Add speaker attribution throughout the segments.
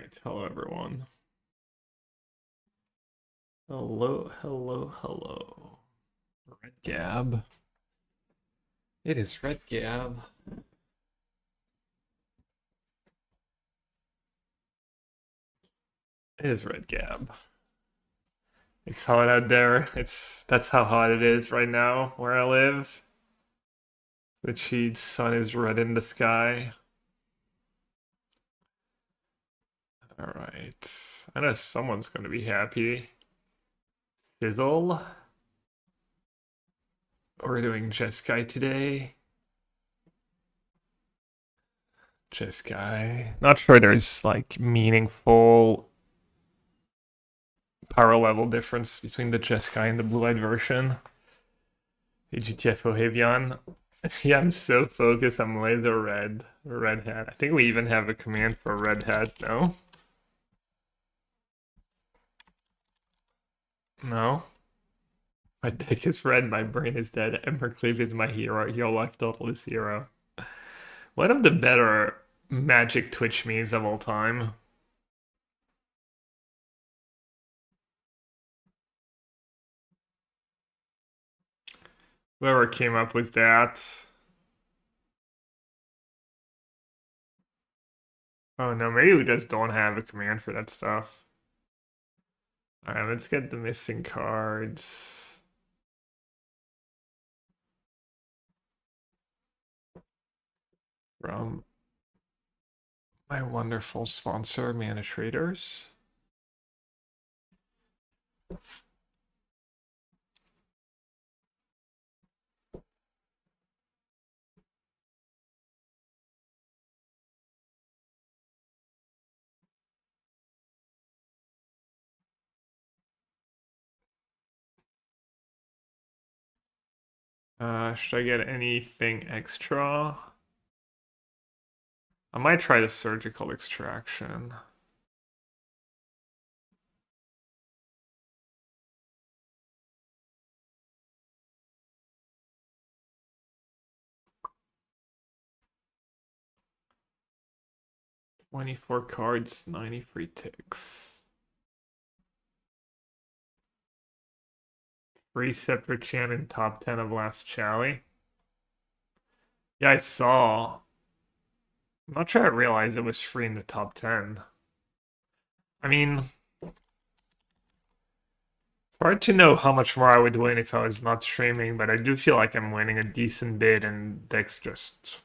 Speaker 1: Alright, hello everyone. Hello, hello, hello. Red Gab. It is Red Gab. It is Red Gab. It's hot out there. That's how hot it is right now where I live. The sun is red in the sky. Alright. I know someone's gonna be happy. Sizzle. We're doing Jeskai today. Jeskai. Not sure there's like meaningful power level difference between the Jeskai and the blue-eyed version. The GTFO Hevian. Yeah, I'm so focused. I'm laser red. Red hat. I think we even have a command for red hat, no? No? My dick is red, my brain is dead. Embercleave is my hero. Your life total is 0. One of the better magic Twitch memes of all time. Whoever came up with that. Oh no, maybe we just don't have a command for that stuff. Alright, let's get the missing cards. From my wonderful sponsor, Mana Traders. Should I get anything extra? I might try the surgical extraction. "24 cards, 90 free ticks. Free separate Chant in top 10 of last Chally." Yeah, I saw. I'm not sure I realized it was free in the top 10. I mean, it's hard to know how much more I would win if I was not streaming, but I do feel like I'm winning a decent bit, and decks just...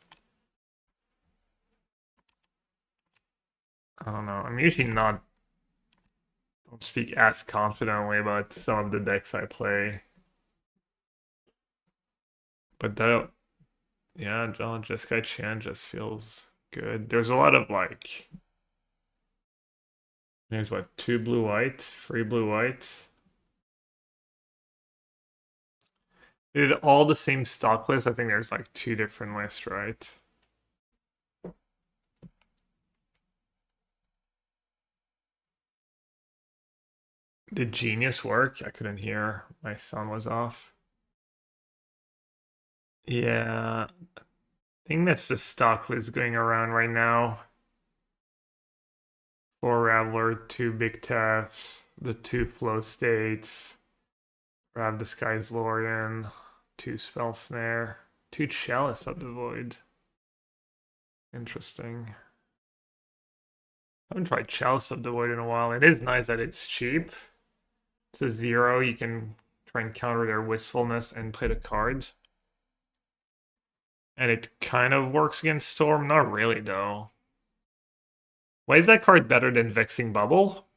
Speaker 1: I don't know. I'm usually not... don't speak as confidently about some of the decks I play. But that... yeah, Jeskai Chant just feels good. There's a lot of like... there's what, 2 blue-white, 3 blue-white. Is it all the same stock list? I think there's like 2 different lists, right? Did Genius work? I couldn't hear. My sound was off. Yeah. I think that's the stock list going around right now. 4 Raveler, 2 Big Tefts, the 2 Flow States, Rav Disguise Lorian, 2 Spell Snare, 2 Chalice of the Void. Interesting. I haven't tried Chalice of the Void in a while. It is nice that it's cheap. It's a 0. You can try and counter their wistfulness and play the cards. And it kind of works against Storm. Not really, though. Why is that card better than Vexing Bubble?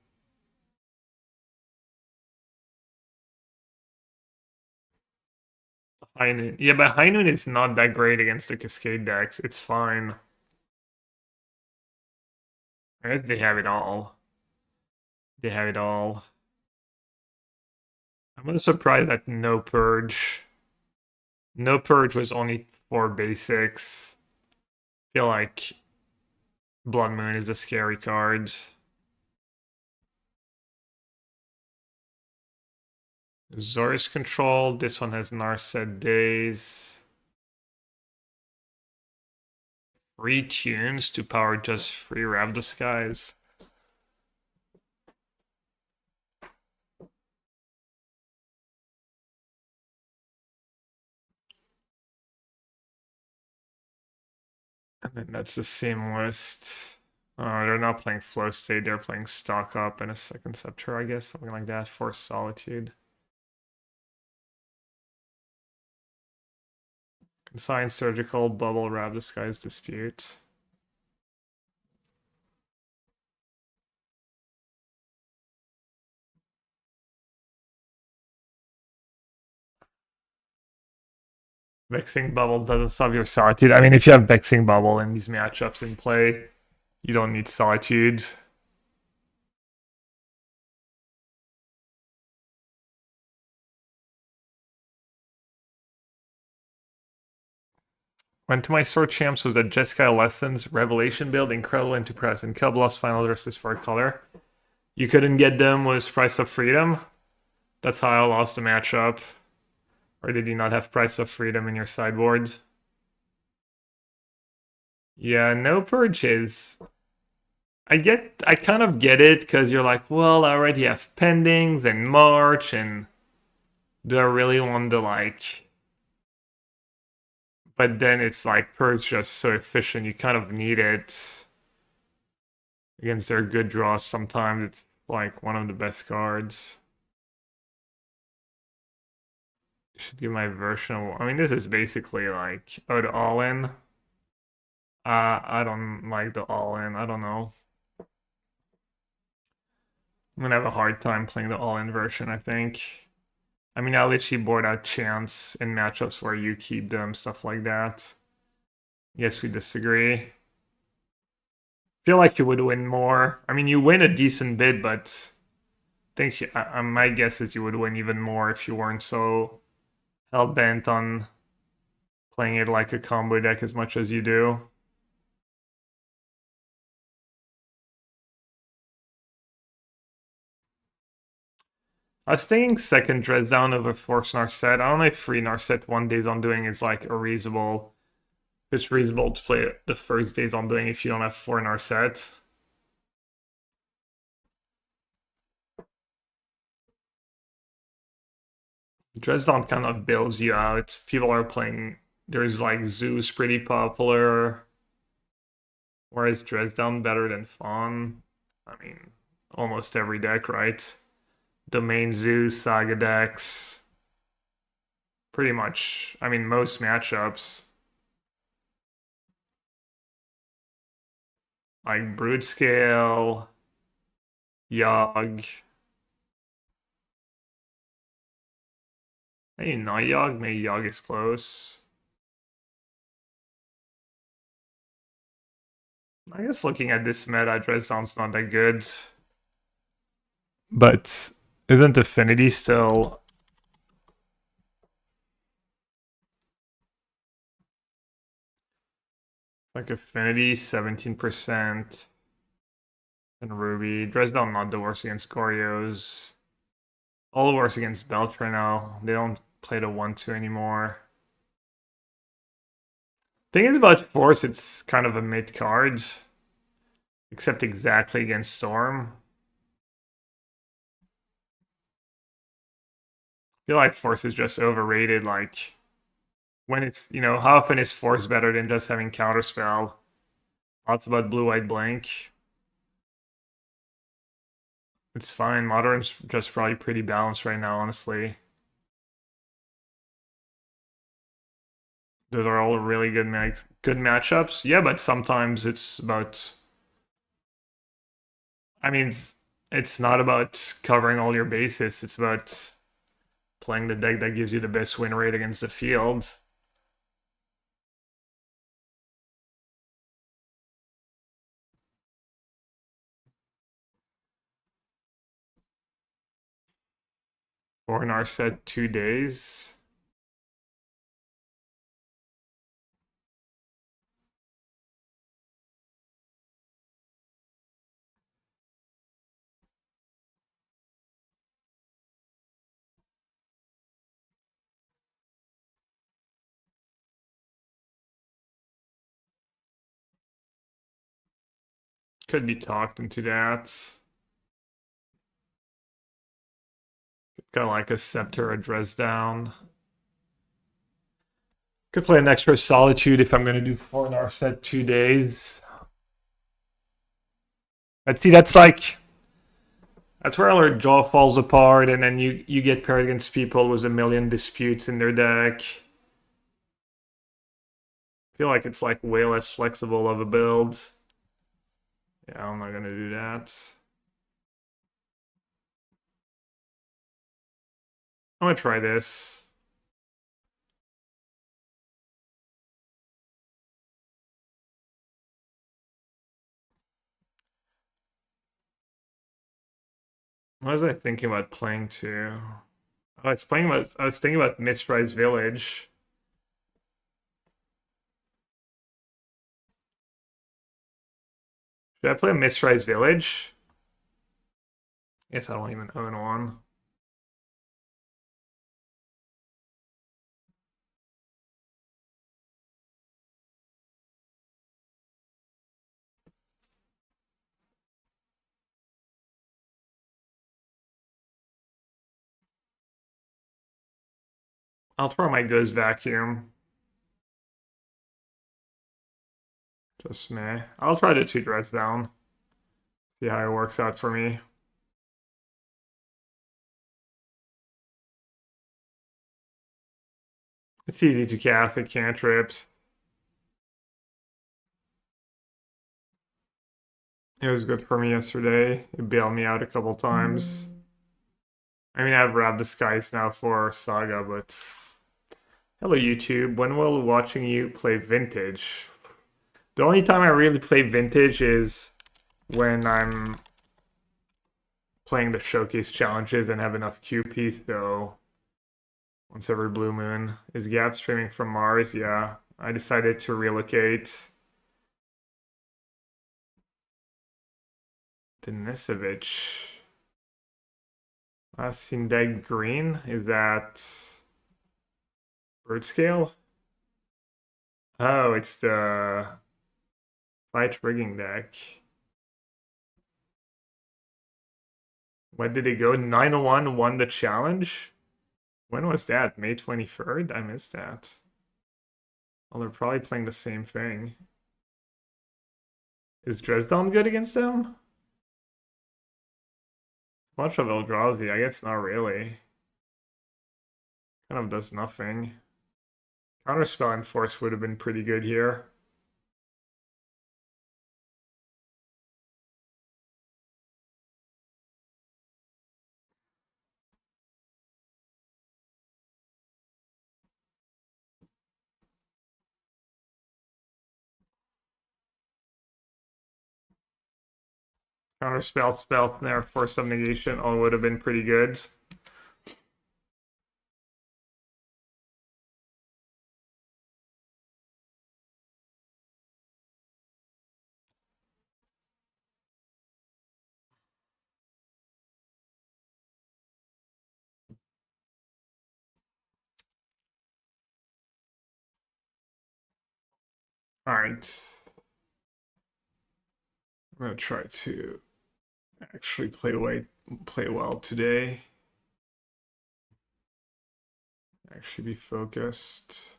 Speaker 1: High Noon. Yeah, but High Noon is not that great against the Cascade decks. It's fine. I guess they have it all. They have it all. I'm a little surprised that no Purge. No Purge was only 4 basics. I feel like Blood Moon is a scary card. Zorus Control. This one has Narset Days. 3 tunes to power just 3 Rav Disguise. And that's the same list. They're not playing Flow State, they're playing Stock Up and a second Scepter, I guess, something like that. Force Solitude. Consign Surgical, Bubble Wrap, Disguise Dispute. Vexing Bubble doesn't solve your Solitude. I mean, if you have Vexing Bubble in these matchups in play, you don't need Solitude. Went to my sword champs was that Jeskai Lessons, Revelation build, incredible into press, and Cub lost final versus for color. You couldn't get them with Price of Freedom. That's how I lost the matchup. Or did you not have Price of Freedom in your sideboard? Yeah, no purchase. I kind of get it, because you're like, well, I already have pendings and March, and do I really want to, like... But then it's like, Purge just so efficient, you kind of need it. Against their good draws, sometimes it's like one of the best cards. Should give my version. I mean, this is basically like the all-in. I don't like the all-in. I don't know. I'm gonna have a hard time playing the all-in version, I think. I mean, I'll literally board out Chance in matchups where you keep them, stuff like that. Yes, we disagree. Feel like you would win more. I mean, you win a decent bit, but I think my guess is you would win even more if you weren't so hell-bent on playing it like a combo deck as much as you do. I was thinking second dress down over force Narset. I don't know if free Narset one days on doing is like a reasonable. It's reasonable to play the first days on doing if you don't have four Narset. Dress down kind of builds you out. People are playing. There's like Zeus pretty popular. Whereas dress down better than Fawn. I mean, almost every deck, right? Domain Zeus, Saga decks. Pretty much, I mean, most matchups. Like Brood Scale, Yogg. Maybe not Yogg, maybe Yogg is close. I guess looking at this meta, Dresden's not that good. But isn't Affinity still... Like Affinity, 17%. And Ruby. Dresden not the worst against Gorios. All the worst against Beltra now. They don't play the 1-2 anymore. Thing is about Force, it's kind of a mid card. Except exactly against Storm. I feel like Force is just overrated, like... When it's, you know, how often is Force better than just having Counterspell? Lots about Blue-White Blink. It's fine. Modern's just probably pretty balanced right now, honestly. Those are all really good matchups. Yeah, but sometimes it's about... I mean, it's not about covering all your bases. It's about playing the deck that gives you the best win rate against the field. Or in our set 2 days. Could be talked into that. Got like a Scepter, a Dress down. Could play an extra Solitude if I'm going to do 4 Narset 2 days. But see, that's where all our jaw falls apart, and then you get paired against people with a million disputes in their deck. I feel like it's like way less flexible of a build. Yeah, I'm not gonna do that. I'm gonna try this. What was I thinking about playing to? I was thinking about Mistrise Village. Should I play Mistrise Village? Guess I don't even own one. I'll throw my Ghost Vacuum. Just meh. I'll try to 2 dress down. See how it works out for me. It's easy to cast the cantrips. It was good for me yesterday. It bailed me out a couple times. I mean, I've wrapped the skies now for Saga, but... Hello, YouTube. When will watching you play Vintage? The only time I really play Vintage is when I'm playing the showcase challenges and have enough QP, so once every blue moon. Is Gap streaming from Mars? Yeah, I decided to relocate. Denisovich. Sindeg Green, is that bird scale? Oh, it's the fight rigging deck. When did it go? 901 won the challenge? When was that? May 23rd? I missed that. Well, they're probably playing the same thing. Is Dresden good against them? Much of Eldrazi, I guess not really. Kind of does nothing. Counterspell and Force would have been pretty good here. Counterspell, spell, snare, Force Subnegation, all would have been pretty good. Alright. I'm gonna try to actually play well today. Actually be focused.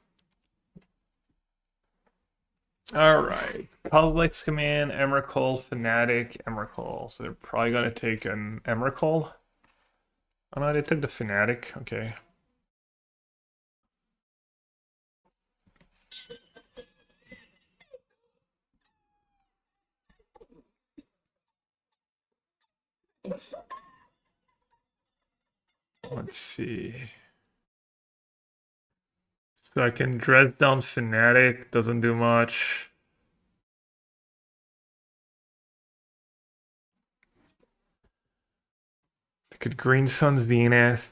Speaker 1: Alright. Kozilek's Command, Emrakul, Fnatic, Emrakul. So they're probably gonna take an Emrakul. Oh no, they took the Fnatic. Okay. Let's see. So I can dress down Fnatic, doesn't do much. I could Green Sun's Zenith.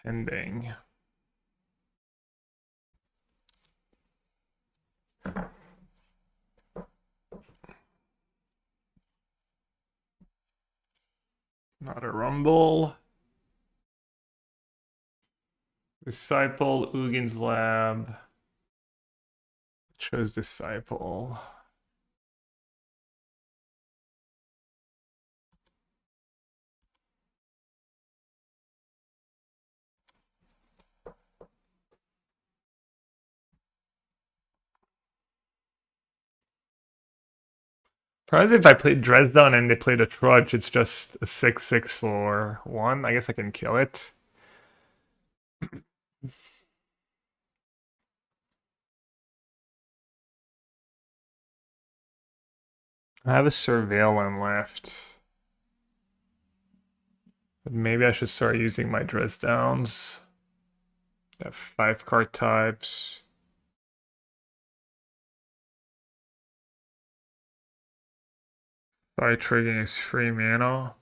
Speaker 1: Pending. Not a Rumble. Disciple, Ugin's Lab. Chose Disciple. Probably if I played Dresden and they played a Trudge, it's just a 6/6 for 1. I guess I can kill it. I have a Surveillance left. But maybe I should start using my Dresdowns. I have 5 card types. Fire triggering is 3 mana.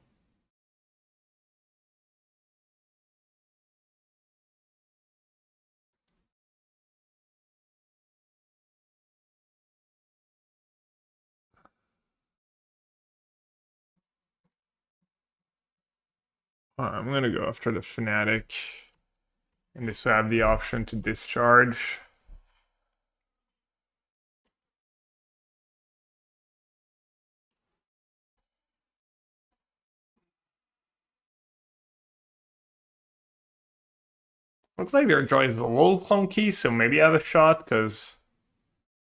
Speaker 1: I'm gonna go after the Fnatic. And this will have the option to discharge. Looks like their draw is a little clunky, so maybe I have a shot, because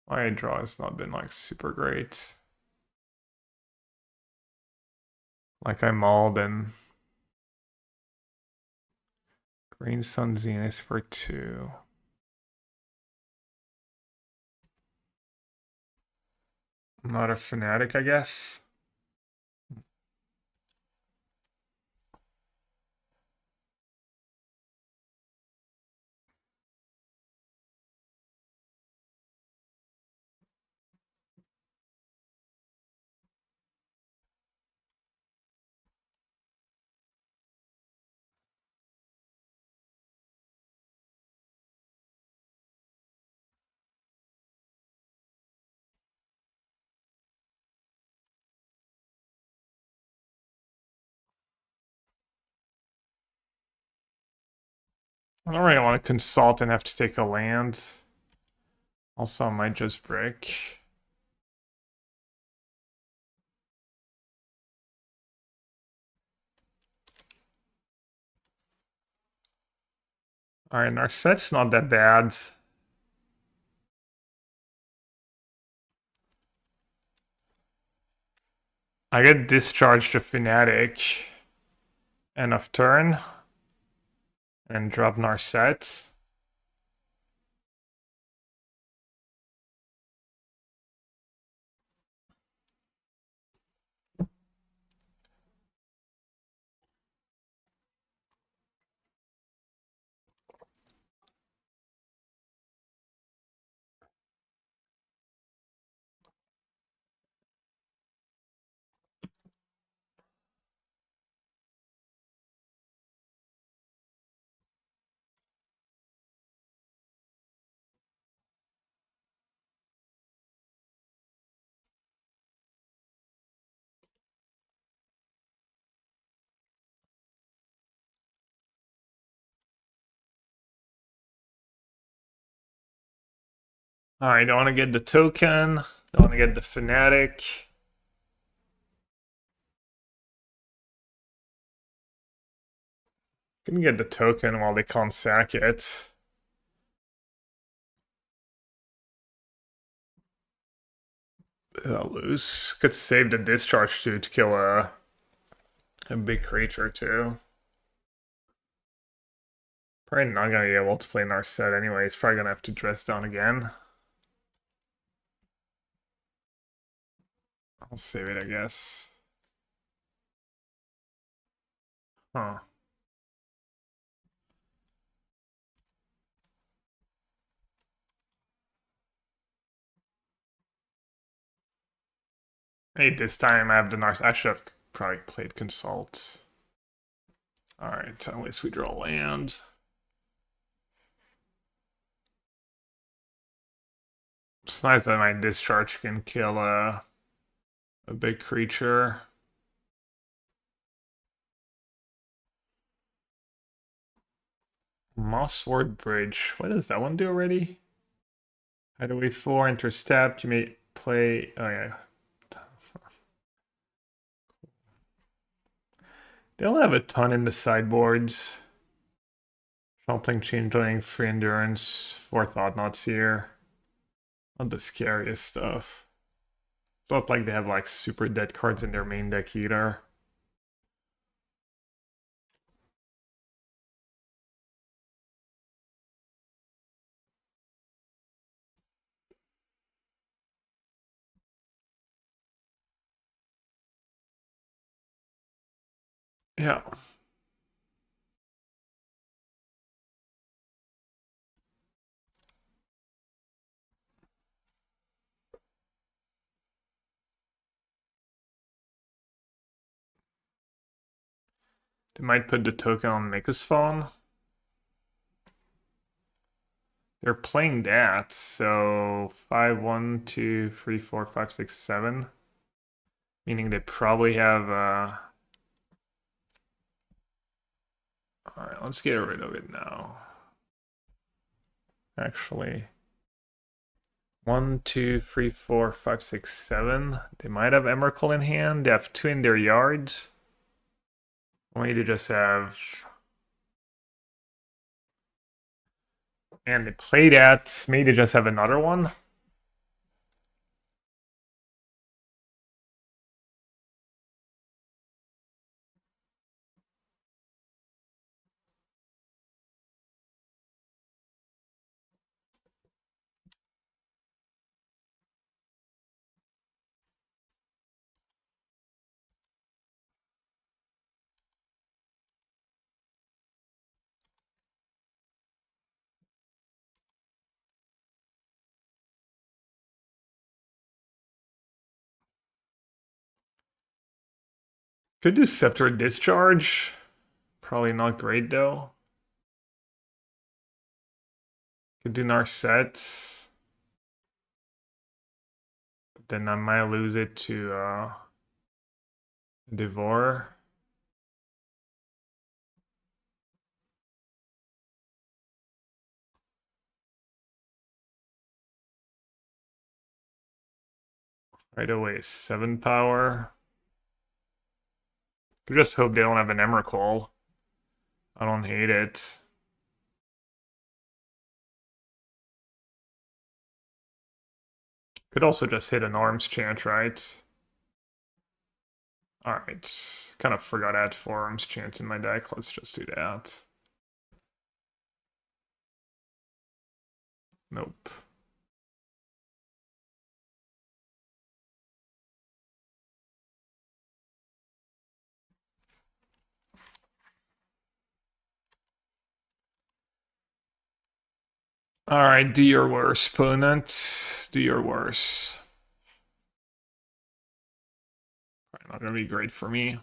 Speaker 1: my draw has not been like super great. Like I mauled and Green Sun Zenith for 2. I'm not a Fnatic, I guess. I don't really want to consult and have to take a land. Also, I might just break. Alright, our set's not that bad. I get discharged to Fnatic end of turn and drop Narset. Alright, don't want to get the token. Don't want to get the Fnatic. Can get the token while they can't sack it. I'll lose. Could save the discharge too to kill a big creature too. Probably not gonna be able to play Narset anyway. He's probably gonna have to dress down again. I'll save it, I guess. Huh. Hey, this time I have the Narset. I should have probably played Consult. Alright, at least we draw land. It's nice that my discharge can kill a big creature. Mossword Bridge. What does that one do already? Hideaway 4, intercept. You may play. Oh, yeah. They don't have a ton in the sideboards. Shuffling, changeling, free endurance, 4 thought knots here. Not the scariest stuff. It's not like they have like super dead cards in their main deck either. Yeah. They might put the token on Maker's Phone. They're playing that, so 5, 1, 2, 3, 4, 5, 6, 7. Meaning they probably have Alright, let's get rid of it now. Actually. 1, 2, 3, 4, 5, 6, 7. They might have Emrakul in hand. They have 2 in their yards. I want you to just have. And they play that. Maybe they just have another one. Could do Scepter Discharge. Probably not great though. Could do Narset. But then I might lose it to Devour. Right away, 7 power. I just hope they don't have an Emrakul. I don't hate it. Could also just hit an Arms Chant, right? Alright. Kind of forgot I had 4 Arms Chants in my deck. Let's just do that. Nope. Alright, do your worst, opponent. Do your worst. Probably not gonna be great for me.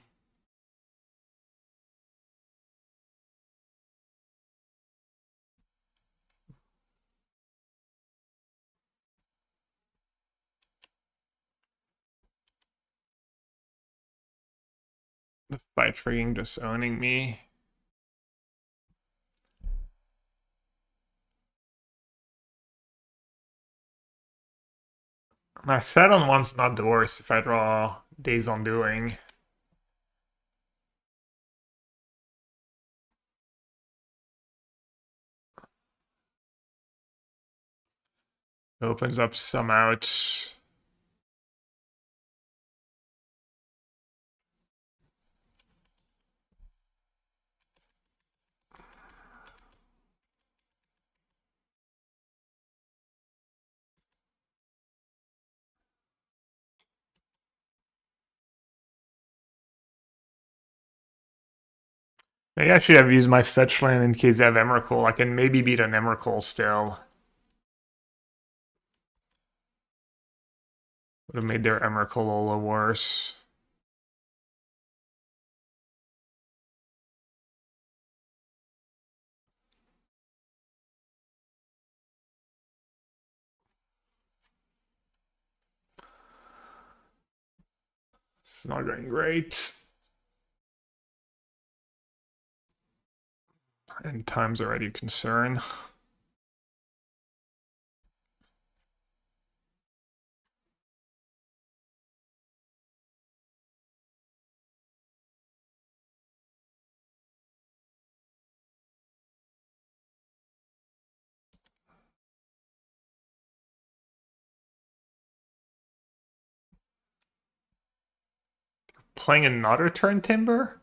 Speaker 1: By freaking just owning me. I said on one's not the worst if I draw Days Undoing. Opens up some outs. Maybe I should have used my fetch land in case I have Emrakul. I can maybe beat an Emrakul still. Would have made their Emrakul a little worse. It's not going great. And time's already a concern. playing another turn Timber?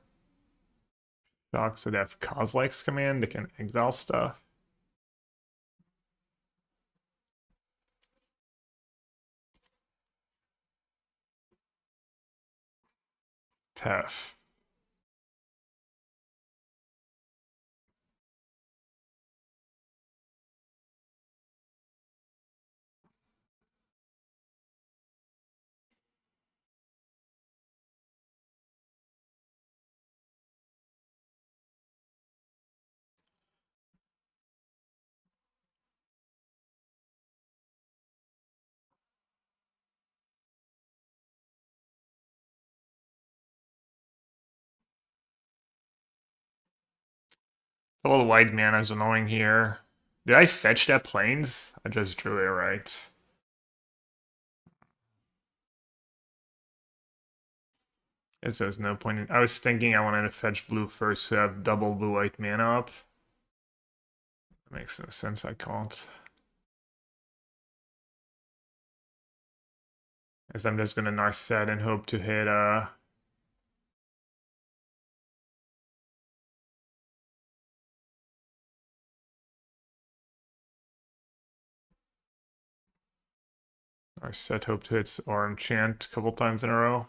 Speaker 1: Dogs that have Kozilek's command, they can exile stuff. Tough. A little white mana is annoying here. Did I fetch that plains? I just drew it right. Guess there's no point in. I was thinking I wanted to fetch blue first to have double blue white mana up. That makes no sense, I can't. As I'm just gonna Narset and hope to hit Narset, hope to hit or Chant a couple times in a row.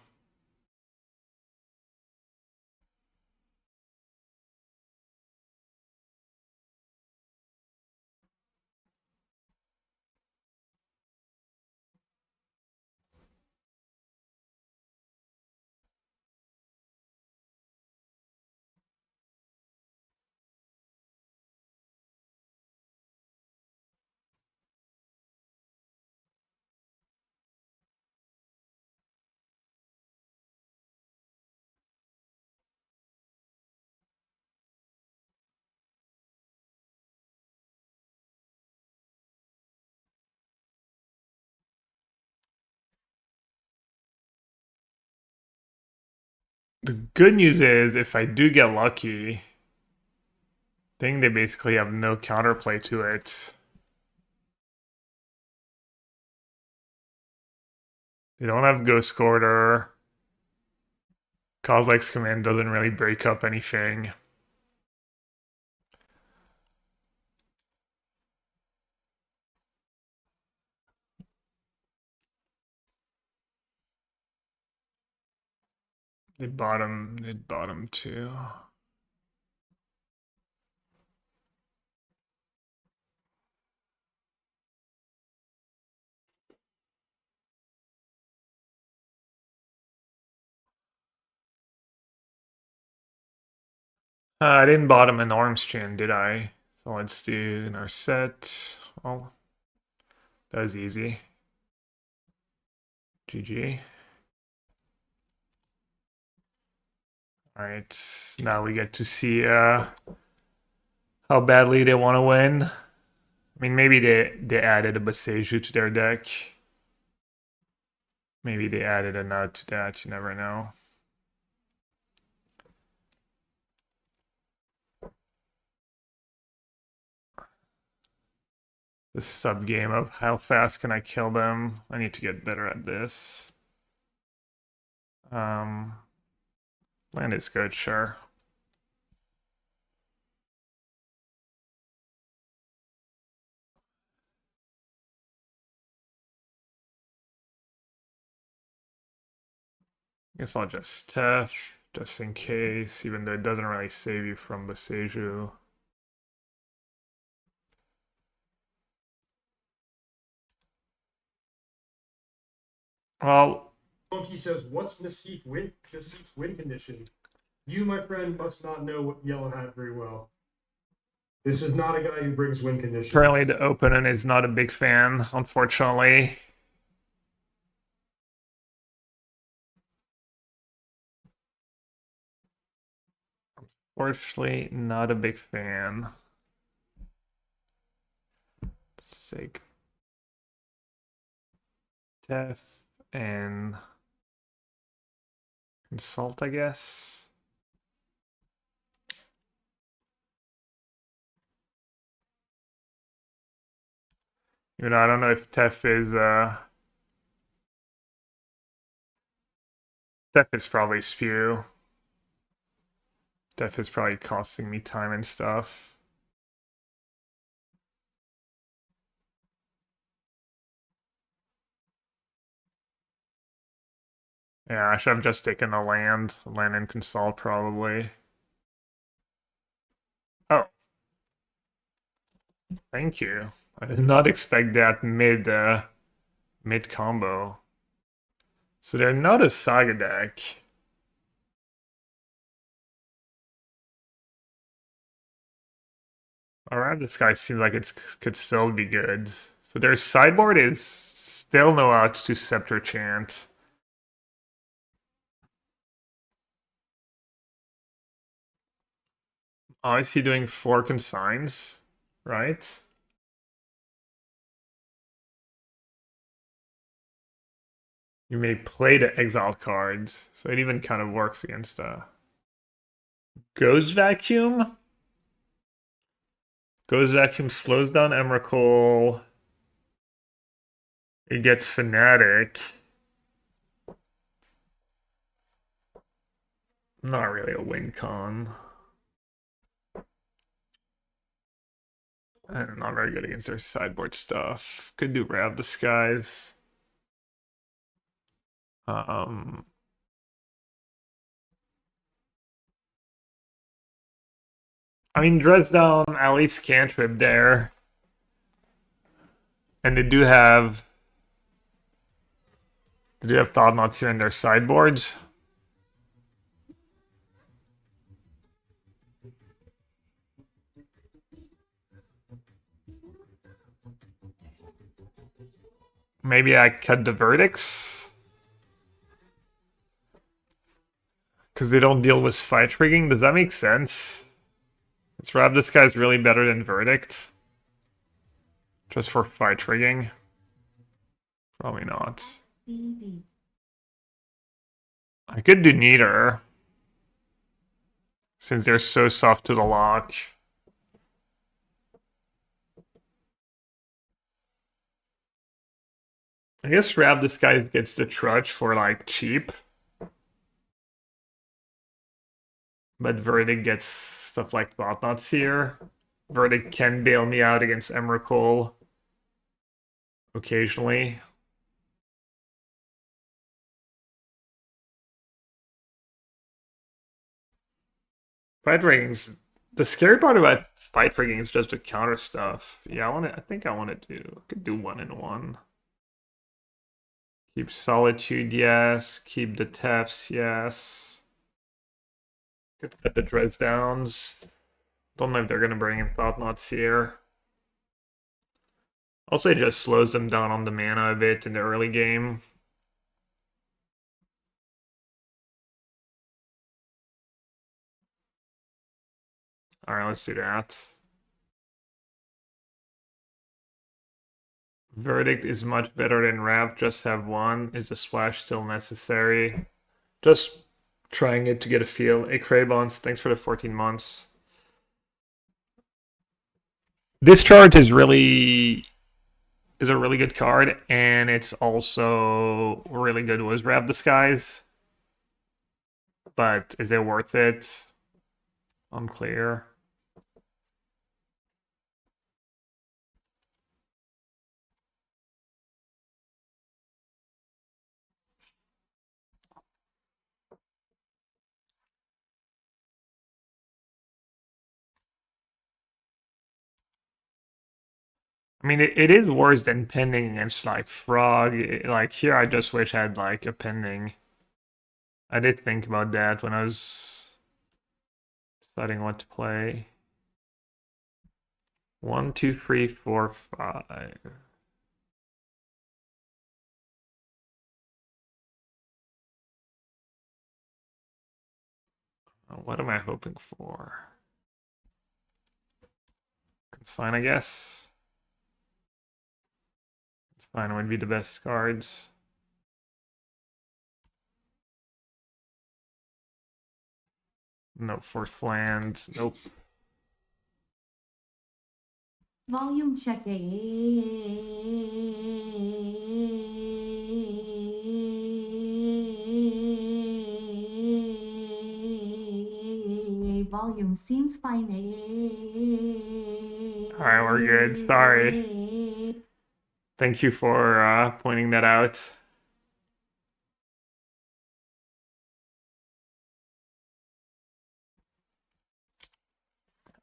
Speaker 1: The good news is, if I do get lucky, I think they basically have no counterplay to it. They don't have Ghost Quarter. Kozilek's command doesn't really break up anything. They bottom too. I didn't bottom an Arms Chin, did I? So let's do our set. Well, that was easy. GG. Alright, now we get to see how badly they want to win. I mean, maybe they added a Boseiju to their deck. Maybe they added a nut to that, you never know. The sub game of how fast can I kill them. I need to get better at this. Land is good, sure. Guess I'll just Tef, just in case, even though it doesn't really save you from Boseiju. Well,
Speaker 2: Monkey says, "What's Nassif's win condition? You, my friend, must not know what Yellow Hat very well. This is not a guy who brings win conditions."
Speaker 1: apparently the opponent is not a big fan, unfortunately. Unfortunately, not a big fan. Sake. Tef and Consult, I guess. Even though I don't know if Tef is Def is probably spew. Def is probably costing me time and stuff. Yeah, I should have just taken a land. Land and consult probably. Oh, thank you. I did not expect that mid combo. So they're not a saga deck. Alright, this guy seems like it could still be good. So their sideboard is still no outs to Scepter Chant. Oh, is he doing 4 consigns? Right? You may play the exile cards, so it even kind of works against Ghost Vacuum. Ghost Vacuum slows down Emrakul. It gets Fanatic. Not really a win con. And not very good against their sideboard stuff. Could do Rav Disguise. I mean, Dresdown at least cantrip there. And they do have Thought Knots here in their sideboards. Maybe I cut the verdicts. Because they don't deal with fight rigging. Does that make sense? Let's Rob this guy's really better than verdict. Just for fight rigging. Probably not. I could do neither. Since they're so soft to the lock. I guess Rab this guy gets the trudge for like cheap. But Verdict gets stuff like Thought-Knots here. Verdict can bail me out against Emrakul occasionally. Fight rigging's the scary part about fight rigging is just the counter stuff. Yeah, I think I want to could do 1-in-1. Keep Solitude, yes. Keep the Tefts, yes. Could cut the Dresdowns. Don't know if they're gonna bring in Thought-Knots here. Also, it just slows them down on the mana a bit in the early game. Alright, let's do that. Verdict is much better than Wrap. Just have one. Is the splash still necessary? Just trying it to get a feel. Hey, Craybons, thanks for the 14 months. This chart is a really good card, and it's also really good with Wrap Disguise. But is it worth it? Unclear. I mean, it is worse than pending against like Frog. Like here, I just wish I had like a pending. I did think about that when I was deciding what to play. 1, 2, 3, 4, 5. What am I hoping for? Consign, I guess. Consign would be the best cards. No fourth land. Nope.
Speaker 3: Volume checking. volume seems fine.
Speaker 1: Alright, we're good. Sorry. Thank you for pointing that out.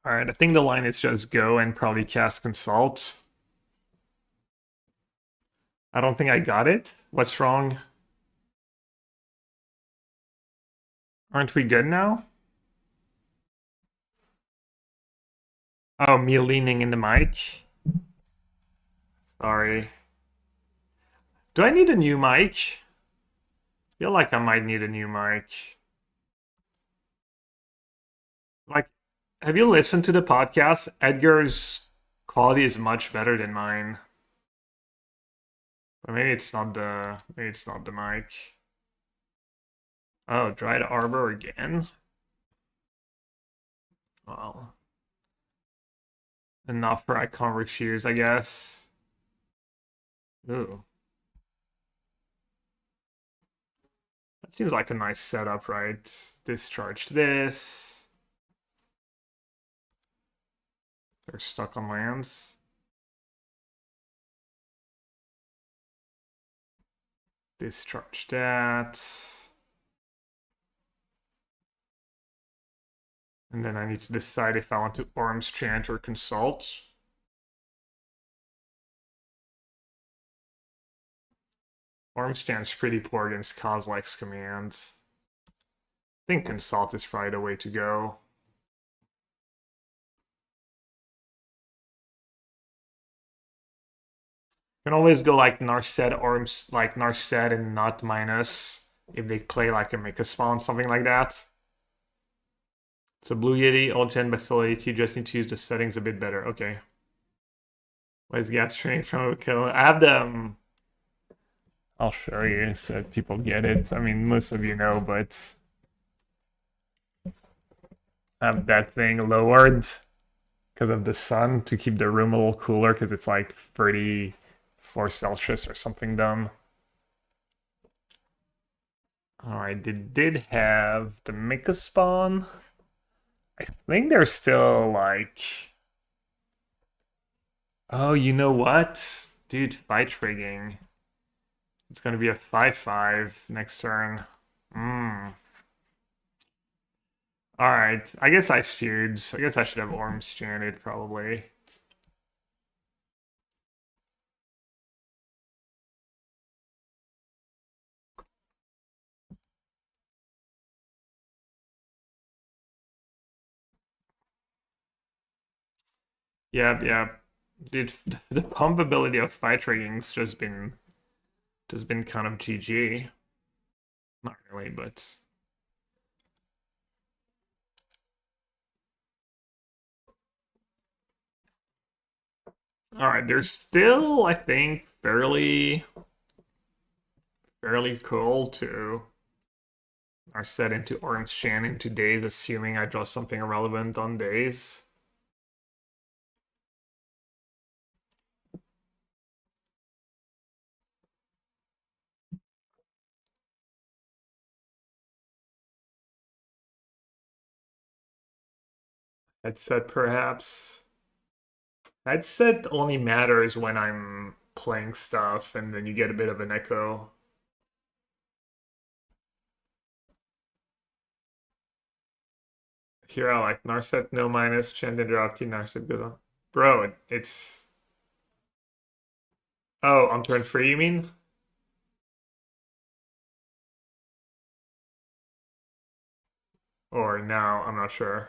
Speaker 1: Alright, I think the line is just go and probably cast Consult. I don't think I got it. What's wrong? Aren't we good now? Oh, me leaning in the mic. Sorry. Do I need a new mic? Feel like I might need a new mic. Like, have you listened to the podcast? Edgar's quality is much better than mine. But maybe it's not the mic. Oh, dried arbor again? Well, enough for I can't refuse, I guess. Ooh. That seems like a nice setup, right? Discharge this. They're stuck on lands. Discharge that. And then I need to decide if I want to Arms Chant or Consult. Arms Chant's pretty poor against Kozilek's commands. I think Consult is probably the way to go. You can always go like Narset Arms, like Narset and not minus if they play like a Mega Spawn, something like that. It's a Blue Yeti, Old Gen Basilic. You just need to use the settings a bit better. Okay. Why is Gap Training from Kill? I have them. I'll show you so people get it. I mean, most of you know, but I have that thing lowered because of the sun to keep the room a little cooler because it's like 34 Celsius or something dumb. Alright, they did have the Mega Spawn. I think they're still like... Oh, you know what? Dude, fight rigging. It's gonna be a 5-5 next turn. Alright, I guess I spewed. I guess I should have Orms chanted, probably. Yeah. Dude, the pump ability of fight rigging's just been kind of GG. Not really, but... Alright, they're still, I think, fairly cool to are set into Orange Chan into days, assuming I draw something irrelevant on days. Headset, perhaps. Headset only matters when I'm playing stuff, and then you get a bit of an echo. Here I like Narset no minus, Chant interrupting, Narset good on. Bro, it's... Oh, on turn 3 you mean? Or now, I'm not sure.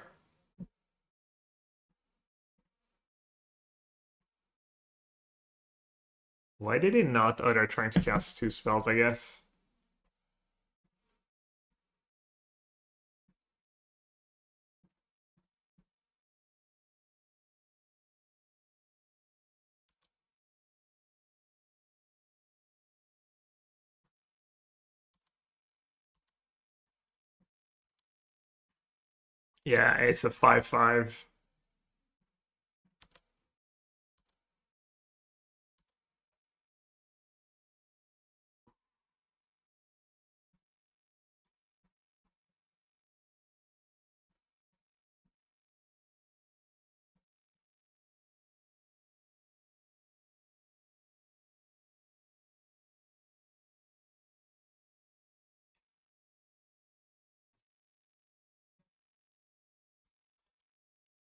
Speaker 1: Why did he not? Oh, they're trying to cast 2 spells, I guess. Yeah, it's a 5-5.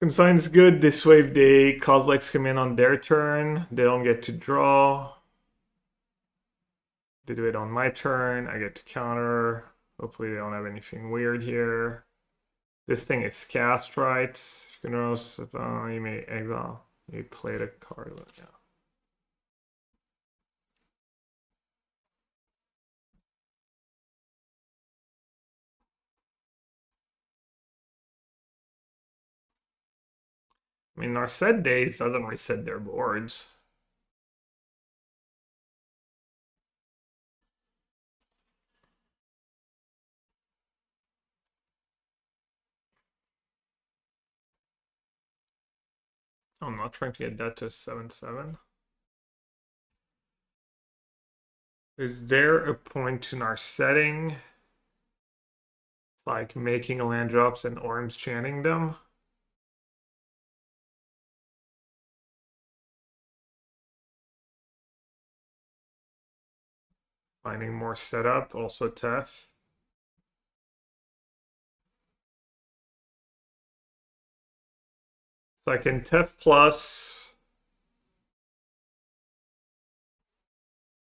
Speaker 1: Consign's good. This way, if they Kozileks come in on their turn, they don't get to draw. They do it on my turn, I get to counter. Hopefully they don't have anything weird here. This thing is cast, right? Funerals, you may exile. You play the card. Yeah. I mean, our set days doesn't reset their boards. I'm not trying to get that to a 7/7. Is there a point in our setting, like making land drops and Orms chanting them? Finding more setup, also tough. So I can TEF plus,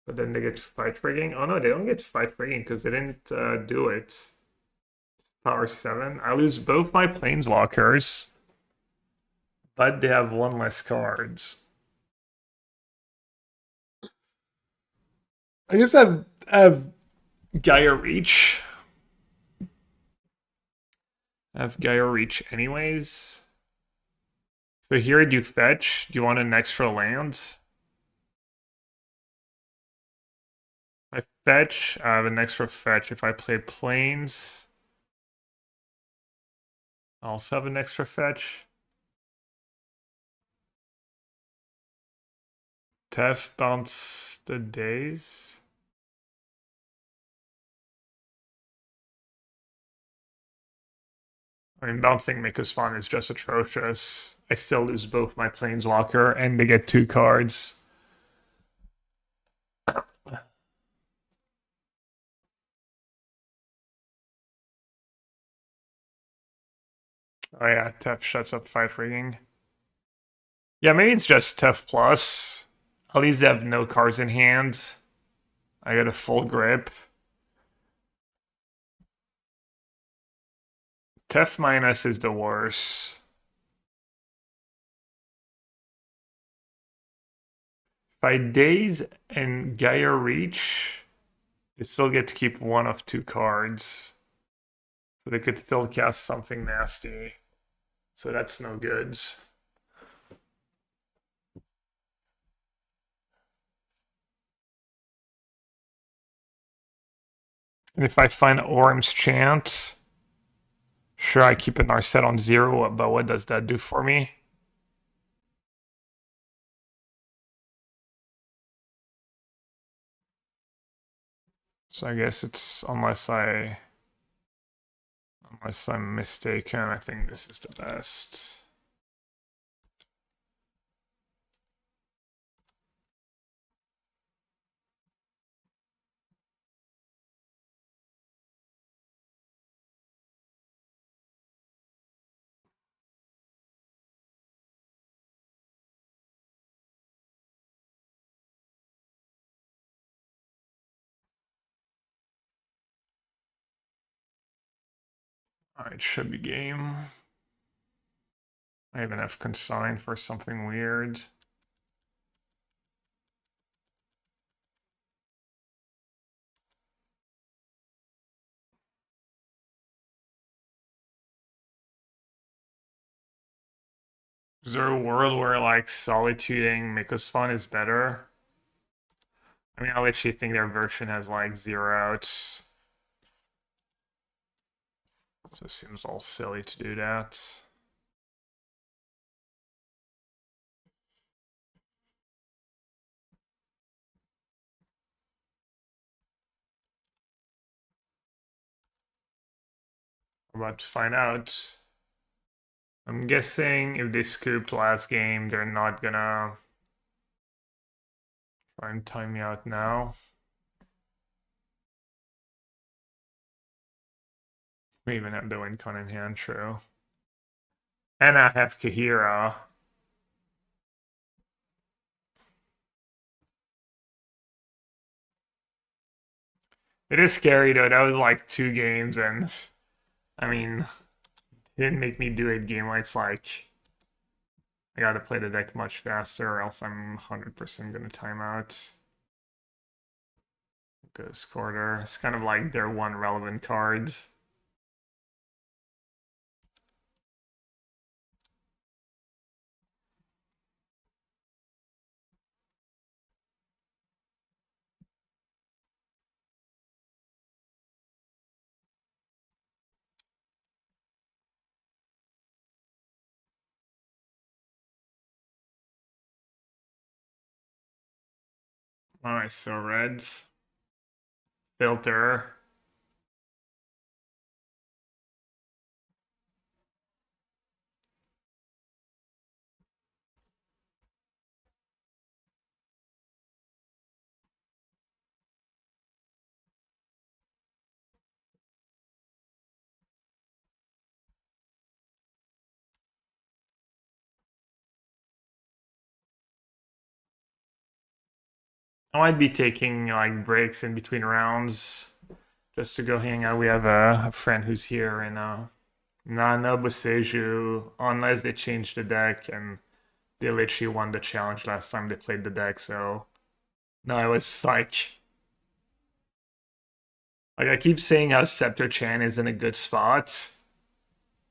Speaker 1: but then they get to fight rigging. Oh no, they don't get to fight rigging because they didn't do it. It's power 7. I lose both my planeswalkers, but they have one less cards. I guess I have Gaia Reach. I have Gaia Reach anyways. So here, do you fetch? Do you want an extra land? I fetch. I have an extra fetch. If I play planes, I also have an extra fetch. Tef bounce the days. I mean, bouncing Miko's Spawn is just atrocious. I still lose both my Planeswalker, and they get 2 cards. Oh yeah, Tef shuts up 5 rigging. Yeah, maybe it's just Tef plus. At least they have no cards in hand. I get a full grip. Tef minus is the worst. If I daze and Gaia Reach, they still get to keep 1 of 2 cards. So they could still cast something nasty. So that's no goods. And if I find Orm's Chant, sure, I keep a Narset on 0, but what does that do for me? So I guess it's unless I'm mistaken, I think this is the best. Alright, should be game. I even have consign for something weird. Is there a world where like solituding Mikospan is better? I mean, I literally think their version has like 0 outs. So it seems all silly to do that. I'm about to find out. I'm guessing if they scooped last game, they're not gonna try and time me out now. We even have the win con in hand, true. And I have Kahira. It is scary though. That was like 2 games, and I mean, it didn't make me do it game where it's like I gotta play the deck much faster, or else I'm 100% gonna time out. Ghost Quarter. It's kind of like their one relevant card. Oh, I saw red. Filter. I might be taking like breaks in between rounds just to go hang out. We have a friend who's here in Nana Boseju, unless they change the deck, and they literally won the challenge last time they played the deck, so no, it was like I keep saying how Scepter Chan is in a good spot,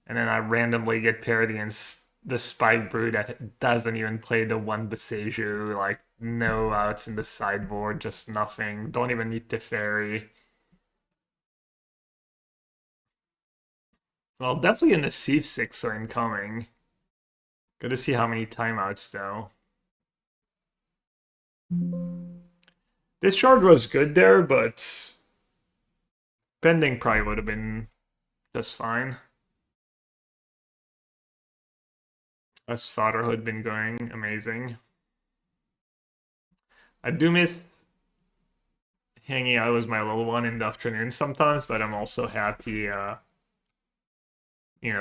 Speaker 1: and then I randomly get paired against the Spike Brew that doesn't even play the one Boseju, like no outs in the sideboard, just nothing. Don't even need Teferi. Well, definitely a Nassif 6 are incoming. Good to see how many timeouts though. This shard was good there, but pending probably would have been just fine. Has fatherhood been going amazing? I do miss hanging out with my little one in the afternoon sometimes, but I'm also happy to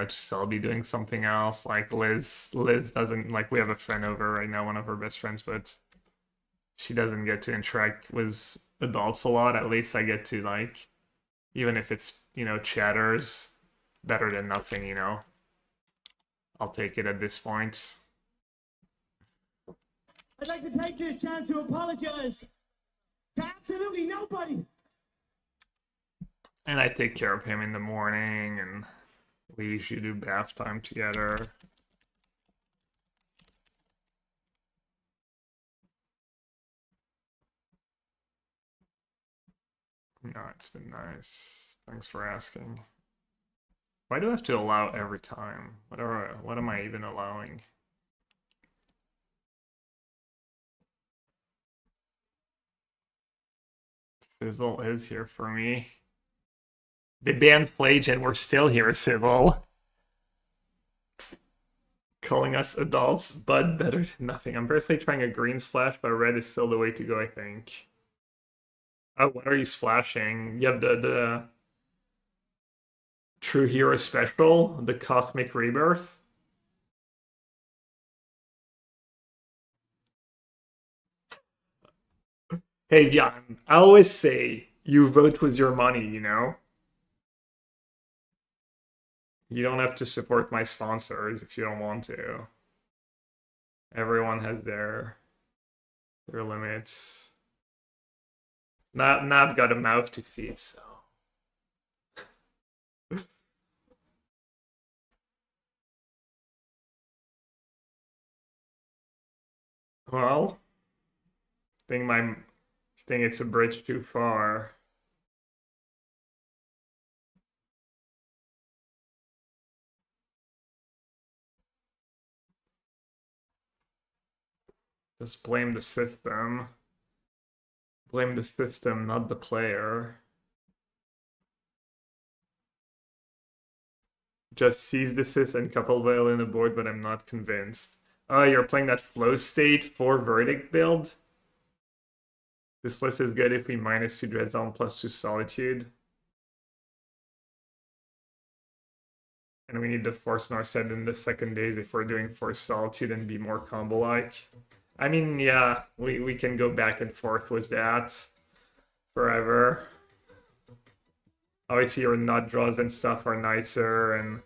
Speaker 1: still be doing something else. Like Liz doesn't like we have a friend over right now, one of her best friends, but she doesn't get to interact with adults a lot. At least I get to like, even if it's, chatters, better than nothing, I'll take it at this point.
Speaker 4: I'd like to take this chance to apologize to absolutely nobody.
Speaker 1: And I take care of him in the morning, and we usually do bath time together. No, it's been nice. Thanks for asking. Why do I have to allow every time? What am I even allowing? Sizzle is here for me. They banned Flage and we're still here, Sizzle. Calling us adults, but better than nothing. I'm personally trying a green splash, but red is still the way to go, I think. Oh, what are you splashing? You have the True Hero Special, the Cosmic Rebirth. Hey, Jan, I always say you vote with your money, You don't have to support my sponsors if you don't want to. Everyone has their limits. Not I've got a mouth to feed, so. Well, think it's a bridge too far. Just blame the system. Blame the system, not the player. Just seize the sys and couple veil in the board, but I'm not convinced. Oh, you're playing that flow state 4 verdict build? This list is good if we -2 Dread Zone +2 Solitude. And we need to force Narset in the second days if we're doing Force Solitude and be more combo-like. I mean, yeah, we can go back and forth with that forever. Obviously, your nut draws and stuff are nicer, and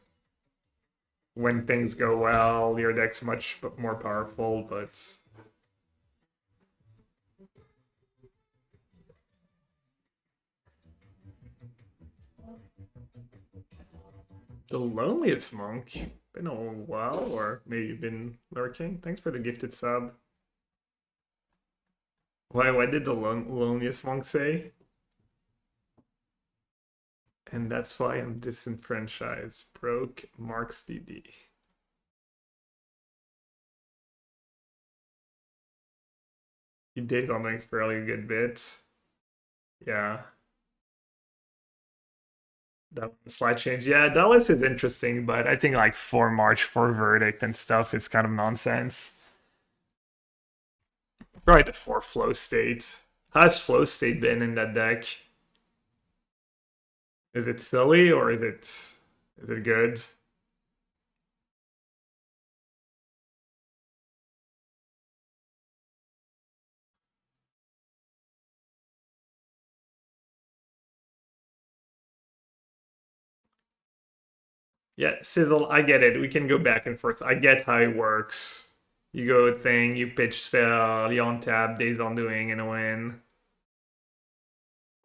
Speaker 1: when things go well, your deck's much more powerful, but... The Loneliest Monk? Been a while, or maybe you've been lurking? Thanks for the gifted sub. Why did the Loneliest Monk say? And that's why I'm disenfranchised. Broke Marks DD. You did on a fairly good bit. Yeah. That slide change. Yeah, that list is interesting, but I think like 4 March, 4 Verdict and stuff is kind of nonsense. Probably the 4 Flow State. How's Flow State been in that deck? Is it silly or is it good? Yeah, Sizzle, I get it. We can go back and forth. I get how it works. You go thing, you pitch spell, you on tap, Days Undoing, and a win.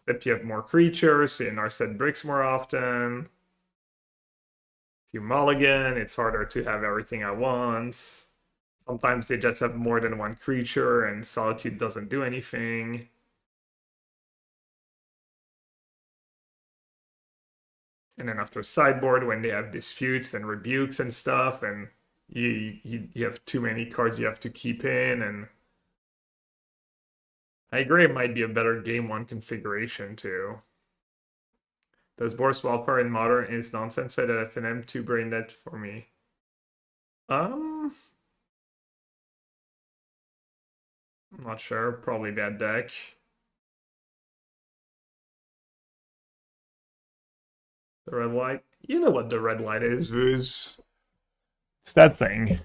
Speaker 1: Except you have more creatures, and Narset bricks more often. If you mulligan, it's harder to have everything at once. Sometimes they just have more than one creature, and Solitude doesn't do anything. And then after sideboard, when they have disputes and rebukes and stuff, and you have too many cards you have to keep in, and I agree it might be a better game 1 configuration too. Does Boris Walper in Modern is nonsense so that FNM 2 brain dead for me? I'm not sure. Probably bad deck. The red light. You know what the red light is, Vuz. It's that thing.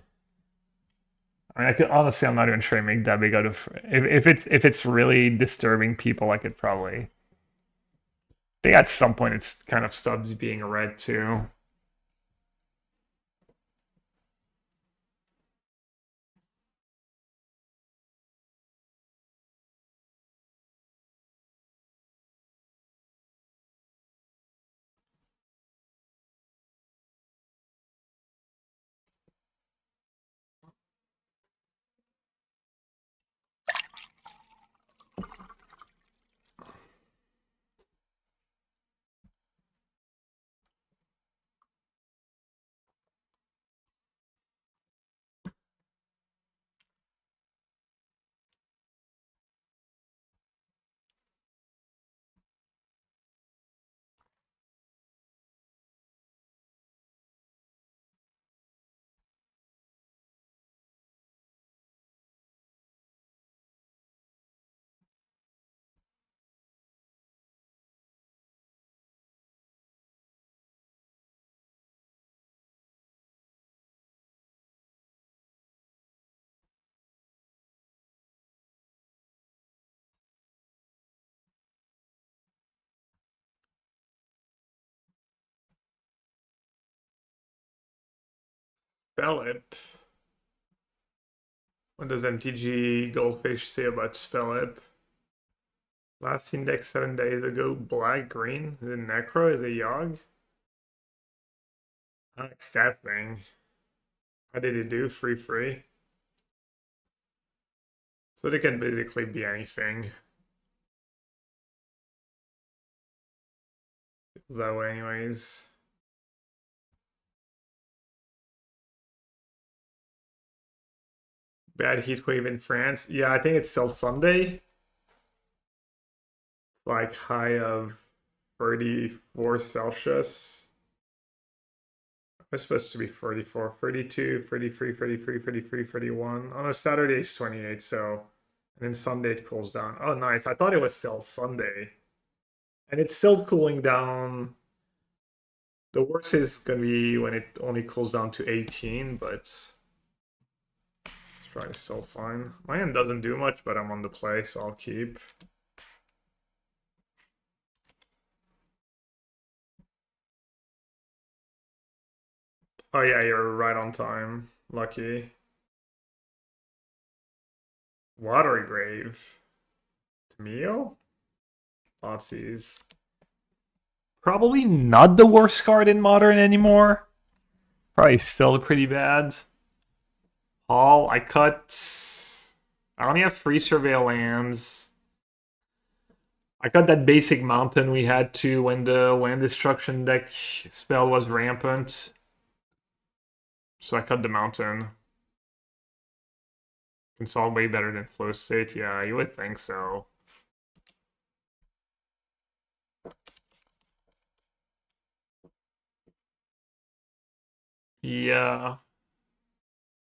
Speaker 1: I mean, honestly, I'm not even sure I make that big out of. If it's really disturbing people, I could probably. I think at some point it's kind of stops being red too. Spellip. What does MTG Goldfish say about Spellip? Last index 7 days ago, black, green. Is it Necro? Is it Yogg? Oh, it's that thing. How did it do? Free. So they can basically be anything. That way, anyways. Bad heat wave in France. Yeah, I think it's still Sunday. Like high of 34 Celsius. It's supposed to be 44, 32, 33, 33, 33, 31. On a Saturday, it's 28, so. And then Sunday, it cools down. Oh, nice. I thought it was still Sunday. And it's still cooling down The worst is gonna be when it only cools down to 18, but it's probably still fine. My hand doesn't do much, but I'm on the play, so I'll keep. Oh yeah, you're right on time. Lucky. Watery Grave. Tamio? Aussies. Probably not the worst card in Modern anymore. Probably still pretty bad. Hall, I only have 3 Surveil lands. I cut that basic mountain we had to when the land destruction deck spell was rampant. So I cut the mountain. Console way better than flow state. Yeah, you would think so. Yeah.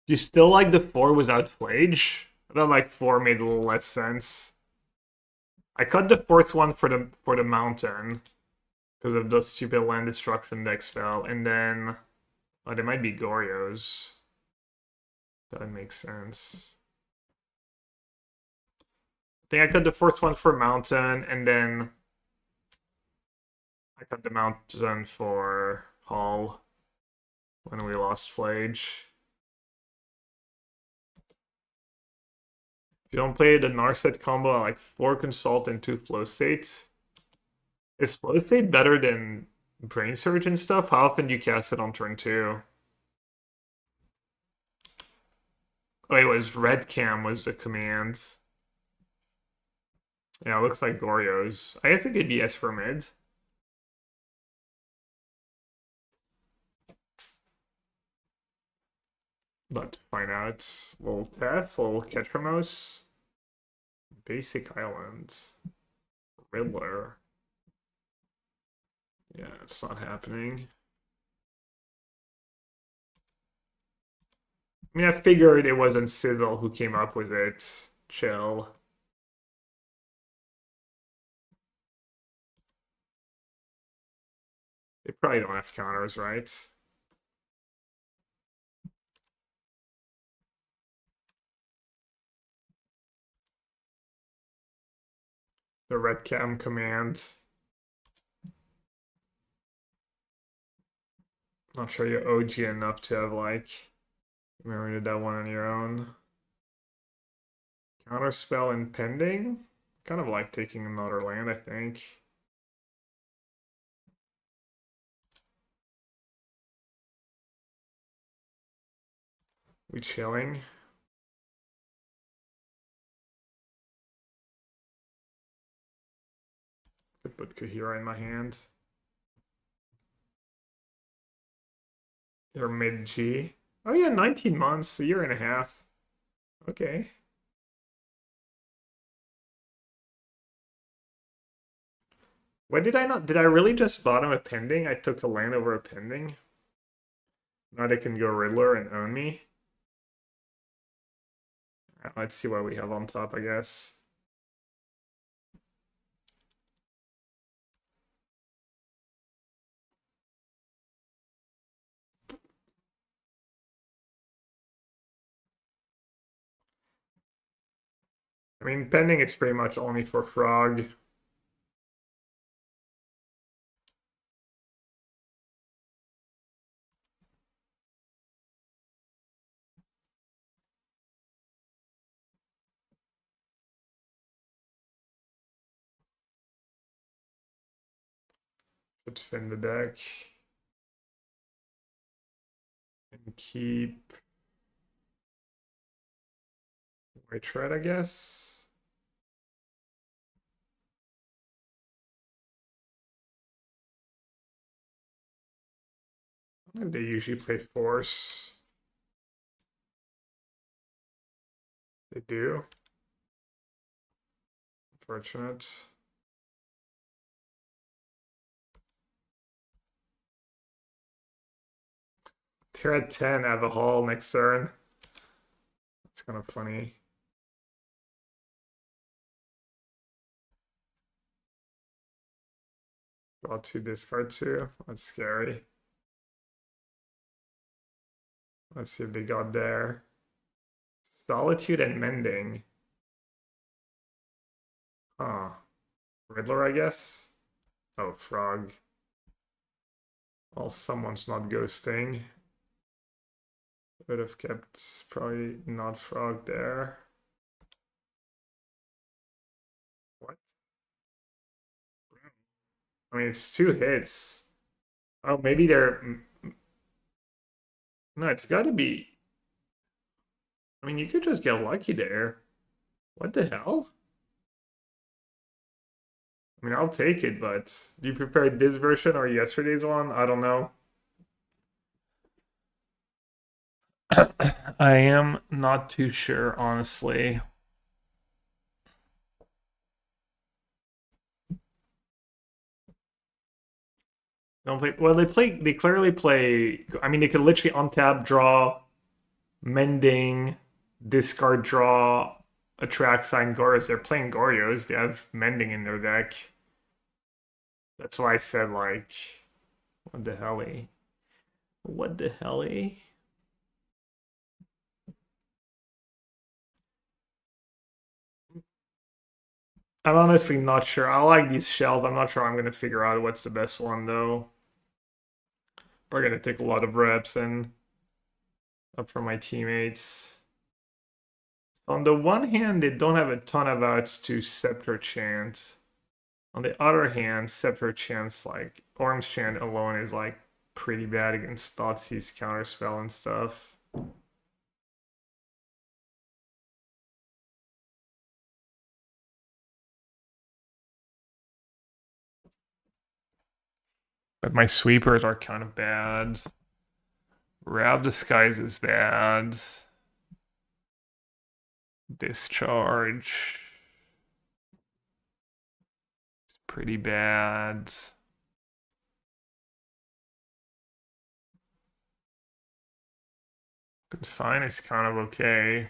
Speaker 1: You still like the 4 without Flage? I thought like 4 made a little less sense. I cut the 4th one for the mountain because of the stupid land destruction deck spell, and then oh, they might be Gorios. That makes sense. I think I cut the 4th one for mountain, and then I cut the mountain for Hall when we lost Flage. If you don't play the Narset combo, I like 4 Consult and 2 Flow States. Is Flow State better than Brain Surge and stuff? How often do you cast it on turn 2? Oh, it was Red Cam was the command. Yeah, it looks like Gorios. I guess it could be Esper mid. But to find out, little Tef, little Ketramos, Basic Islands, Riddler. Yeah, it's not happening. I mean, I figured it wasn't Sizzle who came up with it. Chill. They probably don't have counters, right? The red cam command. Not sure you're OG enough to have like memorized that one on your own. Counter spell impending. Kind of like taking another land, I think. We chilling. Could put Kahira in my hand. You're mid G. Oh yeah, 19 months, a year and a half. Okay. Why did I not? Did I really just bottom a pending? I took a land over a pending. Now they can go Riddler and own me. Let's see what we have on top, I guess. I mean, pending is pretty much only for Frog. Let's fin the deck. And keep White Tread, I guess. They usually play Force. They do. Unfortunate. They're at 10, I have a Hall next turn. It's kind of funny. Draw 2, discard 2. That's scary. Let's see if they got there. Solitude and Mending. Huh. Riddler, I guess? Oh, Frog. Well, someone's not ghosting. Would have kept probably not Frog there. What? I mean, it's 2 hits. Oh, maybe they're... No, it's gotta be... I mean, you could just get lucky there. What the hell? I mean, I'll take it, but do you prepare this version or yesterday's one? I don't know. I am not too sure, honestly. Don't play. Well, They clearly play. I mean, they could literally untap, draw, Mending, discard, draw, attract, sign Gorios. They're playing Gorios. They have Mending in their deck. That's why I said like, what the helly? What the helly? I'm honestly not sure. I like these shells. I'm not sure I'm gonna figure out what's the best one though. We're gonna take a lot of reps and up for my teammates. On the one hand, they don't have a ton of outs to Scepter Chant. On the other hand, Scepter Chant's like Orange Chant alone is like pretty bad against Thoughtseize counterspell and stuff. But my sweepers are kind of bad. Rab Disguise is bad. Discharge. It's pretty bad. Consign is kind of okay.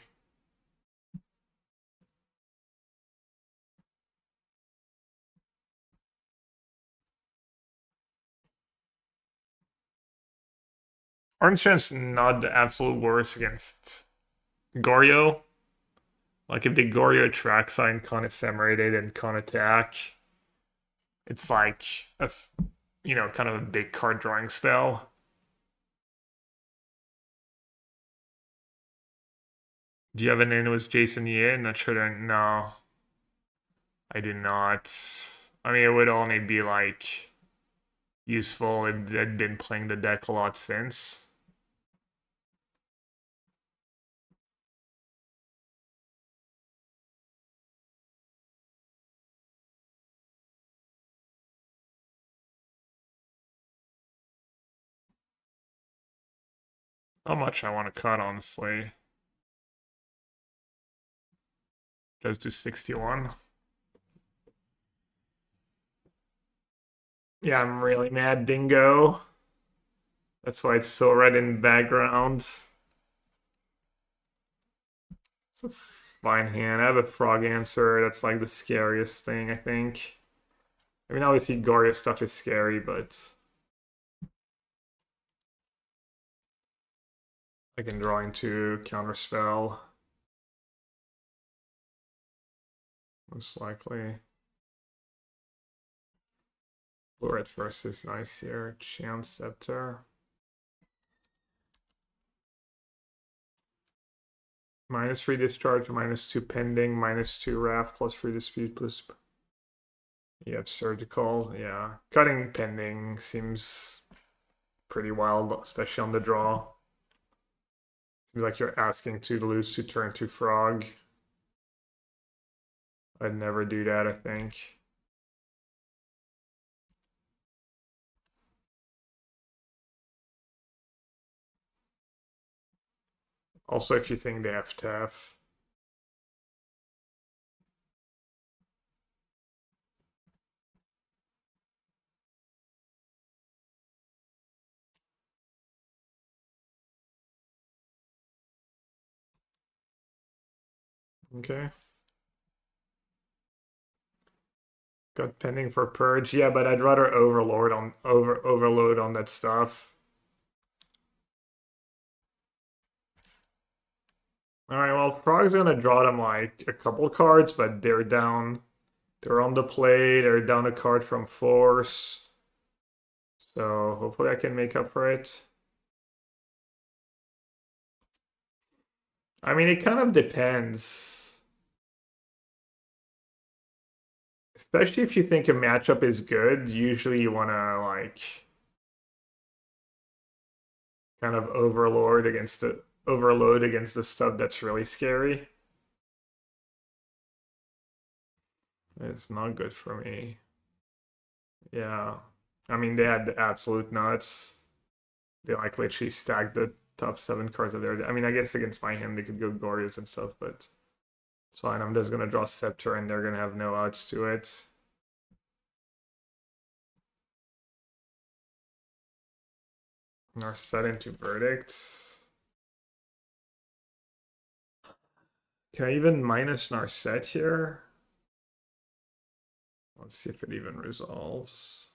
Speaker 1: Orange Champ's not the absolute worst against Goryo. Like if the Goryo track sign con ephemerated and con attack, it's like kind of a big card drawing spell. Do you have an in with Jason Ye? Not sure that no. I do not. I mean it would only be like useful if I'd been playing the deck a lot since. How much I want to cut, honestly. Just do 61. Yeah, I'm really mad, Dingo. That's why it's so red in the background. It's a fine hand. I have a frog answer. That's like the scariest thing, I think. I mean, obviously, Goryo stuff is scary, but I can draw into counterspell. Most likely. Blue at first is nice here. Chant Scepter. -3 discharge, -2 pending, -2 raft, +3 dispute, plus. Yep, surgical. Yeah. Cutting pending seems pretty wild, especially on the draw. Seems like you're asking to lose to turn to frog. I'd never do that, I think. Also, if you think they have TF. Okay. Got pending for purge. Yeah, but I'd rather overload on that stuff. Alright, well, Prague's gonna draw them like a couple cards, but they're down. They're on the play, they're down a card from force. So hopefully I can make up for it. I mean, it kind of depends. Especially if you think a matchup is good, usually you wanna like kind of overload against the stuff that's really scary. It's not good for me. Yeah. I mean, they had the absolute nuts. They like literally stacked the top 7 cards of their. I mean, I guess against my hand they could go Glorious and stuff, but it's fine. I'm just gonna draw Scepter and they're gonna have no odds to it. Are set into Verdict. Can I even minus Narset here? Let's see if it even resolves.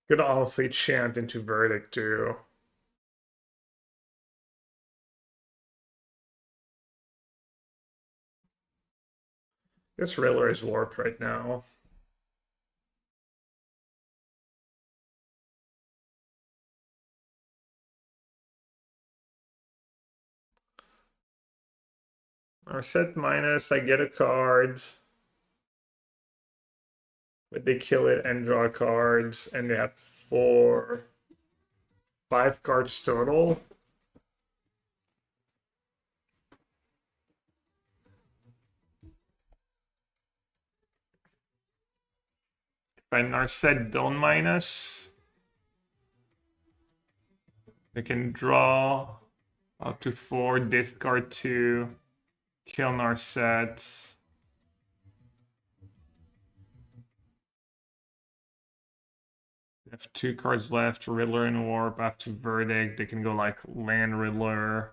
Speaker 1: Could honestly Chant into Verdict too. This Riddler is warped right now. Or set minus, I get a card. But they kill it and draw cards, and they have 5 cards total. If I Narset don't minus, they can draw up to 4, discard 2, kill Narset. They have 2 cards left, Riddler and Warp. After Verdict, they can go like Land Riddler.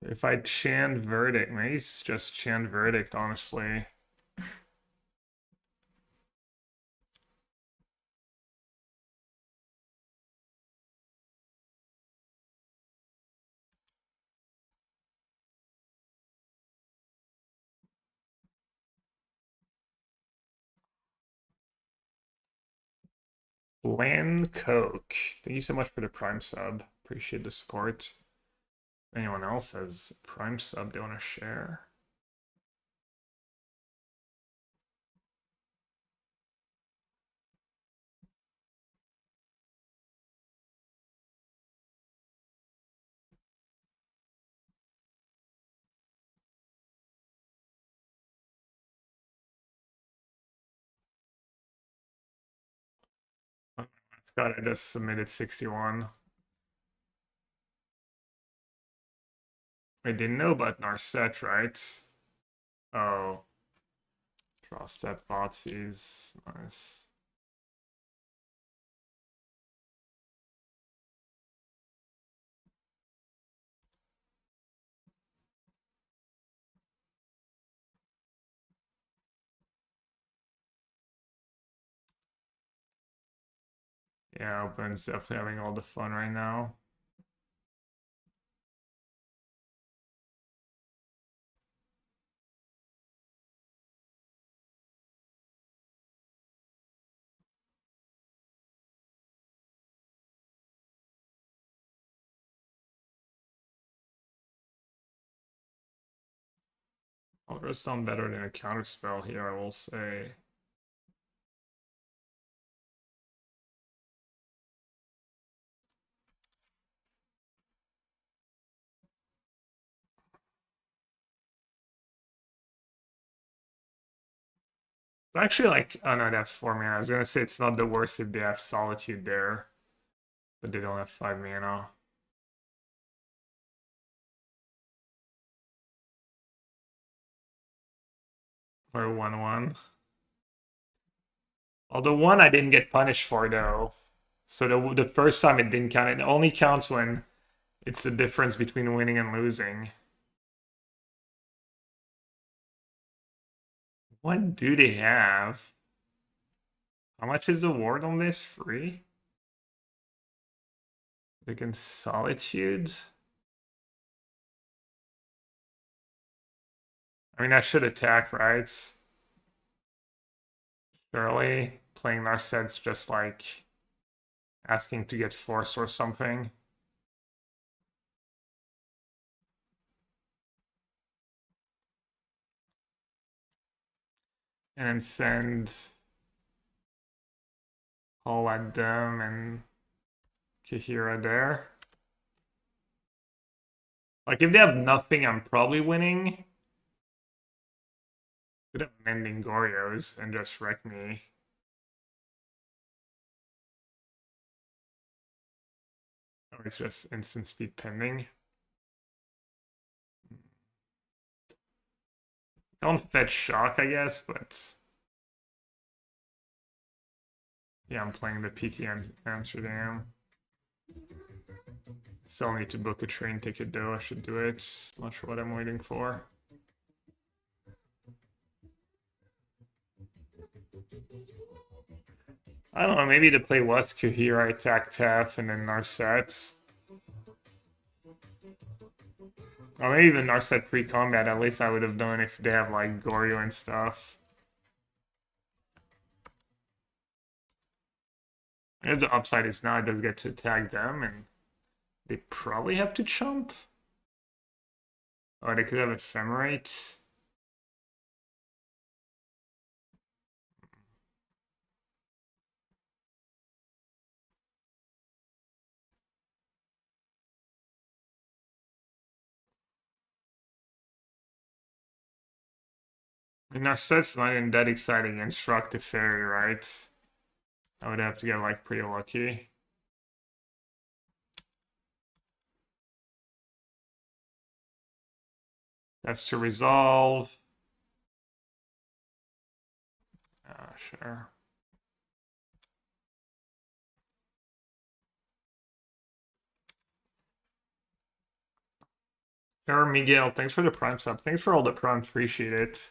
Speaker 1: If I Chant Verdict, maybe it's just Chant Verdict, honestly. Land Coke. Thank you so much for the Prime sub. Appreciate the support. Anyone else has Prime sub they want to share? Scott, I just submitted 61. I didn't know about Narset, right? Oh. Draw step Thoughtseize. Nice. Yeah, Open's definitely having all the fun right now. Ultra's done better than a counterspell here, I will say. Actually, like, oh no, that's 4 mana. I was gonna say it's not the worst if they have Solitude there, but they don't have 5 mana. Or 1-1. Although one I didn't get punished for though. So the first time it didn't count. It only counts when it's the difference between winning and losing. What do they have? How much is the ward on this? Free? They can solitude. I mean, I should attack, right? Surely playing Narset's just like asking to get forced or something. And then send all at them and Kahira there. Like if they have nothing, I'm probably winning. Could have mending Gorios and just wreck me. Oh, it's just instant speed pending. Don't fetch shock, I guess, but yeah, I'm playing the PTM Amsterdam. Still need to book a train ticket though. I should do it. Not sure what I'm waiting for. I don't know, maybe to play Wesku here, I attack Tef and then Narset. Or maybe even Narset pre-combat, at least I would have done if they have like Goryo and stuff. And the upside is now it does get to attack them, and they probably have to chump. Oh, they could have Ephemerate. I mean, Narset's not even that exciting against Rock the Fairy, right? I would have to get like pretty lucky. That's to resolve. Sure. Sure, Miguel, thanks for the Prime sub. Thanks for all the Primes, appreciate it.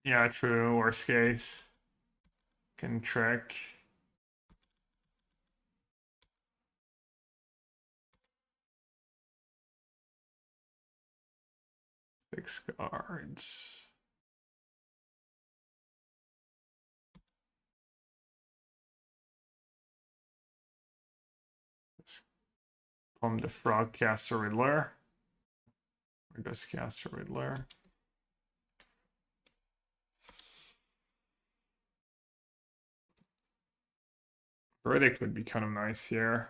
Speaker 1: Yeah, true, worst case. Can trick. Six cards. From the Frog Caster Riddler. Or just Caster Riddler. Verdict would be kind of nice here.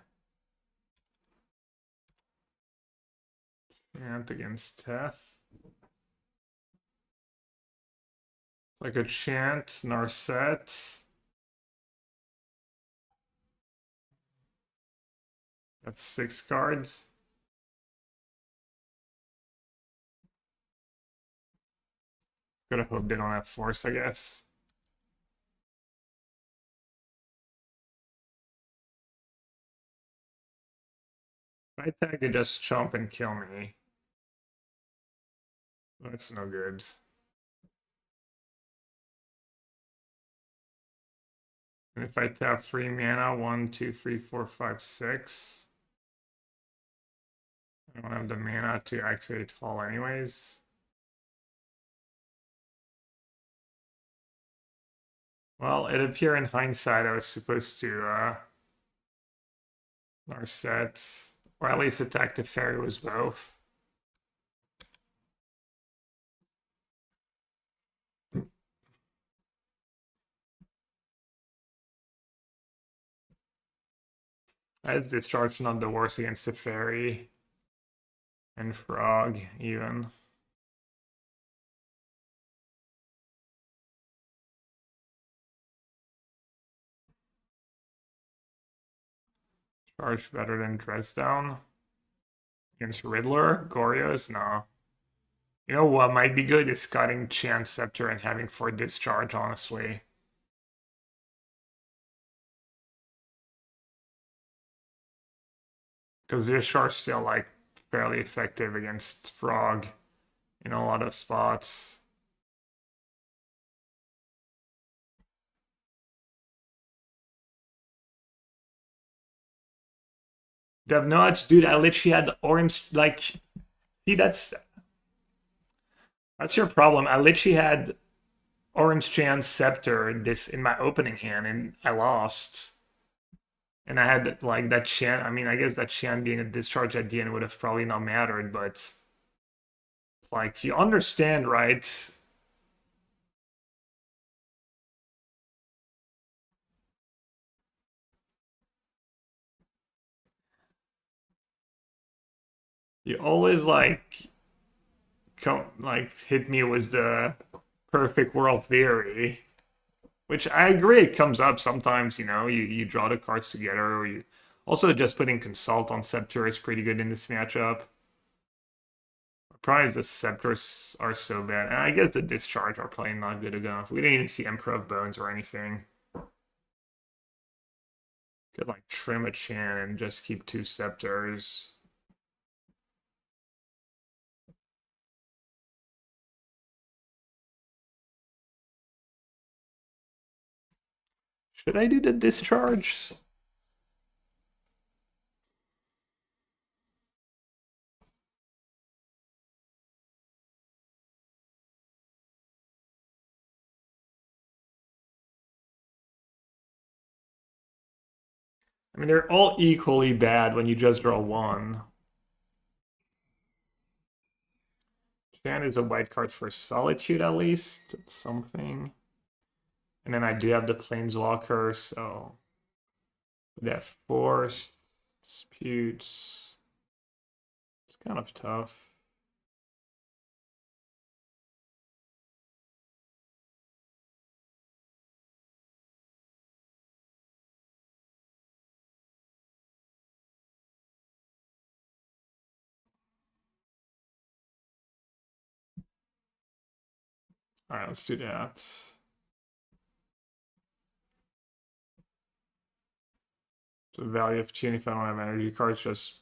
Speaker 1: Chant against Teth. Like a Chant, Narset. That's 6 cards. Gotta hope they don't have force, I guess. If I attack, they just chomp and kill me. That's no good. And if I tap 3 mana, 1, 2, 3, 4, 5, 6. I don't have the mana to activate Fall anyways. Well, it appeared in hindsight I was supposed to Narset, or at least attack the fairy was both. As discharge not the worst against the fairy and frog even. Charge better than Dress Down. Against Riddler? Gorios? No. You know what might be good is cutting Chant Scepter and having 4 discharge, honestly. Because discharge still like fairly effective against Frog in a lot of spots. Dev Notch, dude, I literally had orange, like, see, that's your problem. I literally had Orange Chant Scepter this in my opening hand, and I lost. And I had like that Chant. I mean, I guess that Chant being a discharge at the end would have probably not mattered, but it's like you understand, right? You always like come like hit me with the perfect world theory. Which I agree, it comes up sometimes, you know, you draw the cards together, or you also just putting Consult on Scepter is pretty good in this matchup. The problem is the Scepters are so bad, and I guess the Discharge are probably not good enough. We didn't even see Emperor of Bones or anything. Could like trim a Chan and just keep 2 Scepters. Should I do the Discharge? I mean, they're all equally bad when you just draw 1. Chan is a white card for Solitude at least. It's something. And then I do have the Planeswalker, so that Force, Disputes. It's kind of tough. Alright, let's do that. The value of 2 if I don't have energy cards, just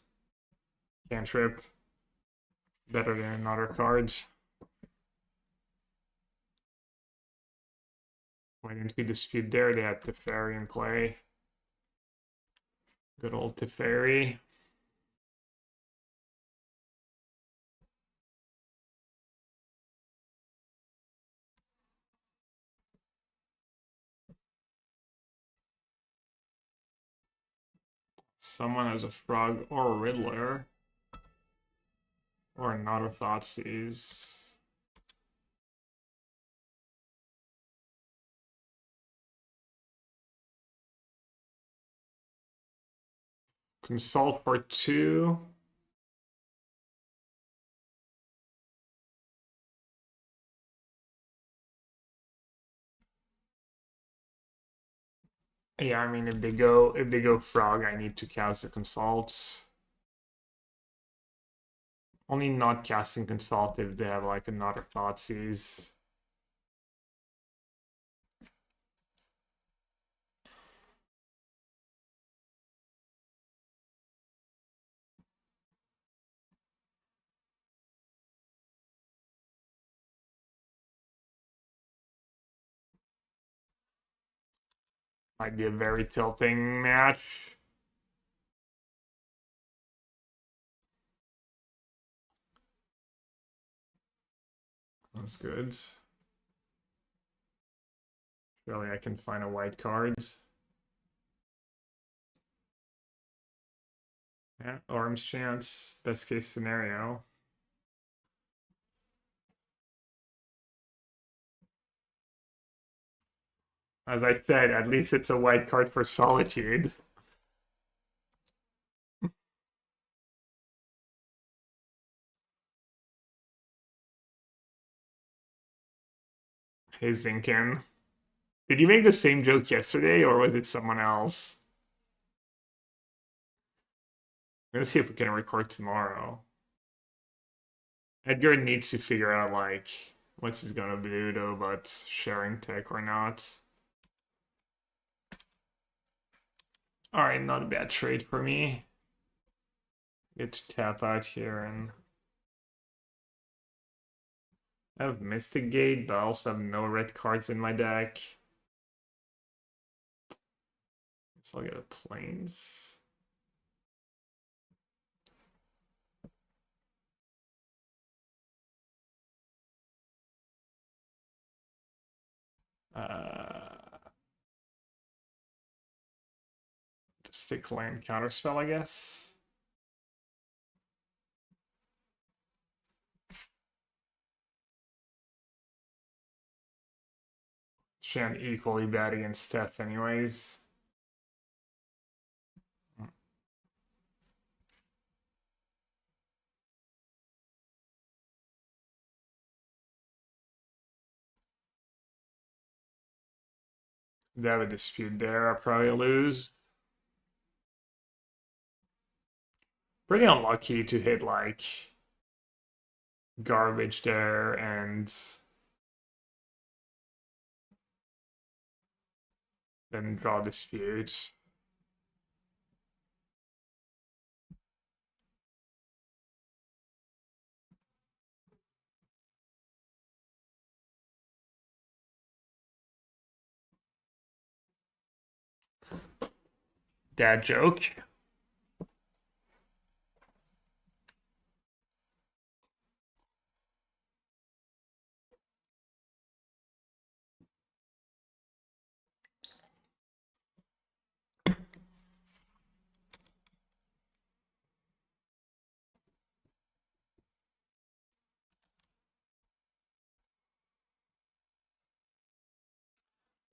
Speaker 1: cantrip. Better than other cards. Waiting to be dispute there, they had Teferi in play. Good old Teferi. Someone has a Frog or a Riddler. Or another Thoughtseize. Consult for 2. Yeah, I mean if they go Frog, I need to cast the Consults. Only not casting Consult if they have like another Thoughtseize. Might be a very tilting match. That's good. Surely I can find a white card. Yeah, Orange Chance, best case scenario. As I said, at least it's a white card for Solitude. Hey Zinkin. Did you make the same joke yesterday or was it someone else? Let's see if we can record tomorrow. Edgar needs to figure out like what he's gonna do though about sharing tech or not. Alright, not a bad trade for me. Get to tap out here and I have Mystic Gate, but I also have no red cards in my deck. So I'll get a Plains. Just stick land counterspell, I guess. Chant equally bad against Steph anyways. They have a dispute there, I'll probably lose. Pretty unlucky to hit like garbage there and then draw dispute. Dad joke.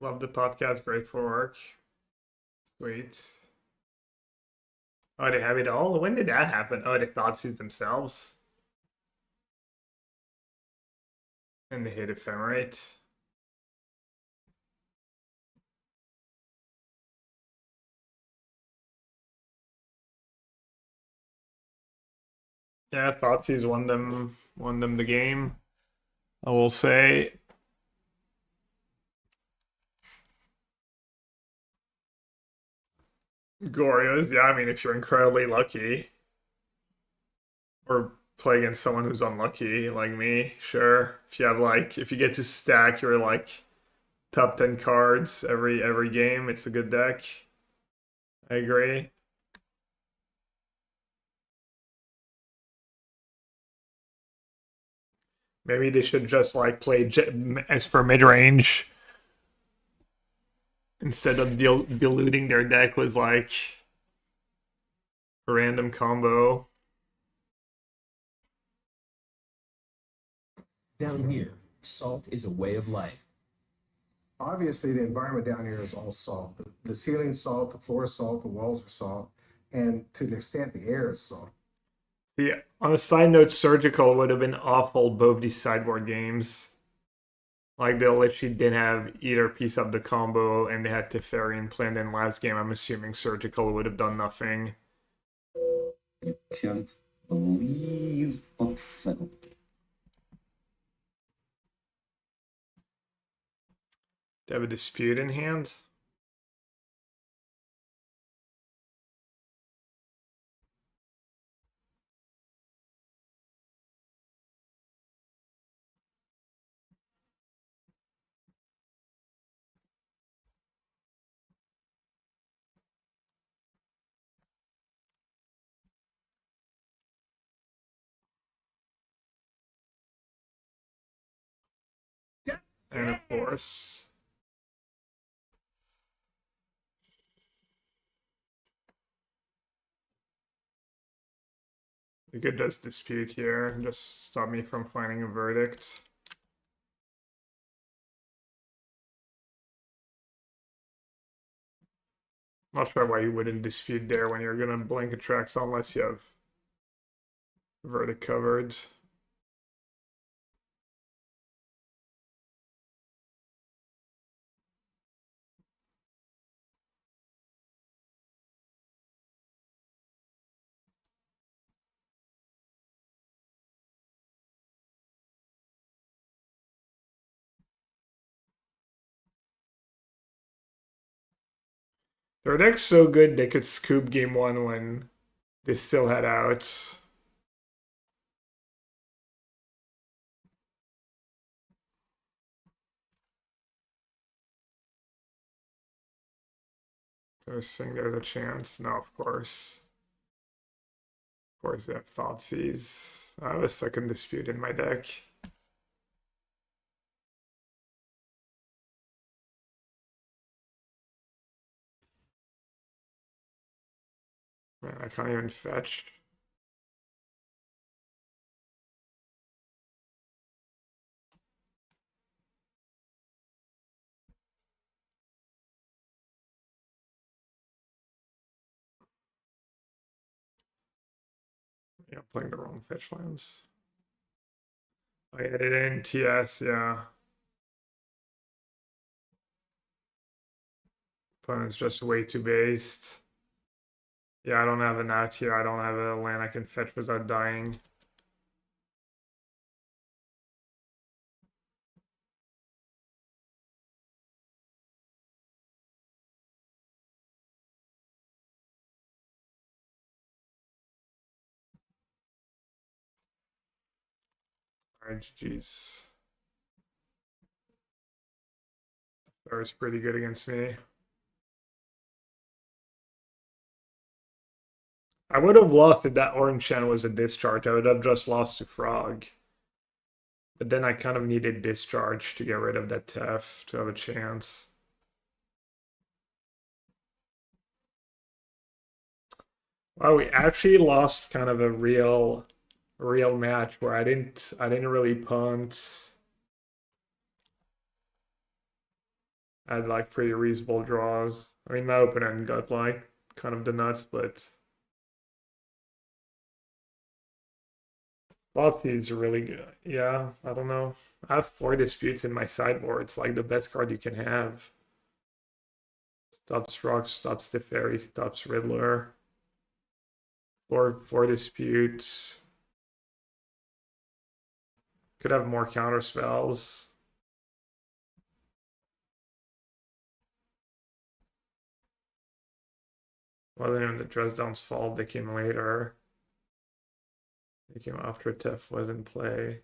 Speaker 1: Love the podcast, great for work. Sweet. Oh, they have it all? When did that happen? Oh, they Thoughtseize themselves. And they hit Ephemerate. Yeah, Thoughtseize won them the game. I will say. Gorios, yeah, I mean, if you're incredibly lucky, or play against someone who's unlucky, like me, sure. If you have like, if you get to stack your like top 10 cards every game, it's a good deck. I agree. Maybe they should just like play Esper mid range instead of diluting their deck with like a random combo.
Speaker 5: Down here, salt is a way of life.
Speaker 6: Obviously, the environment down here is all salt. The ceiling's salt, the floor is salt, the walls are salt, and to an extent, the air is salt.
Speaker 1: Yeah, on a side note, Surgical would have been awful both these sideboard games. Like, they literally didn't have either piece of the combo, and they had Teferian planned in last game. I'm assuming Surgical would have done nothing.
Speaker 5: You can't believe what fell.
Speaker 1: They have a dispute in hand. And of course, we could just dispute here and just stop me from finding a verdict. Not sure why you wouldn't dispute there when you're gonna blink attracts unless you have verdict covered. Their deck's so good they could scoop game 1 when they still had outs. They're saying there's a chance. No, of course. Of course, they have Thoughtseize. I have a second dispute in my deck. Man, I can't even fetch. Yeah, playing the wrong fetch lands. I added in TS, yeah. Opponent's just way too based. Yeah, I don't have an out here. I don't have a land I can fetch without dying. Alright, GG's. That was pretty good against me. I would have lost if that orange channel was a discharge. I would have just lost to Frog. But then I kind of needed discharge to get rid of that Tef to have a chance. Wow, we actually lost kind of a real match where I didn't really punt. I had like pretty reasonable draws. I mean, my opponent got like kind of the nuts, but Lothi's really good. Yeah, I don't know. I have 4 disputes in my sideboard. It's like the best card you can have. Stops Rock, stops the Fairy, stops Riddler. Four disputes. Could have more counter spells. Wasn't even the Dresden's fault. They came later. They came after Tef was in play.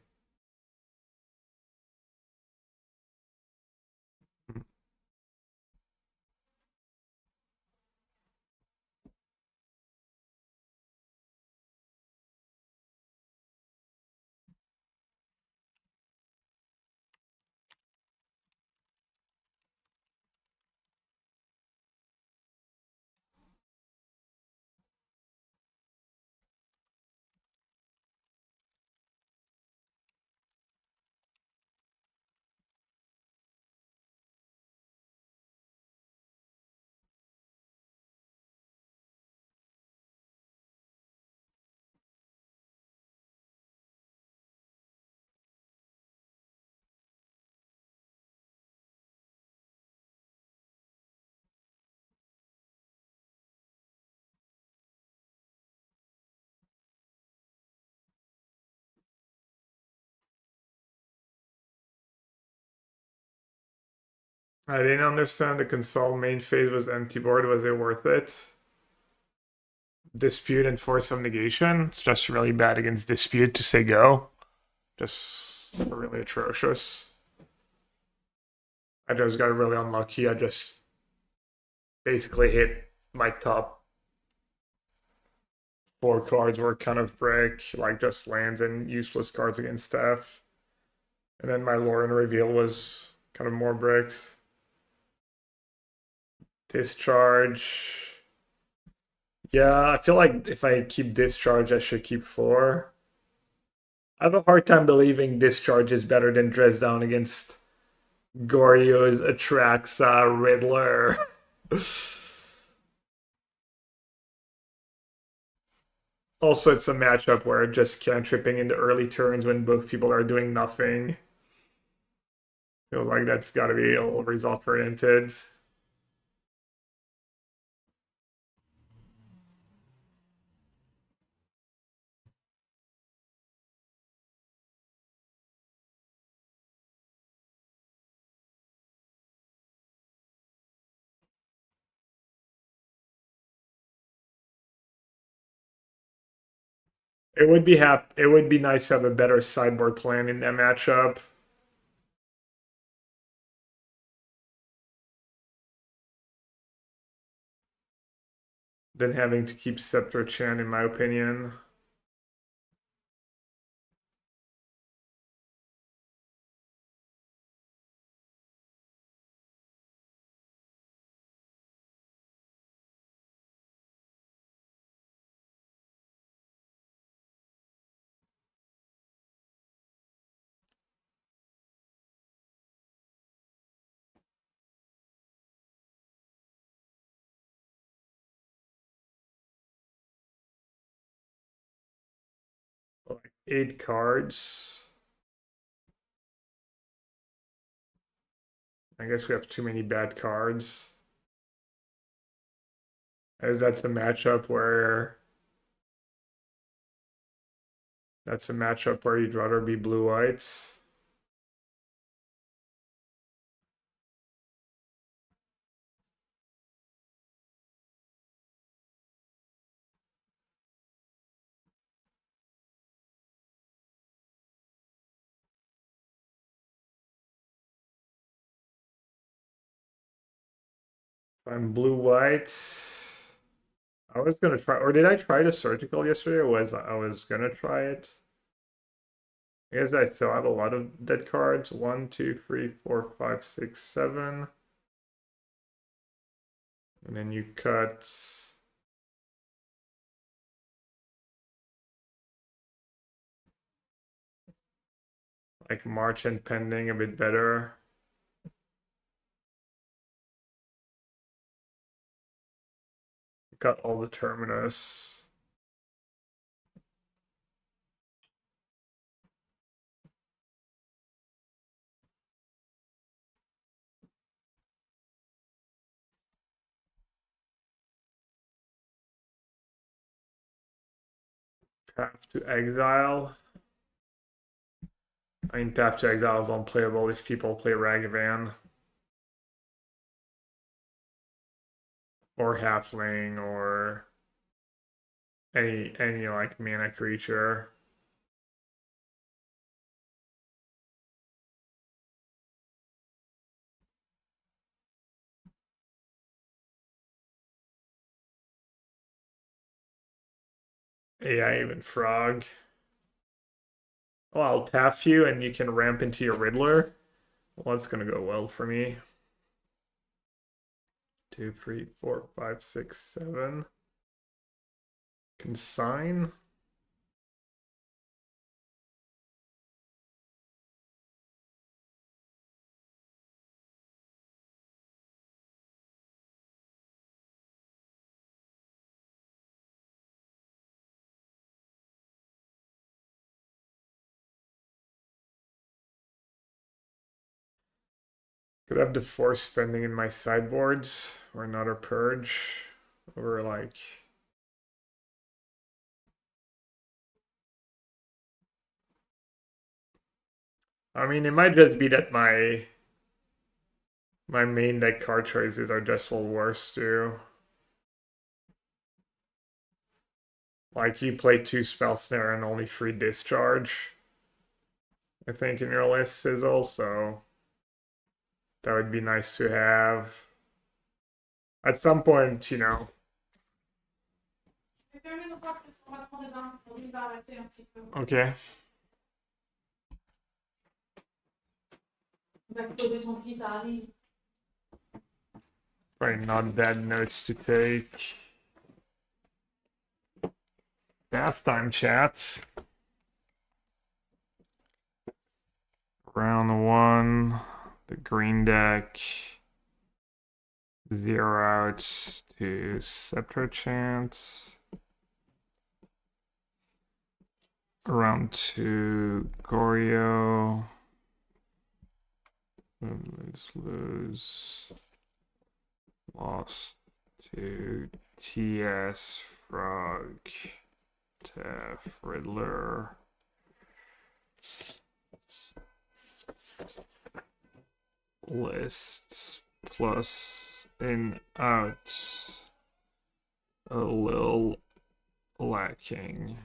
Speaker 1: I didn't understand the console main phase was empty board. Was it worth it? Dispute and force of negation. It's just really bad against dispute to say go. Just really atrocious. I just got really unlucky. I just basically hit my top 4 cards were kind of brick, like just lands and useless cards against staff. And then my lore and reveal was kind of more bricks. Discharge. Yeah, I feel like if I keep discharge, I should keep 4. I have a hard time believing discharge is better than Dresdown against Goryo's Atraxa Riddler. Also, it's a matchup where just cantripping in the early turns when both people are doing nothing. Feels like that's got to be all result oriented. It would be nice to have a better sideboard plan in that matchup. Than having to keep Scepter Chant, in my opinion. Like 8 cards. I guess we have too many bad cards. As that's a matchup where you'd rather be blue-white. I'm blue-white. I was gonna try, or did I try the surgical yesterday? Or I was gonna try it? I guess I still have a lot of dead cards. 1, 2, 3, 4, 5, 6, 7. And then you cut. Like March and Pending a bit better. Got all the Terminus. Path to Exile. I mean, Path to Exile is unplayable if people play Ragavan. Or Halfling, or any like mana creature. Yeah, even Frog. Oh, I'll tap you and you can ramp into your Riddler. Well, that's gonna go well for me. 2, 3, 4, 5, 6, 7. Consign. Could have the force spending in my sideboards or another purge. Or like I mean, it might just be that my main deck card choices are just full worse too. Like you play 2 Spell Snare and only 3 Discharge. I think in your list is also. That would be nice to have. At some point, you know. Okay. Probably not bad notes to take. Bath time chats. Round 1, the green deck. 0 outs to Scepter Chance. Round 2, Goryo. Lose. Lost to TS, Frog, Tef, Riddler. Lists plus in out a little lacking.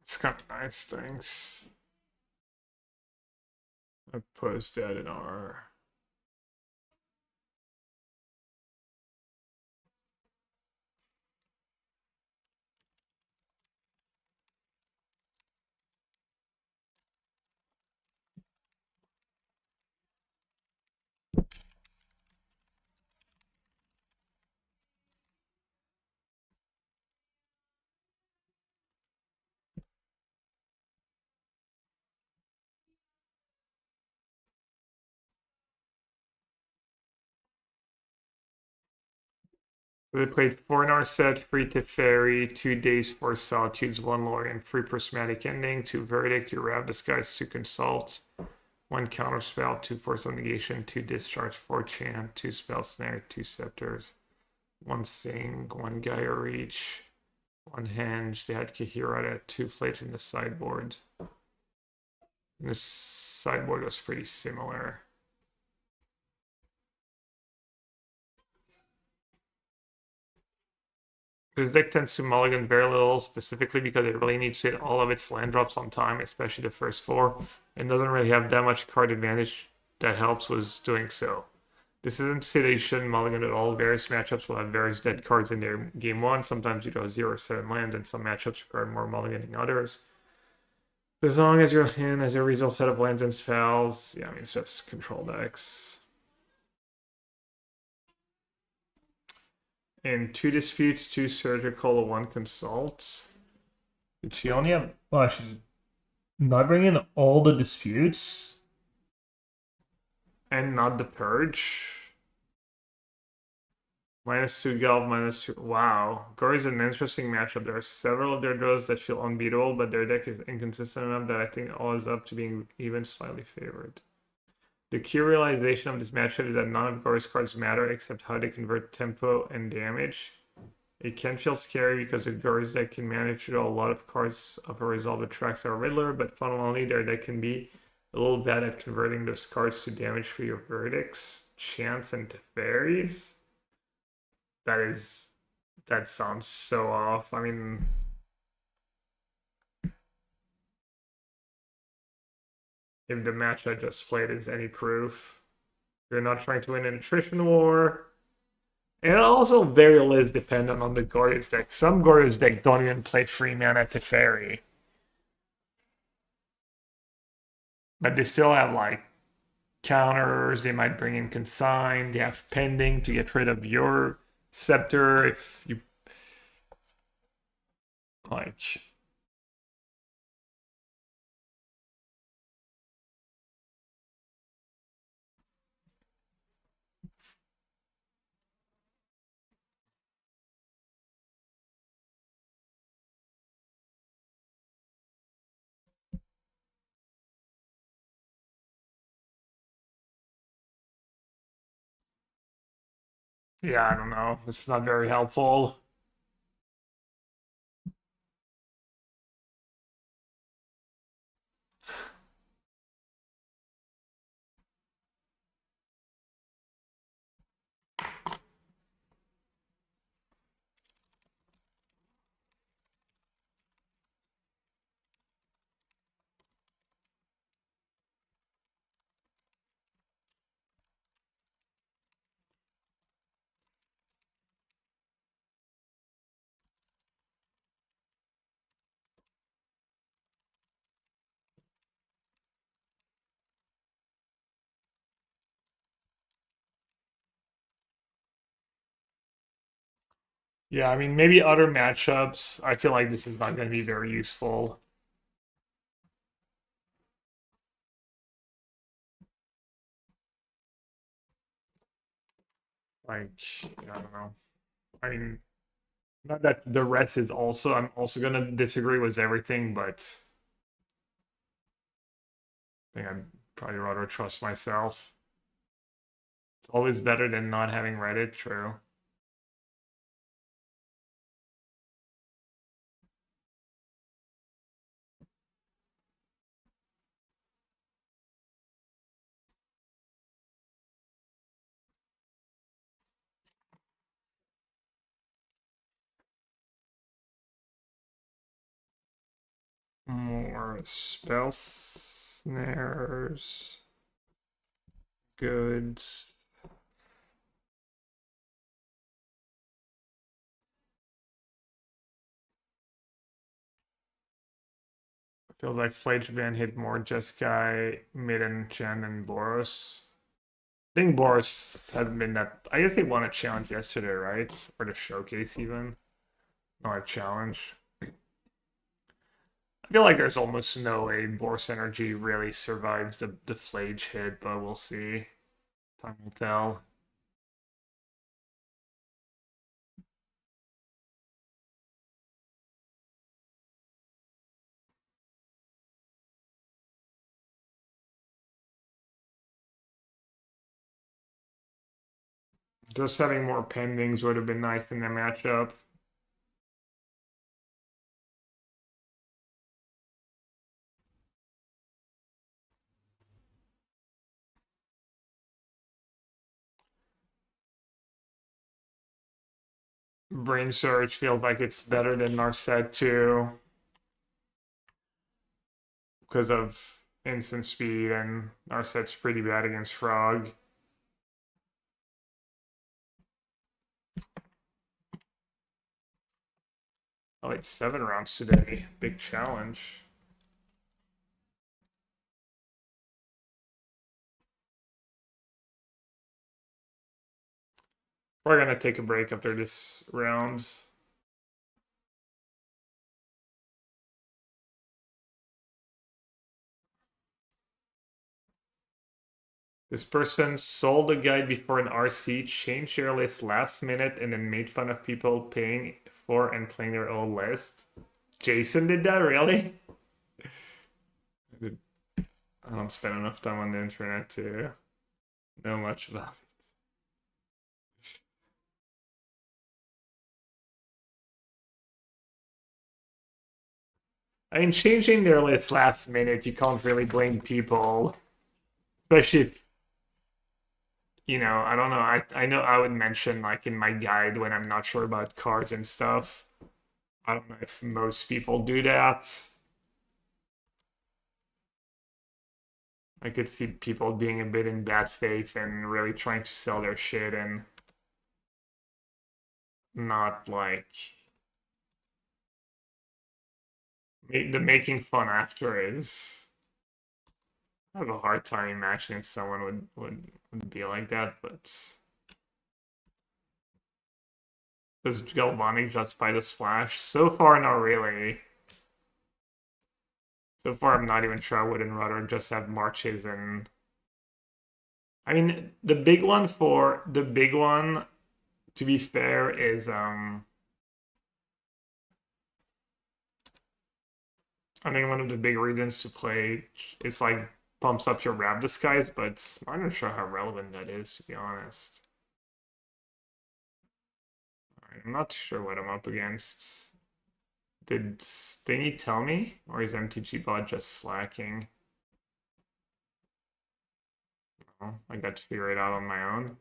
Speaker 1: It's kind of nice things. I post that in our. They played 4-hour set, free to fairy, 2 days, 4 solitudes, 1 lore, and 3 prismatic ending, 2 verdict, 2 rap disguise, 2 consult, 1 counter spell, 2 force of negation, 2 discharge, 4 chant, 2 spell snare, 2 scepters, 1 sing, 1 Gaia reach, 1 henge. They had Kahira at 2 flames in the sideboard. And this sideboard was pretty similar. This deck tends to mulligan very little, specifically because it really needs to hit all of its land drops on time, especially the first 4, and doesn't really have that much card advantage that helps with doing so. This isn't to say that you shouldn't mulligan at all. Various matchups will have various dead cards in their game 1. Sometimes you draw 0-7 land, and some matchups require more mulliganing than others. As long as your hand has a reasonable set of lands and spells, yeah, I mean, it's just control decks. And 2 disputes, 2 surgical, 1 consult. Did she only have? Well, she's not bringing all the disputes, and not the purge. -2 Galv, -2. Wow, Gore is an interesting matchup. There are several of their draws that feel unbeatable, but their deck is inconsistent enough that I think all is up to being even slightly favored. The key realization of this matchup is that none of Gore's cards matter except how they convert tempo and damage. It can feel scary because the Gore's deck can manage to draw a lot of cards of a result that tracks our Riddler, but fundamentally their deck can be a little bad at converting those cards to damage for your verdicts, chants, and Teferis. That sounds so off. I mean, if the match I just played is any proof, you're not trying to win an attrition war. And also very little is dependent on the Gorya's deck. Some Gorya's deck don't even play 3 mana Teferi. But they still have like counters, they might bring in consign, they have pending to get rid of your scepter if you like. Yeah, I don't know. It's not very helpful. Yeah, I mean, maybe other matchups. I feel like this is not going to be very useful. Like, I don't know. I mean, not that the rest is also, I'm also going to disagree with everything, but I think I'd probably rather trust myself. It's always better than not having read it, true. More spell snares. Goods. Feels like Flageban hit more Jeskai, Mid, and Chant, and Boros. I think Boris hasn't been that. I guess they won a challenge yesterday, right? Or the showcase, even. Not a challenge. I feel like there's almost no way Boris Energy really survives the Flage hit, but we'll see. Time will tell. Just having more pendings would have been nice in the matchup. Brain Surge feels like it's better than Narset too. Because of instant speed, and Narset's pretty bad against Frog. Oh, it's 7 rounds today. Big challenge. We're gonna take a break after this round. This person sold a guide before an RC, changed their list last minute, and then made fun of people paying for and playing their own list. Jason did that, really? I don't spend enough time on the internet to know much about it. I mean, changing their list last minute, you can't really blame people. Especially if, you know, I don't know. I know I would mention, like, in my guide when I'm not sure about cards and stuff. I don't know if most people do that. I could see people being a bit in bad faith and really trying to sell their shit and not, like, the making fun after is. I have a hard time imagining someone would be like that, but does Galvanic just fight a splash? So far, not really. So far, I'm not even sure I wouldn't rather just have marches and. I mean, the big one, to be fair, is I think one of the big reasons to play is like pumps up your Ravdus guys, but I'm not sure how relevant that is, to be honest. Alright, I'm not sure what I'm up against. Did Stingy tell me? Or is MTG bot just slacking? Oh, I got to figure it out on my own.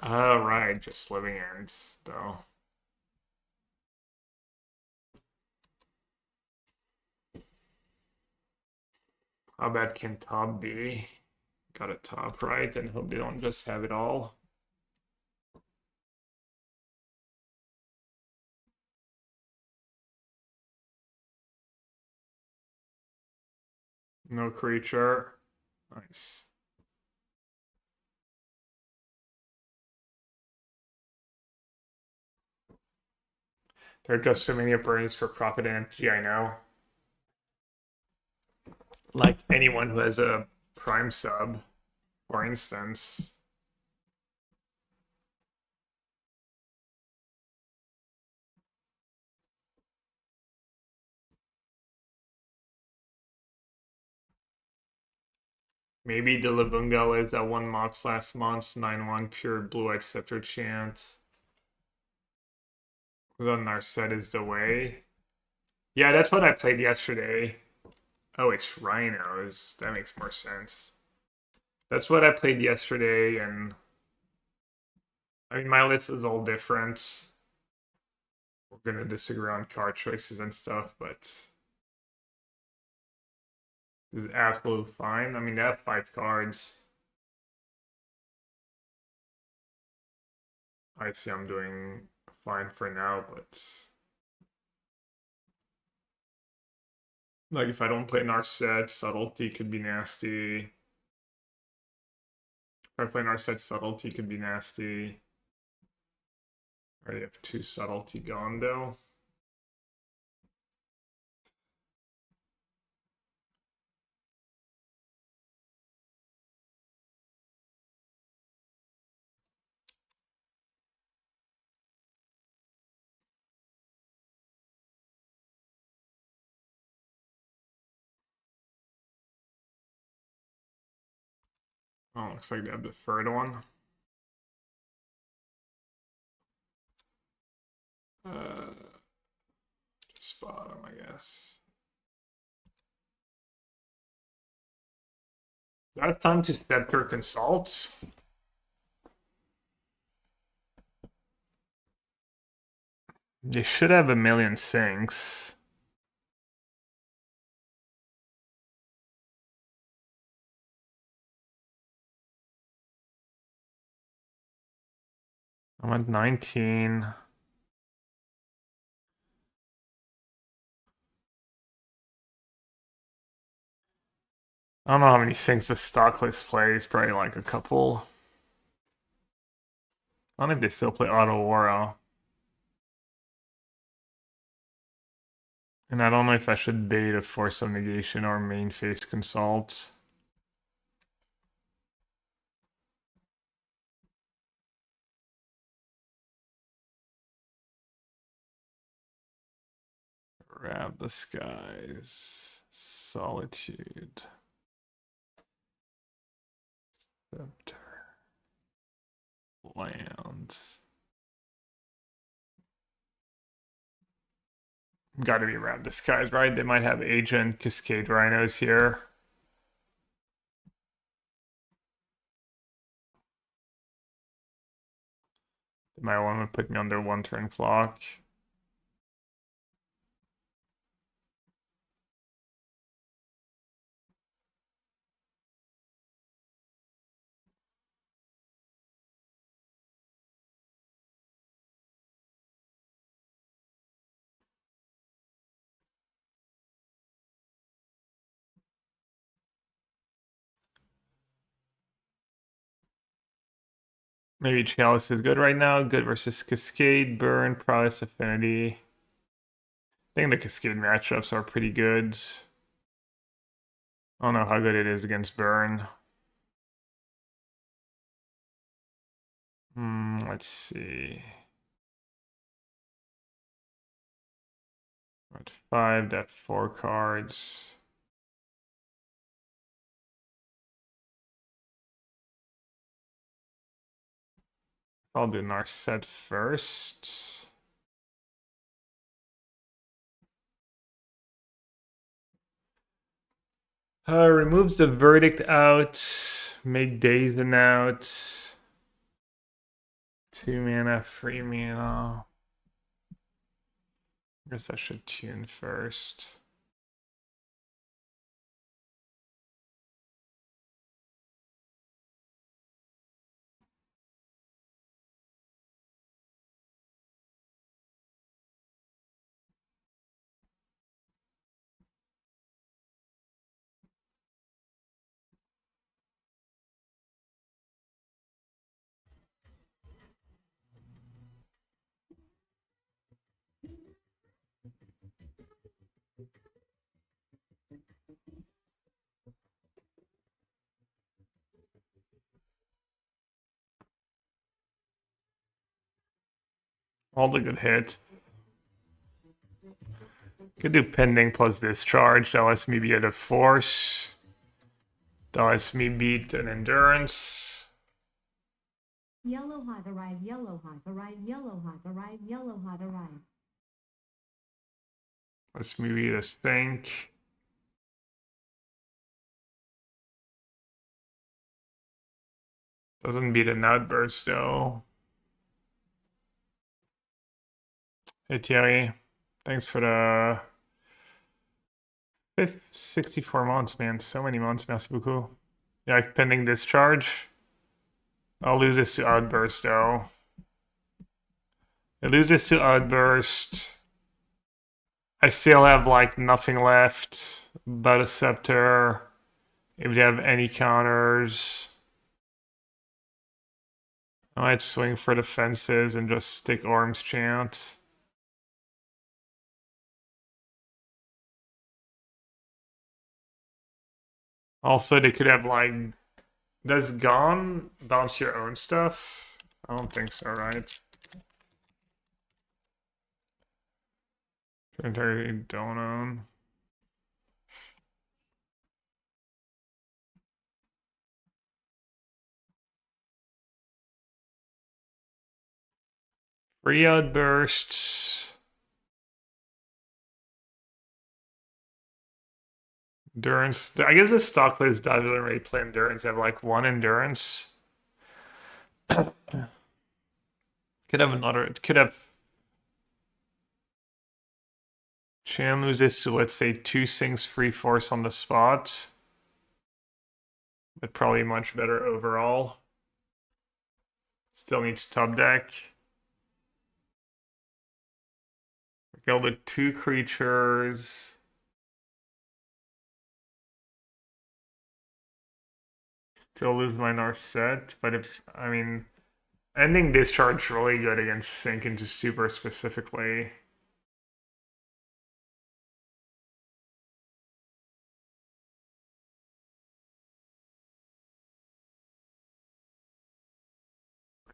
Speaker 1: Oh, right, just living ends, though. How bad can top be? Got a top right and hope they don't just have it all. No creature. Nice. There are just so many opponents for profit energy, I know. Like anyone who has a prime sub, for instance. Maybe the Labunga is that one Mox last month, 9-1 pure blue-white scepter chance. Then Narset is the way. Yeah, that's what I played yesterday. Oh, it's Rhinos. That makes more sense. That's what I played yesterday, and I mean, my list is all different. we're gonna disagree on card choices and stuff, but this is absolutely fine. I mean, they have 5 cards. I see I'm doing fine for now, but like if I don't play Narset, Subtlety could be nasty. If I play Narset, Subtlety could be nasty. I already have 2 Subtlety gone though. Oh, looks like they have the third one. Just bottom, I guess. Do I have time to Scepter Consult? They should have a million sinks. I'm at 19. I don't know how many sinks the stock list plays, probably like a couple. I don't know if they still play Auto Aura. And I don't know if I should bait a Force of Negation or main face Consult. Grab the skies. Solitude. Scepter. Lands. Gotta be around the skies, right? They might have Agent Cascade Rhinos here. They might want to put me on their 1 turn clock. Maybe Chalice is good right now. Good versus Cascade, Burn, Prowess, Affinity. I think the Cascade matchups are pretty good. I don't know how good it is against Burn. Let's see. At 5, that's 4 cards. I'll do Narset first. Removes the Verdict out. Make Dazen out. 2 mana, 3 mana. I guess I should tune first. All the good hits. Could do Pending plus Discharge. That lets me be at a Force. That lets me beat an Endurance.
Speaker 3: Yellow hot arrive, yellow hot arrive, yellow hot arrive, yellow hot arrive.
Speaker 1: Lets me beat a Stink. Doesn't beat an Outburst though. Hey Thierry, thanks for the 64 months, man. So many months, merci beaucoup. Yeah, pending discharge. I'll lose this to Outburst though. It loses to Outburst. I still have like nothing left but a scepter. If they have any counters, I might swing for the fences and just stick Orm's Chant. Also, they could have like, does Gone bounce your own stuff? I don't think so, right? Trinitary don't own. Free outbursts. Endurance. I guess the stock list doesn't really play endurance. They have like one endurance. Could have another. It could have. Chan loses to, let's say, 2 sinks free force on the spot. But probably much better overall. Still needs top deck. Kill the 2 creatures. Still lose my Narset, but if, I mean, ending discharge really good against sink into super specifically.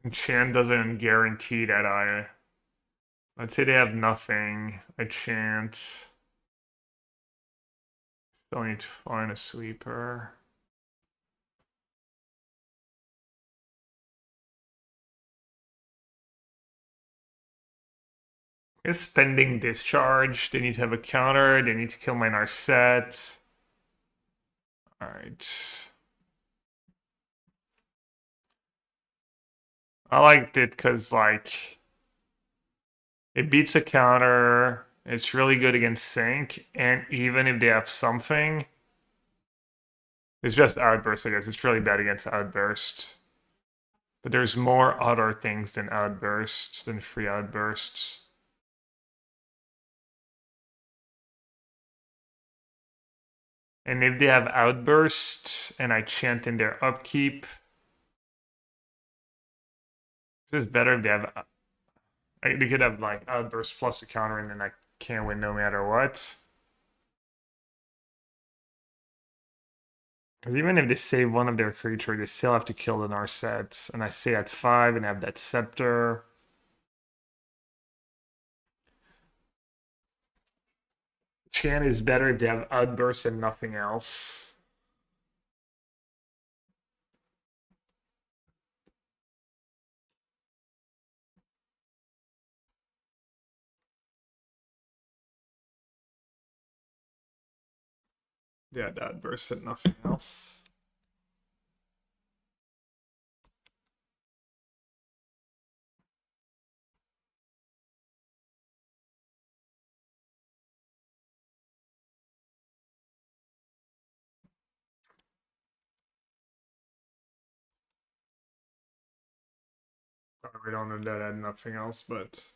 Speaker 1: And Chan doesn't guarantee that let's say they have nothing. I chant. Still need to find a sweeper. I guess spending discharge. They need to have a counter. They need to kill my Narset. Alright. I liked it because, like, it beats a counter. It's really good against sync. And even if they have something, it's just outburst, I guess. It's really bad against outburst. But there's more other things than outbursts, than free outbursts. And if they have outbursts and I chant in their upkeep, this is better if they have. They could have like outburst plus a counter and then I can't win no matter what. Because even if they save one of their creatures, they still have to kill the Narsets. And I stay at 5 and have that scepter. Chan is better if they have outbursts and nothing else. Yeah, the outbursts and nothing else. We don't know that I had nothing else, but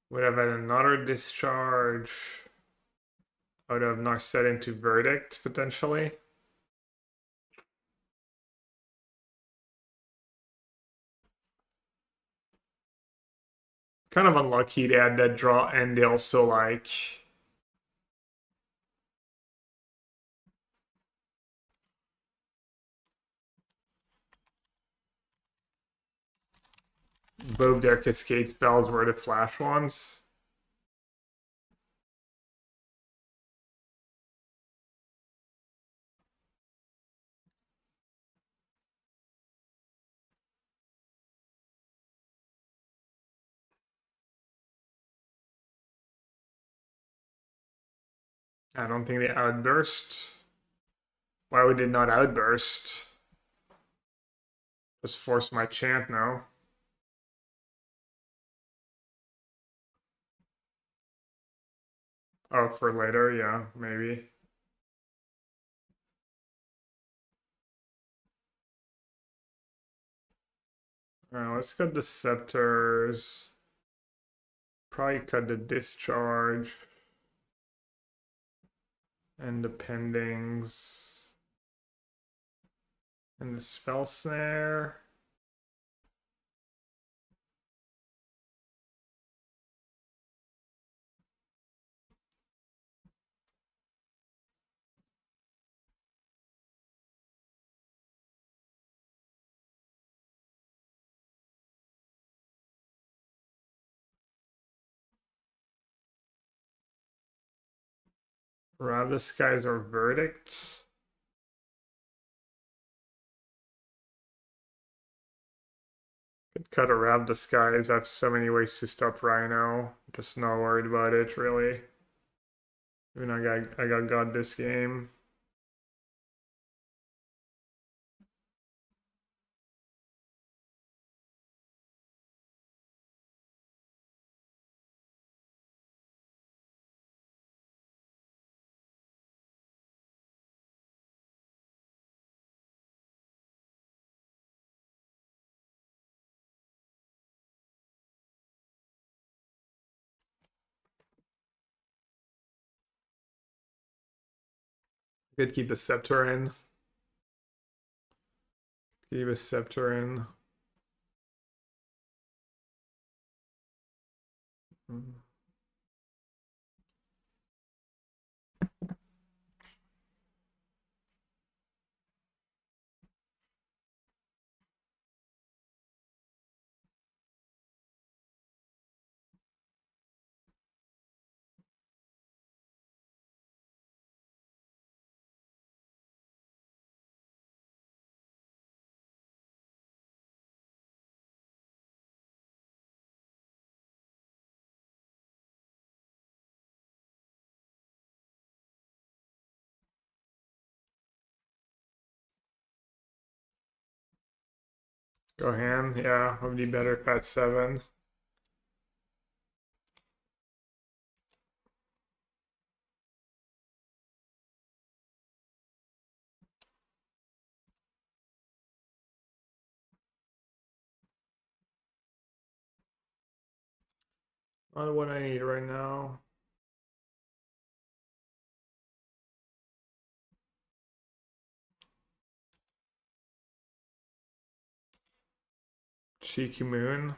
Speaker 1: would have had another discharge. I would have Narset into verdict potentially. Kind of unlucky they had that draw, and they also like both their cascade spells were the flash ones. I don't think they outburst. Why would it not outburst? Just force my chant now. Oh, for later, yeah, maybe. Let's cut the scepters. Probably cut the discharge. And the pendings. And the spell snare. Rob the skies or verdict. Could cut around the skies. I have so many ways to stop Rhino. Just not worried about it really. Even I got God this game. Could keep a scepter in. Keep a scepter in. Go hand, yeah, would be better if at 7. Not what I need right now. Cheeky Moon.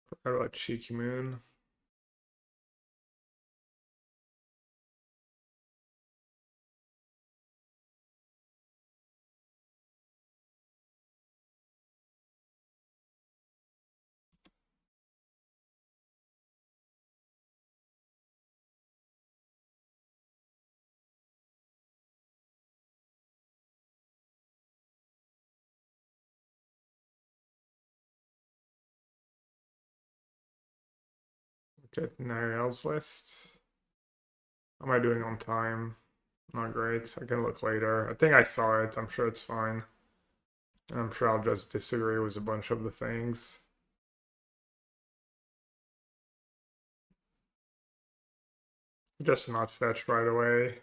Speaker 1: Forgot about Cheeky Moon. Get Nariel's list. How am I doing on time? Not great. I can look later. I think I saw it. I'm sure it's fine. And I'm sure I'll just disagree with a bunch of the things. Just not fetch right away.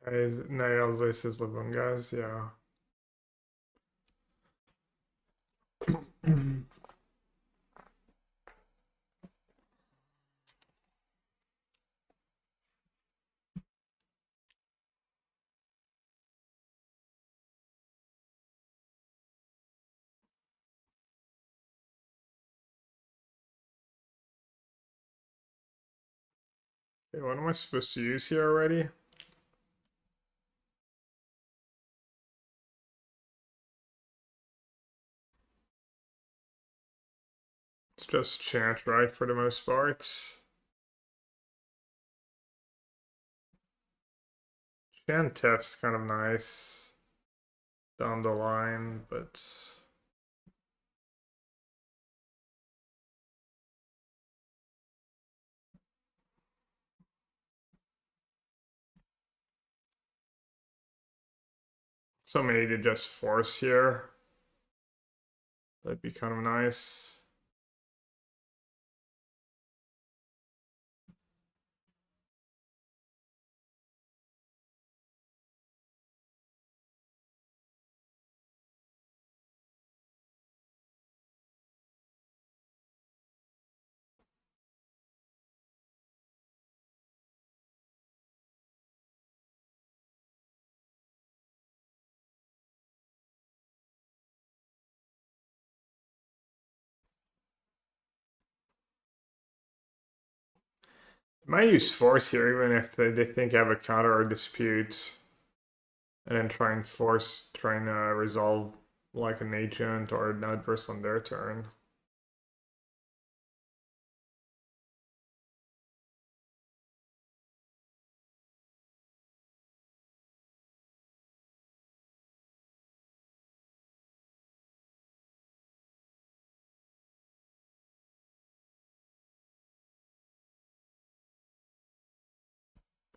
Speaker 1: Nail versus Lubungas, yeah. Okay, what am I supposed to use here already? It's just Chant, right, for the most part. Chant Tef's kind of nice down the line, but so many to just force here. That'd be kind of nice. Might use force here even if they think I have a counter or dispute. And then try and resolve like an agent or an outburst on their turn.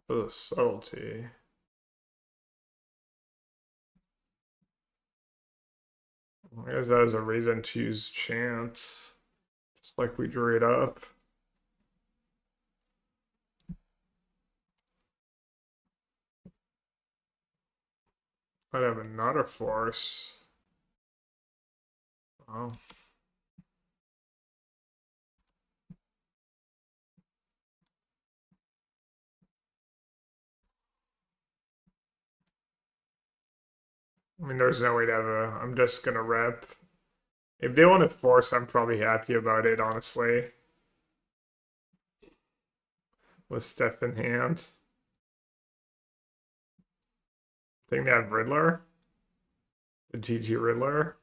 Speaker 1: Oh, subtlety. I guess that was a reason to use chance. Just like we drew it up. I'd have another force. Oh. I mean, there's no way to have a. I'm just gonna rep. If they want to force, I'm probably happy about it, honestly. With Steph in hand. I think they have Riddler. The GG Riddler.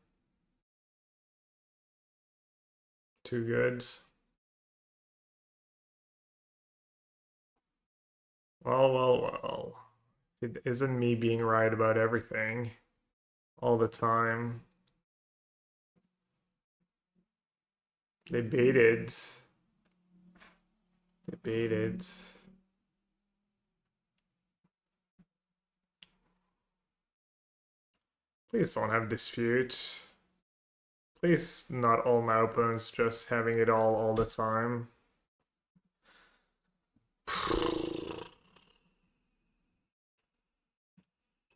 Speaker 1: Two goods. Well. It isn't me being right about everything all the time. They baited. They baited. Please don't have disputes. Please not all my opponents just having it all the time.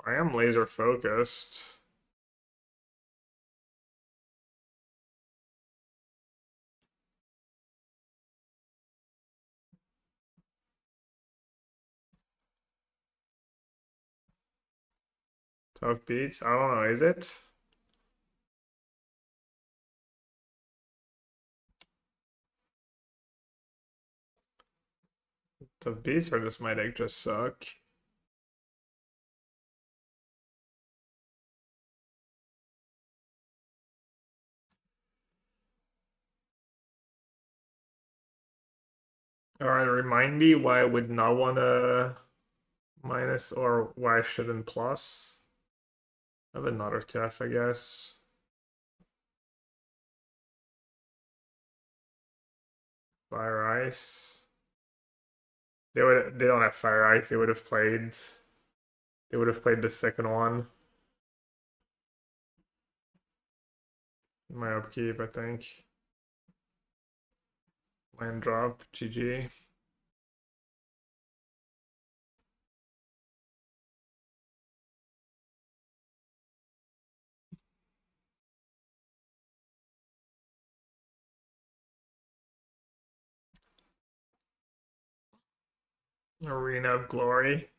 Speaker 1: I am laser focused. Tough beats? I don't know, is it? Tough beats or just my deck just suck? Alright, remind me why I would not want to minus or why I shouldn't plus. I have another TF, I guess. Fire Ice. They don't have Fire Ice, they would have played the second one. My upkeep, I think. Land drop, GG. Arena of Glory.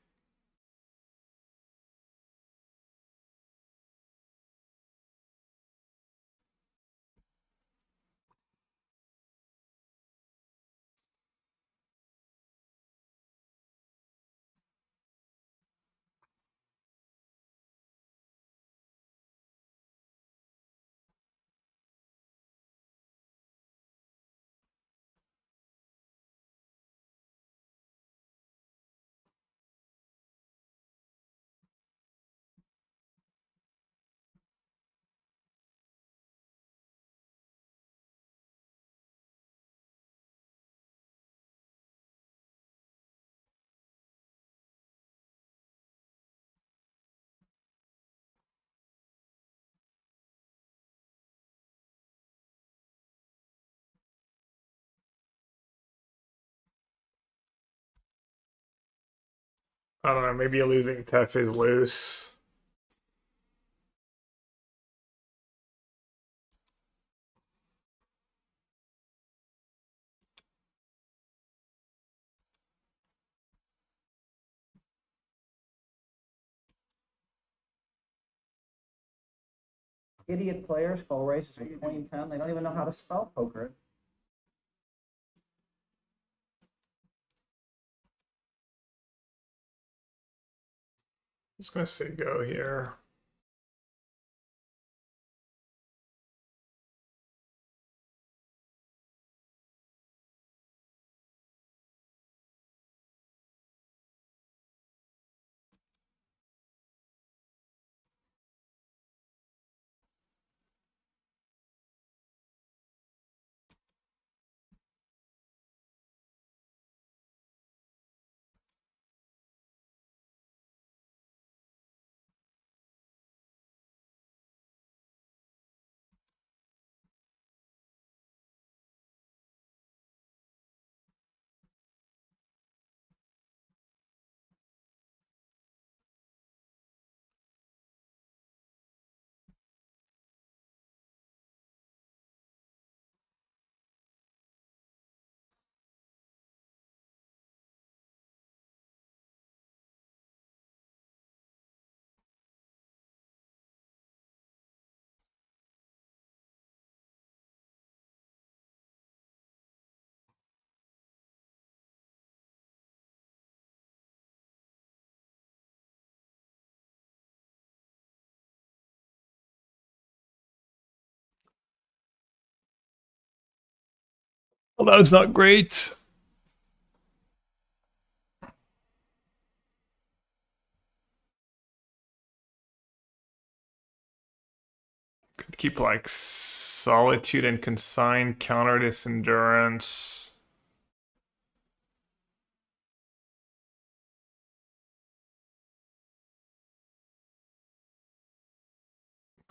Speaker 1: I don't know, maybe a losing Tef is loose.
Speaker 7: Idiot players call races a queen 10. They don't even know how to spell poker.
Speaker 1: I'm just gonna say go here. Well, that was not great. Could keep like Solitude and Consign, counter this Endurance.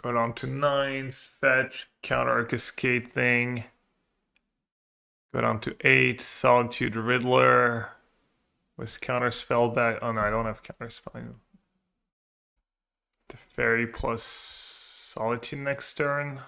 Speaker 1: Go down to 9, fetch, counter a Cascade thing. Go down to 8, Solitude Riddler. With counter spell back. Oh no, I don't have counter spell. The Fairy plus Solitude next turn.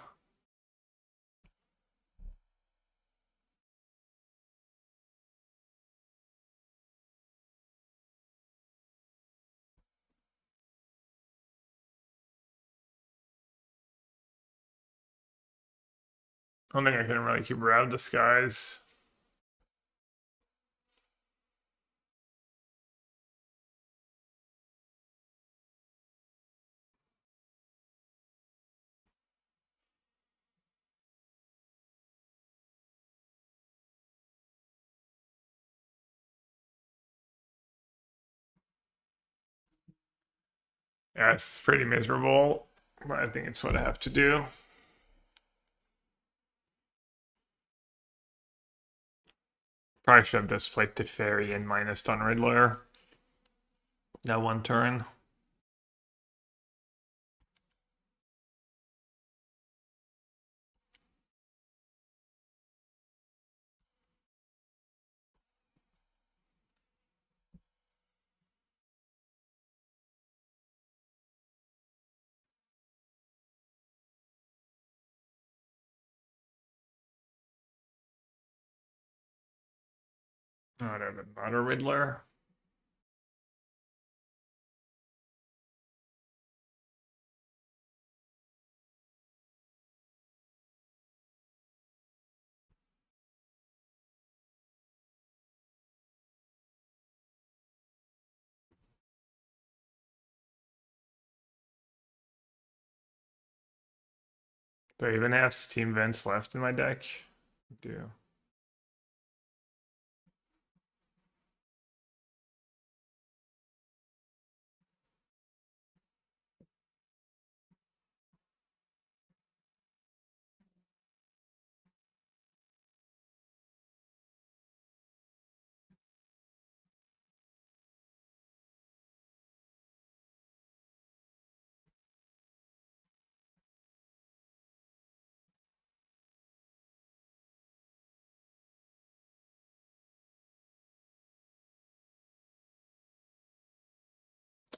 Speaker 1: I don't think I can really keep Route Disguise. Yeah, it's pretty miserable, but I think it's what I have to do. Probably should have just played Teferi and minus on Riddler. That one turn. Oh, I have another Riddler. Do I even have Steam Vents left in my deck? I do.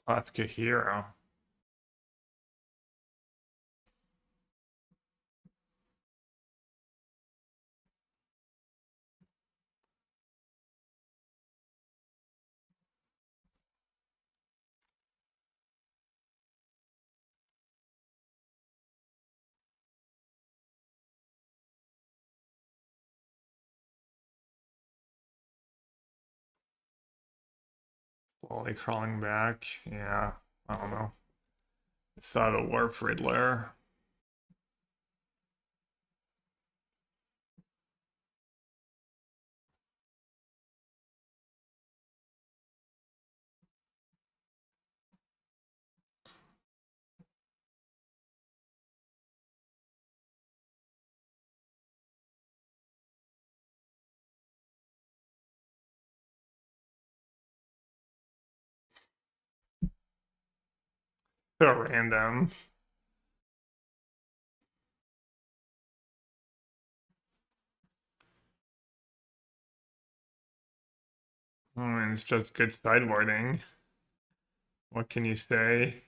Speaker 1: Afka Hero. Slowly crawling back. Yeah, I don't know. Saw the Warp Riddler. So random. It's just good sideboarding. What can you say?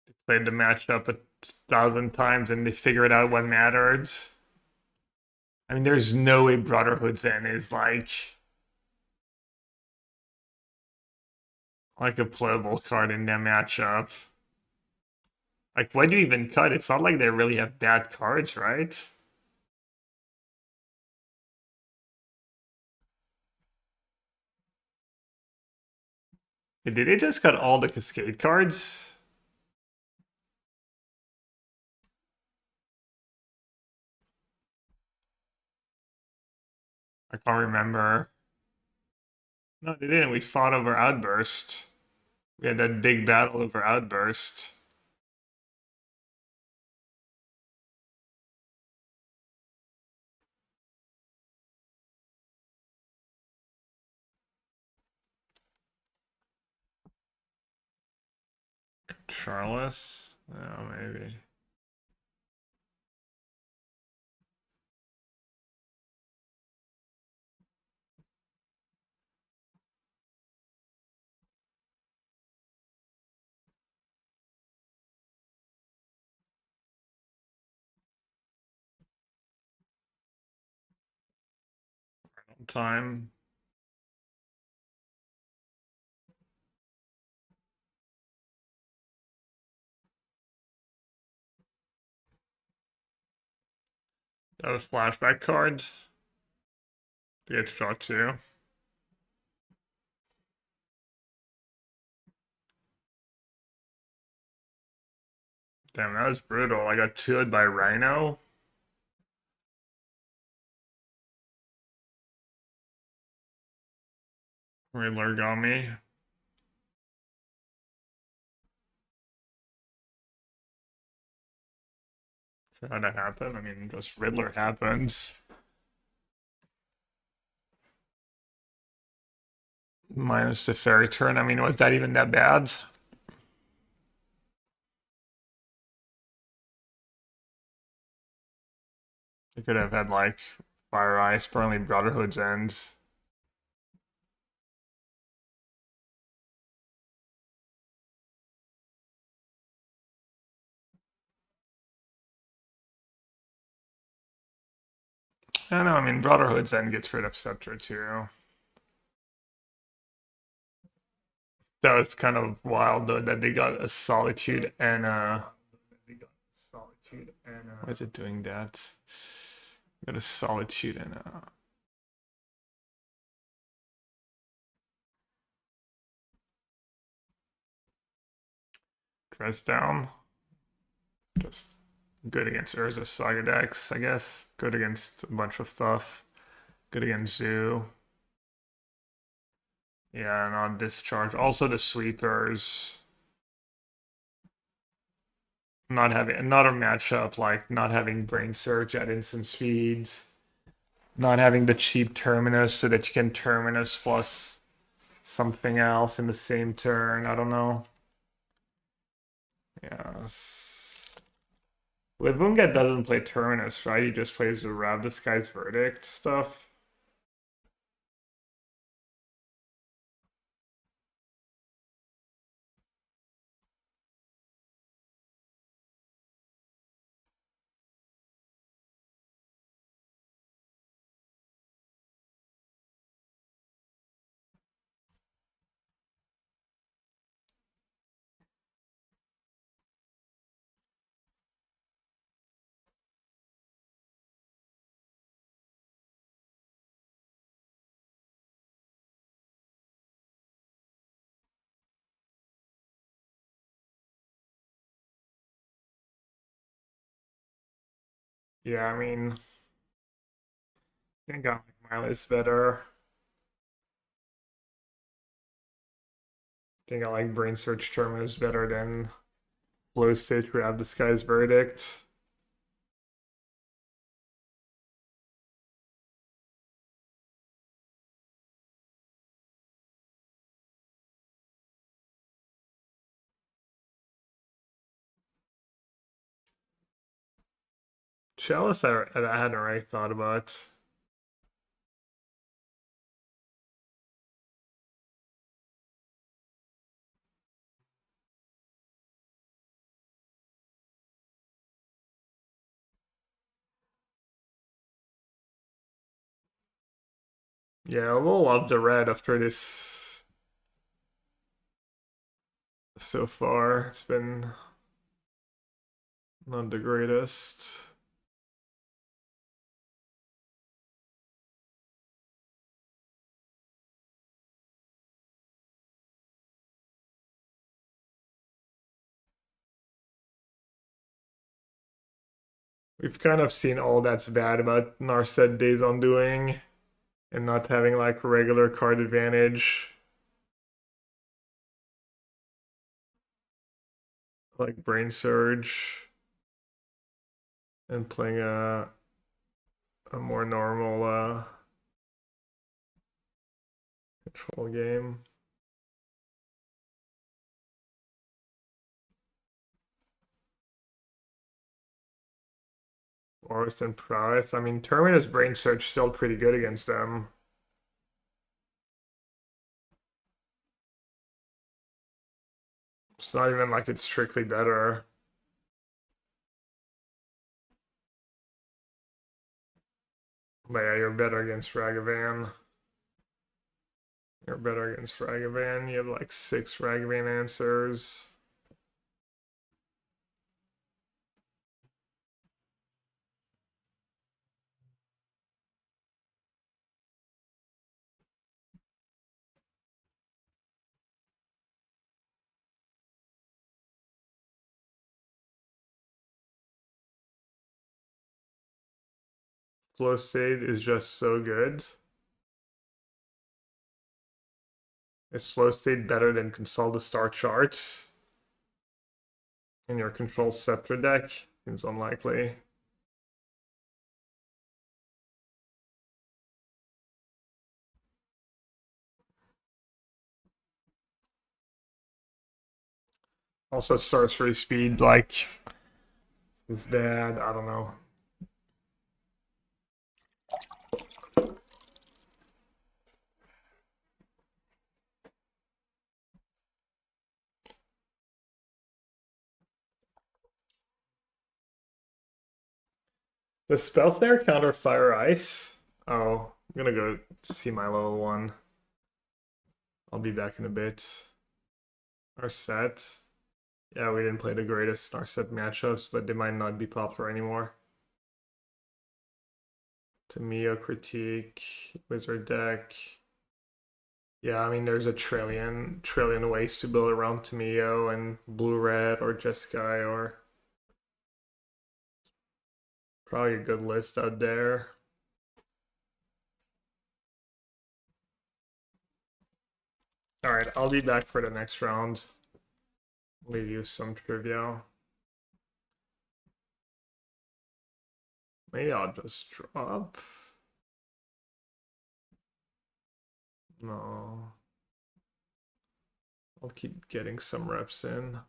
Speaker 1: They played the matchup 1,000 times and they figured out what mattered. I mean, there's no way Brotherhood's End is like a playable card in that matchup. Like, why do you even cut? It's not like they really have bad cards, right? Did they just cut all the Cascade cards? I can't remember. No, they didn't. We fought over Outburst. We had that big battle over Outburst. Charles? Oh, maybe. Time. That was flashback cards. To get shot too. Damn, that was brutal. I got 2'd by Rhino. Riddler got me. How'd that happen? I mean, just Riddler happens. Minus the fairy turn. I mean, was that even that bad? They could have had like Fire Ice, Burnley Brotherhood's Ends. I don't know, I mean, Brotherhood's End gets rid of Scepter too. That was kind of wild though that they got a Solitude and why is it doing that? Got a Solitude and press down. Just good against Urza Saga decks, I guess. Good against a bunch of stuff. Good against Zoo. Yeah, not discharge. Also the sweepers. Not having another matchup like not having brain surge at instant speeds. Not having the cheap terminus so that you can terminus plus something else in the same turn. I don't know. Yes. Livunga doesn't play terminus, right? He just plays the Rob the Sky's Verdict stuff. Yeah, I mean, I think I like Miley's better. I think I like Brain Search Terminus better than Flow State Rob the Sky's Verdict. Chalice, I hadn't really thought about. Yeah, we'll love the red after this. So far, it's been not the greatest. We've kind of seen all that's bad about Narset Days Undoing and not having like regular card advantage. Like Brain Surge and playing a more normal control game. Forest and Prowess. I mean, Terminus Brain Search still pretty good against them. It's not even like it's strictly better. But yeah, you're better against Ragavan. You're better against Ragavan. You have like 6 Ragavan answers. Flow State is just so good. Is Flow State better than Console the Star Charts in your Control Scepter deck? Seems unlikely. Also, sorcery speed, like, is bad. I don't know. Does Spell Snare counter Fire Ice? Oh, I'm gonna go see my level 1. I'll be back in a bit. Our set. Yeah, we didn't play the greatest Narset matchups, but they might not be popular anymore. Tamiya Critique, Wizard deck. Yeah, I mean, there's a trillion ways to build around Tomio and blue red or Jeskai or probably a good list out there. All right, I'll be back for the next round. Leave you some trivia. Maybe I'll just drop. No. I'll keep getting some reps in.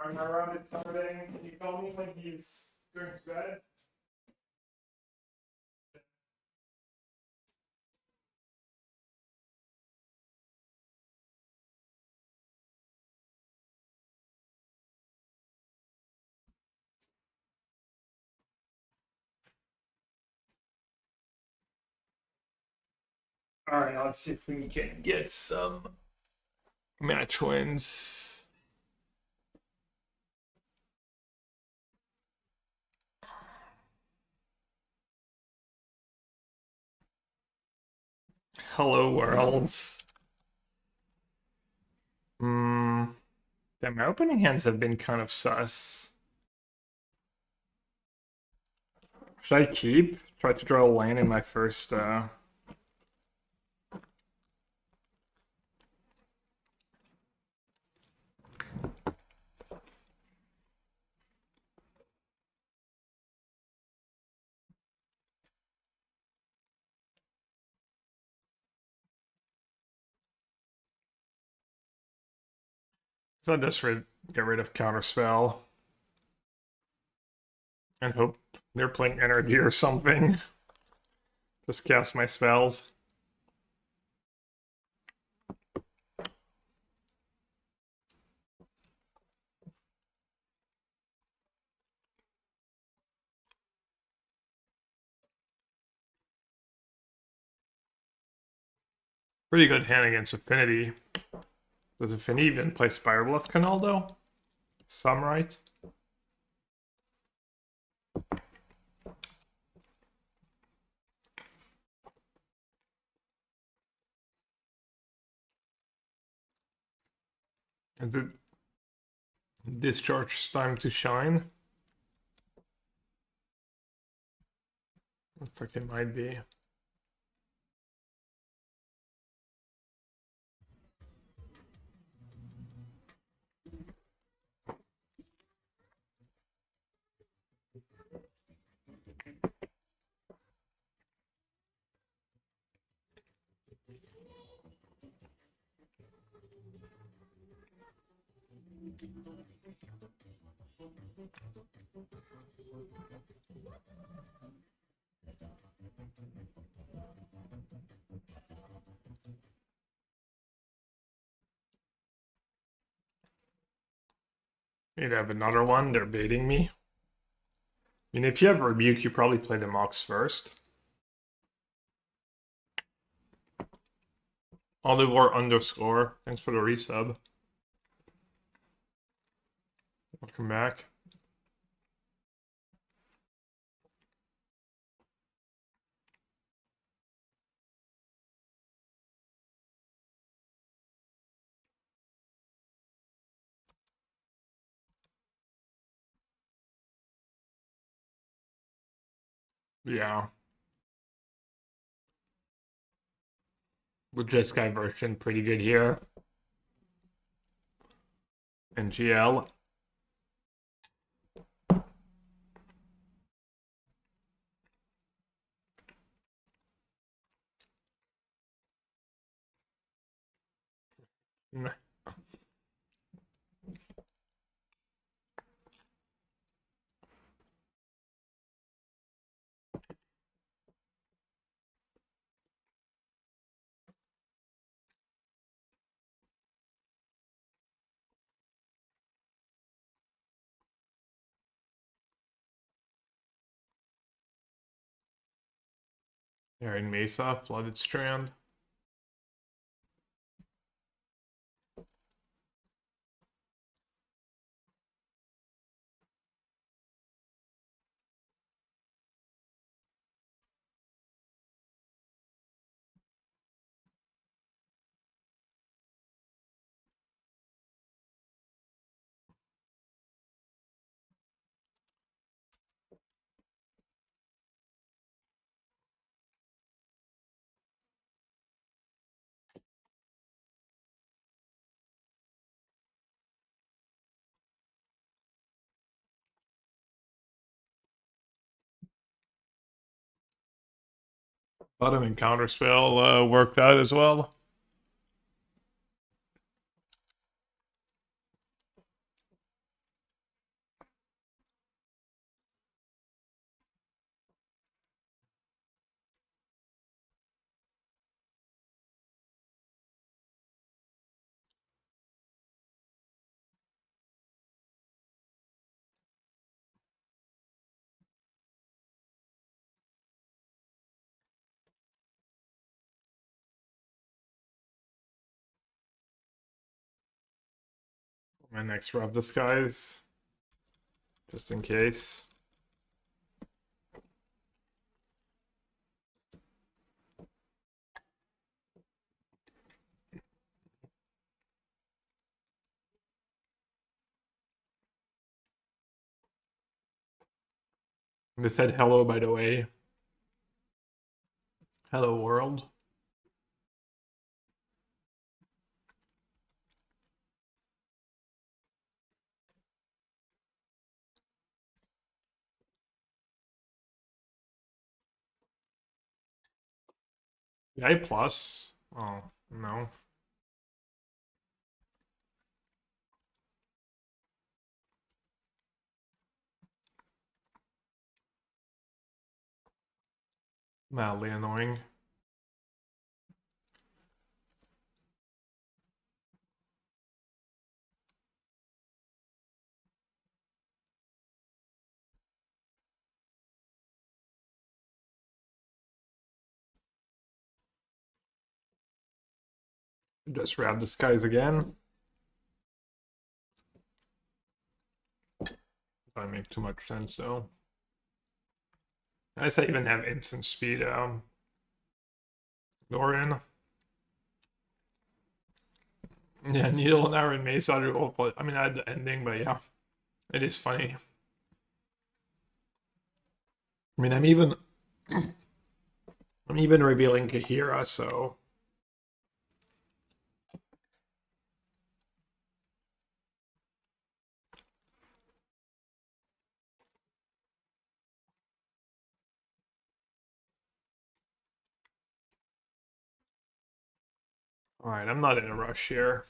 Speaker 1: My round is starting. Can you call me when he's going to bed? All right, let's see if we can get some match wins. Hello, worlds. Damn, my opening hands have been kind of sus. Should I keep? Try to draw a lane in my first, So I'll just get rid of Counterspell. And hope they're playing energy or something. Just cast my spells. Pretty good hand against Affinity. Does Affinity even play Spirebluff Canaldo? Some right. And the discharge time to shine. Looks like it might be. Need to have another one. They're baiting me. I mean, if you have Rebuke, you probably play the Mox first. Olivor underscore. Thanks for the resub. Welcome back. Yeah. The Jeskai version, pretty good here. And GL. Aaron Mesa, Flooded Strand. Bottom and counterspell worked out as well. My next rough disguise, just in case. They said hello, by the way. Hello, world. A plus. Oh, no. Mildly annoying. Just grab disguise again. Doesn't make too much sense though. I guess I even have instant speed. Dorian. Yeah, Needle and Iron Mace are awful. I mean, I had the ending, but yeah, it is funny. I mean, I'm even revealing Kahira, so all right. I'm not in a rush here.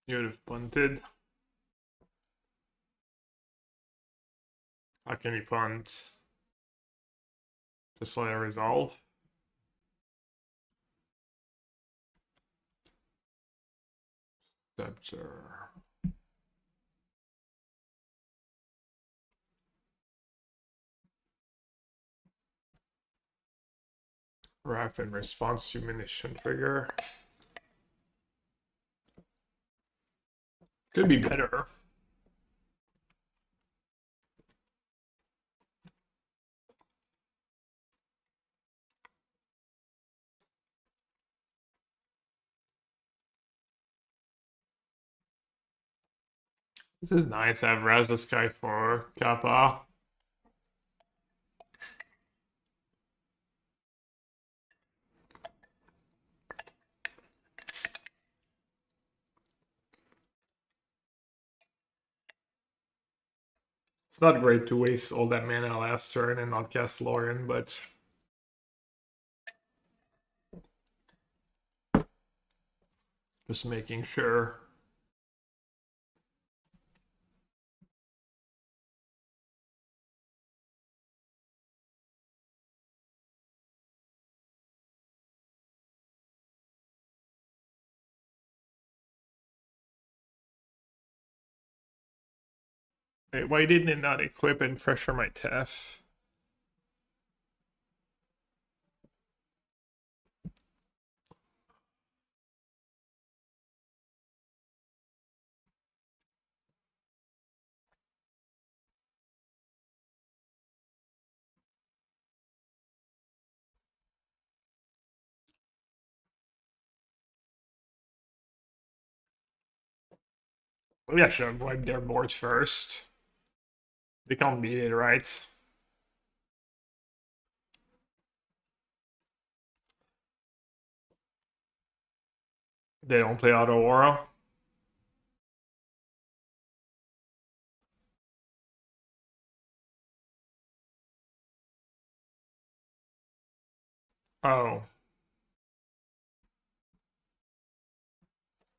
Speaker 1: You would have punted. How can you punt? Just let it resolve. Scepter. Ref in response to munition trigger. Could be better. This is nice. I've razzed this guy for Kappa. It's not great to waste all that mana last turn and not cast Lauren, but just making sure. Wait, why didn't it not equip and pressure my Tef? Maybe I should have wiped their boards first. They can't beat it, right? They don't play Auto Aura. Oh.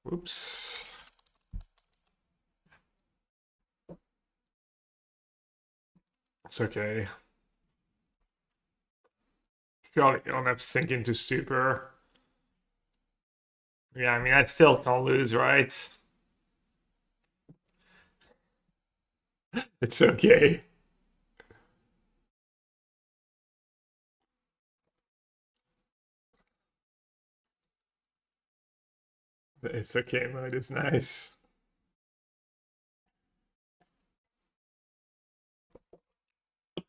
Speaker 1: Whoops. It's okay. feel like I don't have sink into stupor. Yeah, I mean, I still can't lose, right? It's okay. It's okay mode is nice.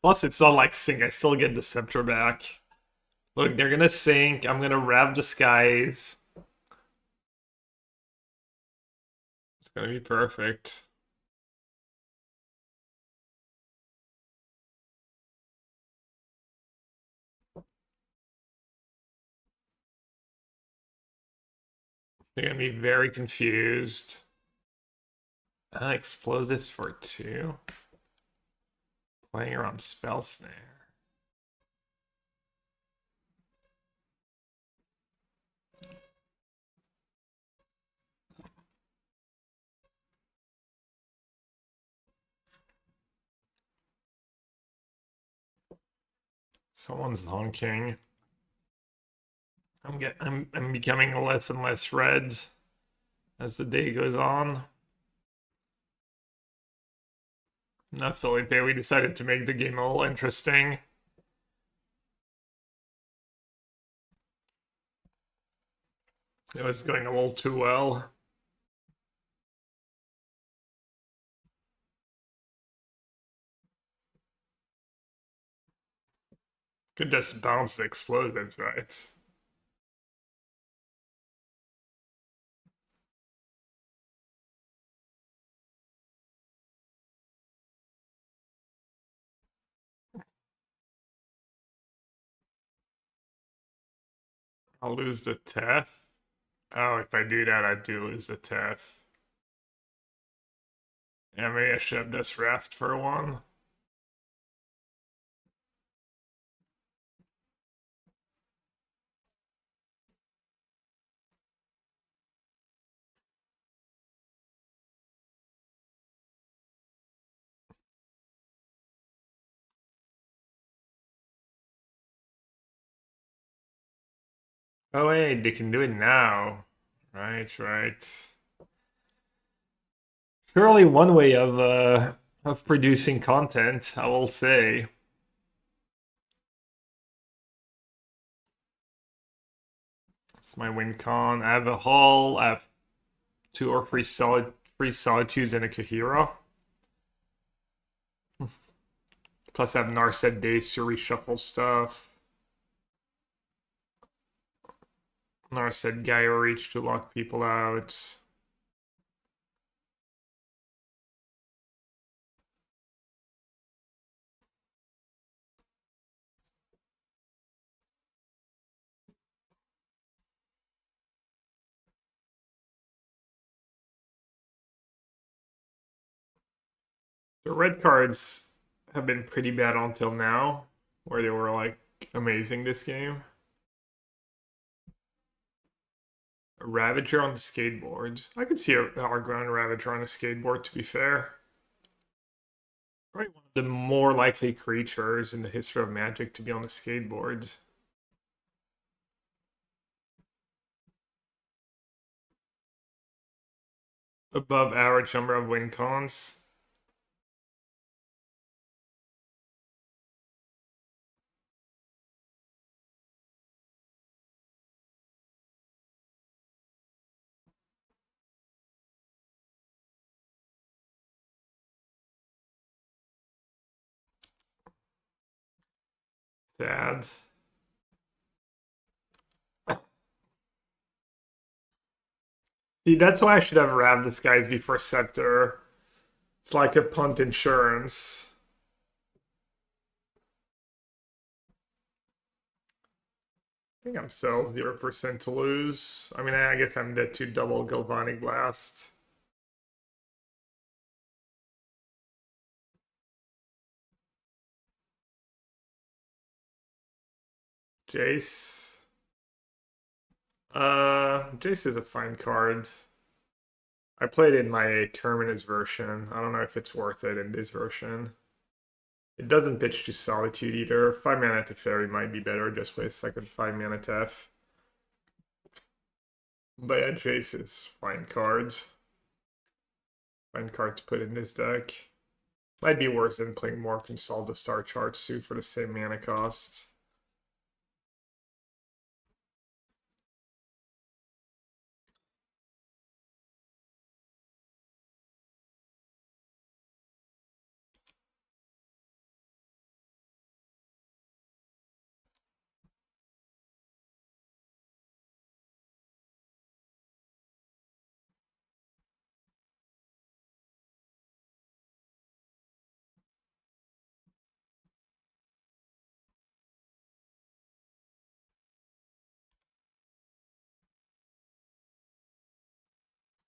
Speaker 1: Plus, it's not like sink. I still get the scepter back. Look, they're gonna sink. I'm gonna rev the skies. It's gonna be perfect. They're gonna be very confused. Explosives for 2. Playing around spell snare. Someone's honking. I'm becoming less and less red as the day goes on. No, Felipe, we decided to make the game a little interesting. It was going a little too well. Could just bounce the explosives, right? I'll lose the Teth. Oh, if I do that, I do lose the Teth. Yeah, maybe I should have just reft for one. Oh wait, they can do it now. Right, right. Surely one way of producing content, I will say. It's my win con. I have a hull, I have 2 or 3 solitudes and a Kahira. Plus I have Narset Days to reshuffle stuff. Narset Gaia Reach to lock people out. The red cards have been pretty bad until now, where they were like amazing this game. A Ravager on the skateboard. I could see a Ground Ravager on a skateboard, to be fair. Probably one of the more likely creatures in the history of Magic to be on a skateboard. Above average number of win cons. Sad. See, that's why I should have Rav Disguise before Scepter. It's like a punt insurance. I think I'm still 0% to lose. I mean, I guess I'm dead to double Galvanic Blast. Jace. Jace is a fine card. I played in my Terminus version. I don't know if it's worth it in this version. It doesn't pitch to Solitude either. 5 mana to Fairy might be better just with a second 5 mana Tef. But yeah, Jace is fine cards. Fine card to put in this deck. Might be worse than playing more Console the Star Charts too for the same mana cost.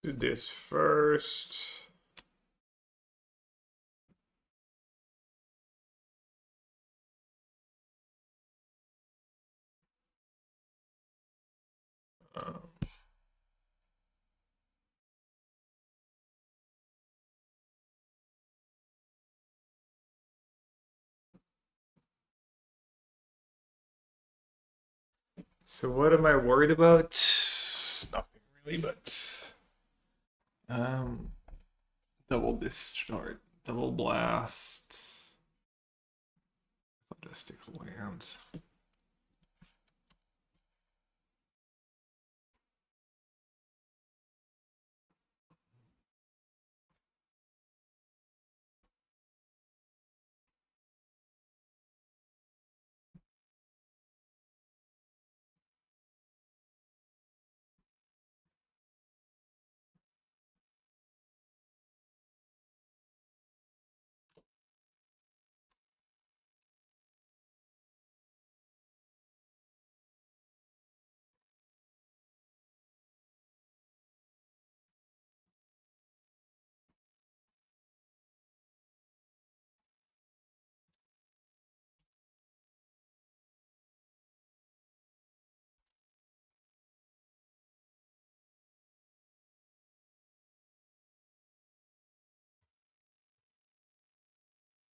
Speaker 1: Do this first. So what am I worried about? Nothing really, but double discharge, double blast, statistical lands.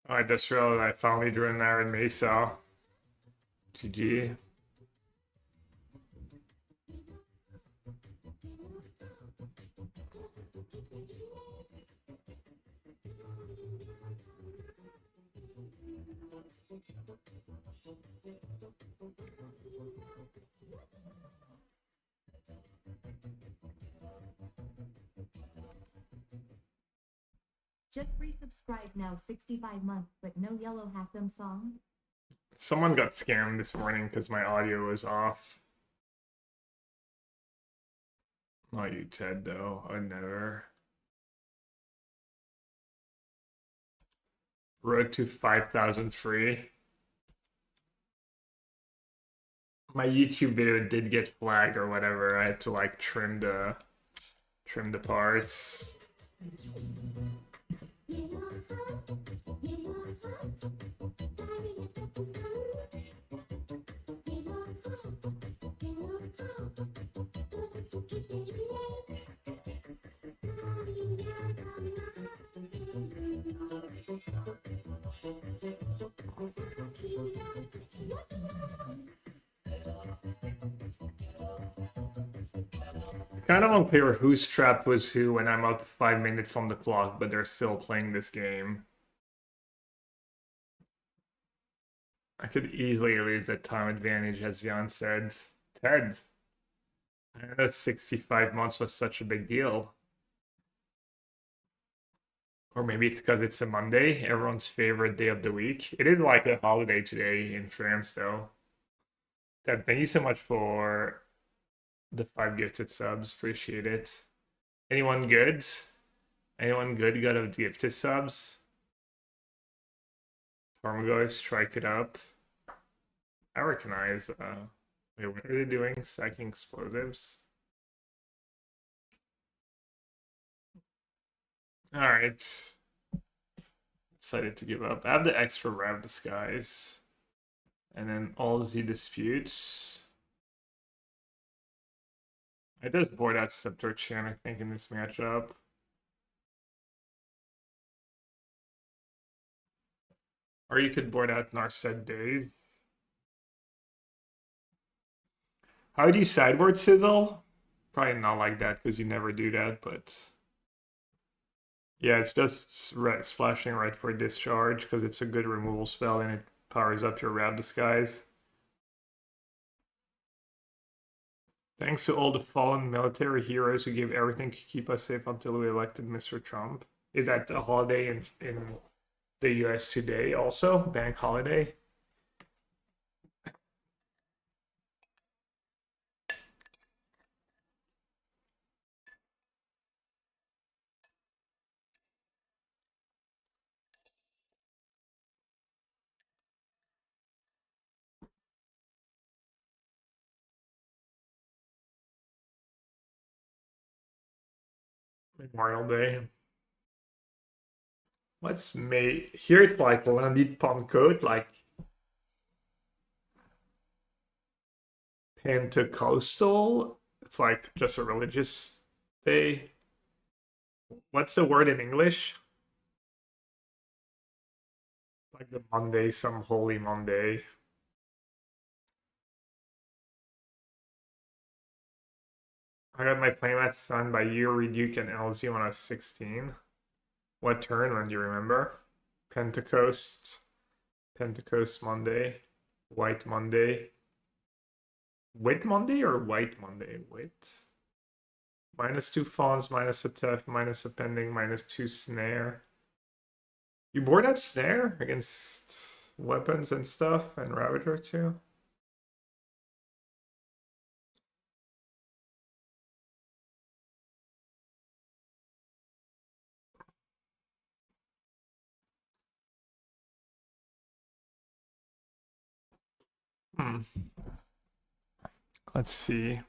Speaker 1: I just realized I finally drew an Iron Mesa. GG.
Speaker 3: Just resubscribe now 65 months, but no Yellow Hat Them song.
Speaker 1: Someone got scammed this morning because my audio was off. Not you, Ted, though. I never. Road to 5,000 free. My YouTube video did get flagged or whatever. I had to like trim the parts. Kind of unclear whose trap was who when I'm up 5 minutes on the clock, but they're still playing this game. I could easily lose that time advantage, as Jan said. Ted, I don't know 65 months was such a big deal. Or maybe it's because it's a Monday, everyone's favorite day of the week. It is like a holiday today in France, though. Ted, thank you so much for the 5 gifted subs. Appreciate it. Anyone good? Anyone good got a gifted subs? Tormagoy, strike it up. I recognize, wait, what are they doing? Stacking explosives? Alright. Decided to give up. I have the extra Rev Disguise. And then all Z disputes. I just board out Scepter Chant, I think, in this matchup. Or you could board out in our set days. How do you sideboard sizzle? Probably not like that because you never do that, but yeah, it's just splashing right for discharge because it's a good removal spell and it powers up your Wrath Disguise. Thanks to all the fallen military heroes who gave everything to keep us safe until we elected Mr. Trump. Is that a holiday in the US today also? Bank holiday? Memorial Day. What's May? Here it's like when I need pond coat, like Pentecostal. It's like just a religious day. What's the word in English? Like the Monday, some holy Monday. I got my playmats signed by you, Reduke, and LZ when I was 16. What turn? When do you remember? Pentecost. Pentecost Monday. White Monday. Wit Monday or White Monday? Wit. -2 fawns, minus a Tef, minus a pending, -2 snare. You board out snare against weapons and stuff and Ravager too? Hmm. Let's see. I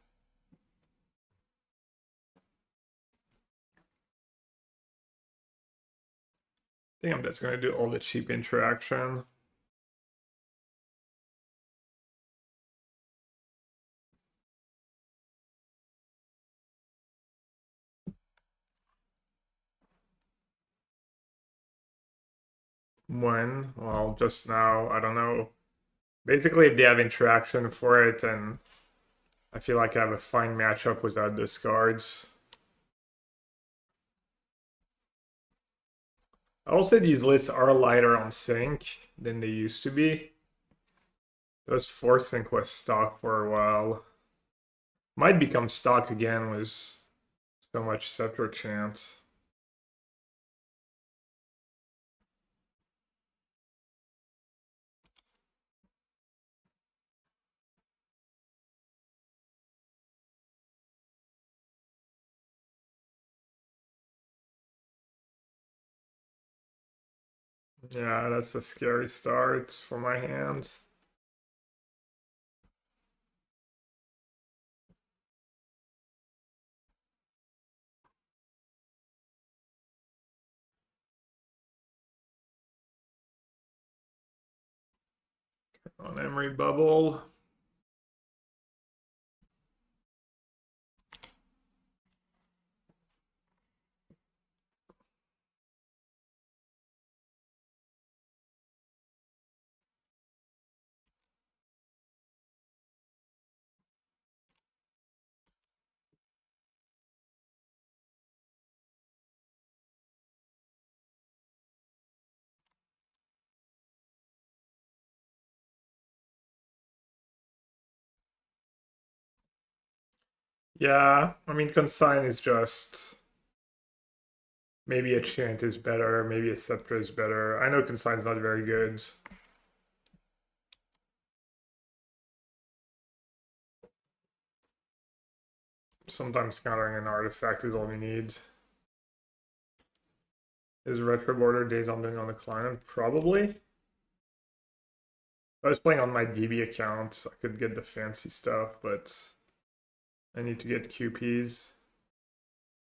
Speaker 1: think I'm just gonna do all the cheap interaction. When? Well, just now, I don't know. Basically, if they have interaction for it, and I feel like I have a fine matchup without those cards. Also, these lists are lighter on sync than they used to be. Those 4 sync was stock for a while. Might become stock again with so much Scepter chance. Yeah, that's a scary start for my hands. On Emery Bubble. Yeah, I mean, Consign is just... Maybe a Chant is better, maybe a Scepter is better. I know Consign's not very good. Sometimes countering an artifact is all you need. Is Retro Border Days I'm doing on the client? Probably. If I was playing on my DB account, I could get the fancy stuff, but I need to get QPs.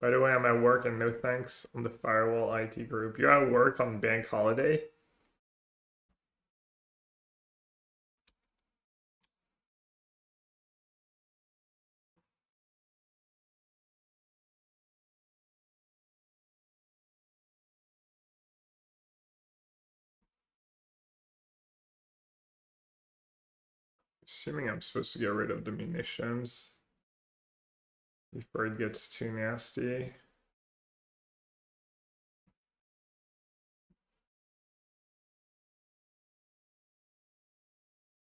Speaker 1: By the way, I'm at work and no thanks on the Firewall IT group. You're at work on bank holiday? Assuming I'm supposed to get rid of the munitions before it gets too nasty.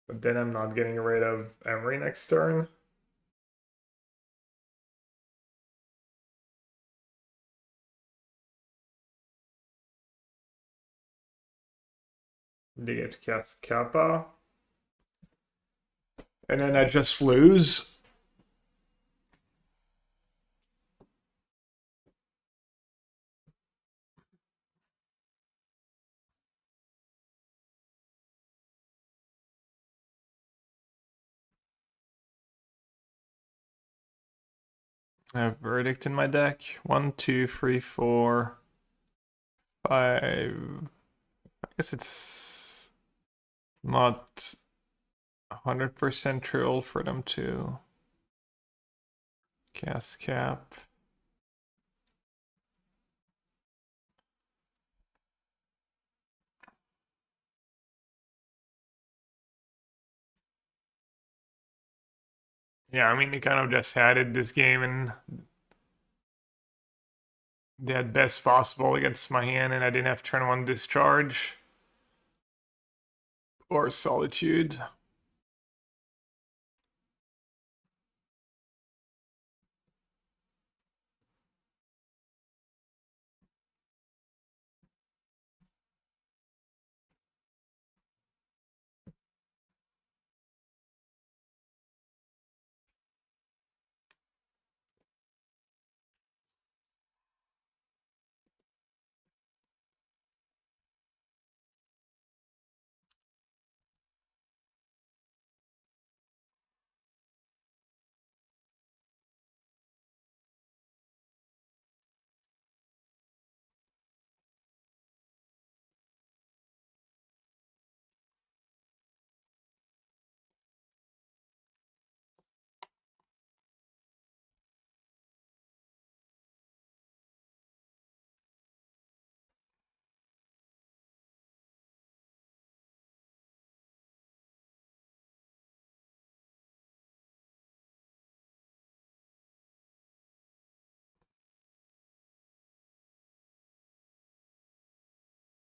Speaker 1: But then I'm not getting rid of Emery next turn. They get to cast Kappa. And then I just lose. I have Verdict in my deck. 1, 2, 3, 4, 5. I guess it's not 100% true for them to cast Cap. Yeah, I mean, they kind of just had it this game and they had best possible against my hand, and I didn't have turn 1 discharge or Solitude.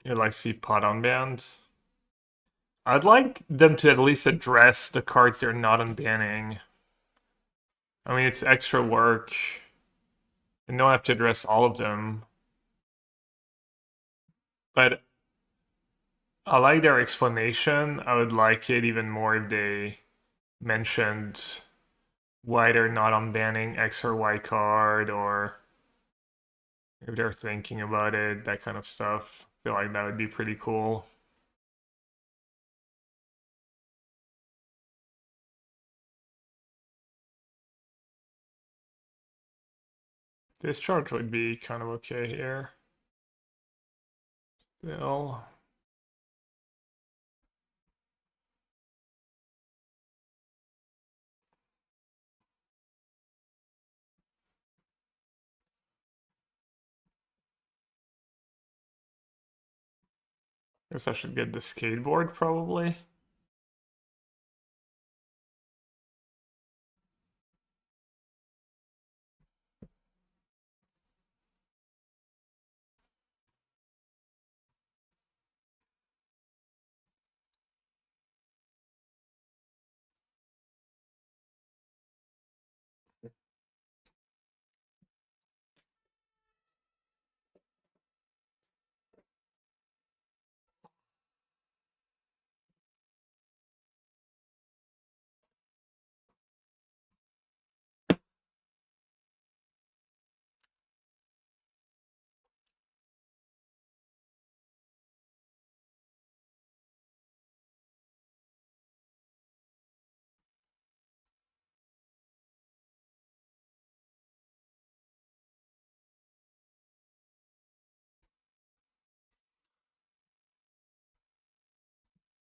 Speaker 1: You like see pot on bans? I'd like them to at least address the cards they're not unbanning. I mean, it's extra work. And don't have to address all of them. But I like their explanation. I would like it even more if they mentioned why they're not unbanning X or Y card, or if they're thinking about it, that kind of stuff. I feel like that would be pretty cool. This charge would be kind of okay here. Still. Guess I should get the skateboard probably.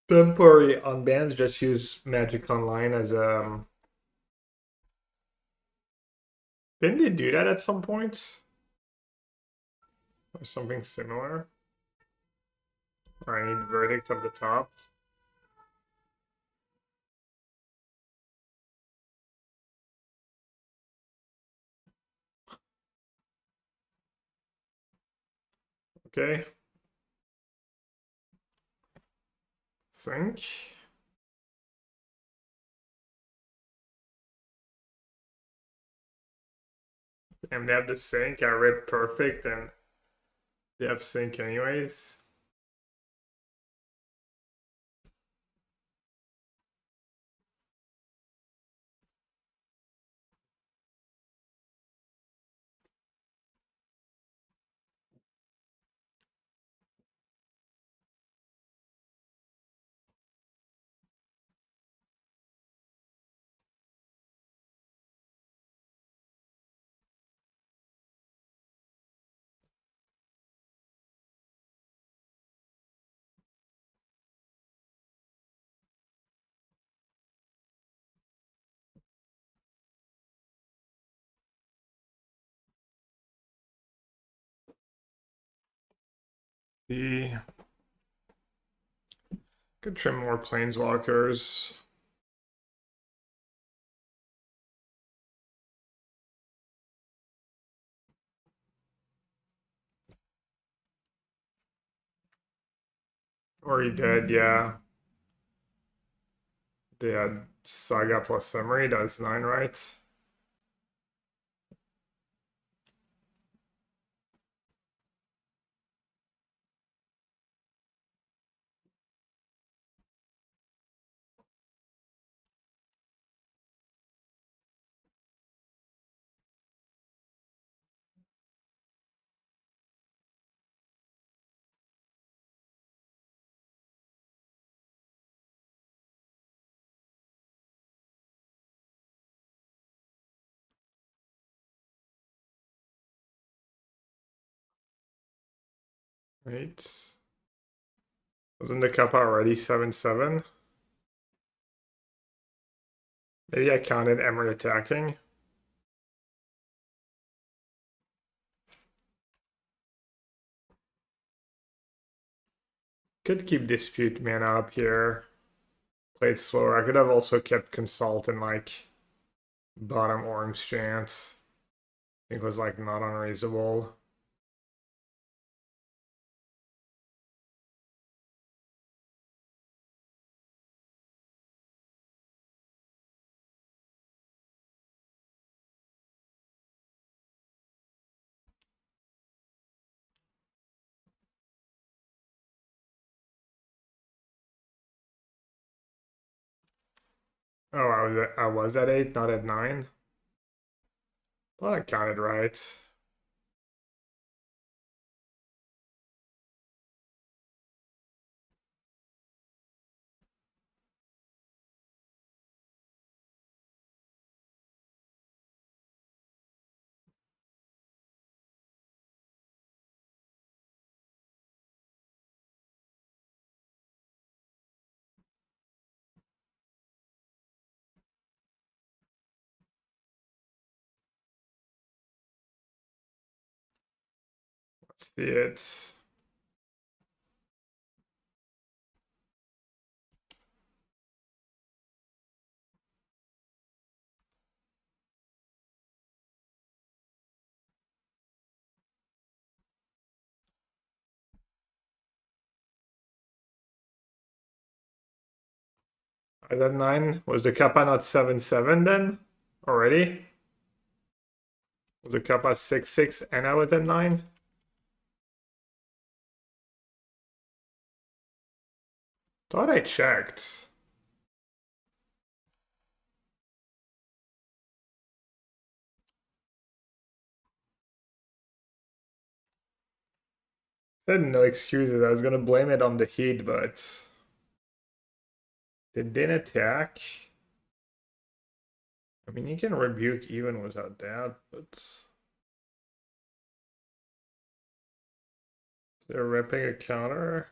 Speaker 1: Temporary unbans just use Magic Online as Didn't they do that at some point? Or something similar? Or I need Verdict at the top. Okay. Sync. And they have the sync. I read perfect and they have sync anyways. The could trim more planeswalkers. Or he did, yeah. They had Saga plus Summary, does 9, right? Right. Wasn't the cup already 7-7? Maybe I counted Emery attacking. Could keep Dispute mana up here. Played slower. I could have also kept Consult in like bottom orange chance. I think it was like not unreasonable. Oh, I was at 8, not at 9. Thought I counted right. Let's see it. I was at 9. Was the kappa not 7-7 then? Already? Was the kappa 6-6 and I was at 9? Thought I checked. Said no excuses. I was gonna blame it on the heat, but they didn't attack. I mean, you can rebuke even without that, but they're ripping a counter.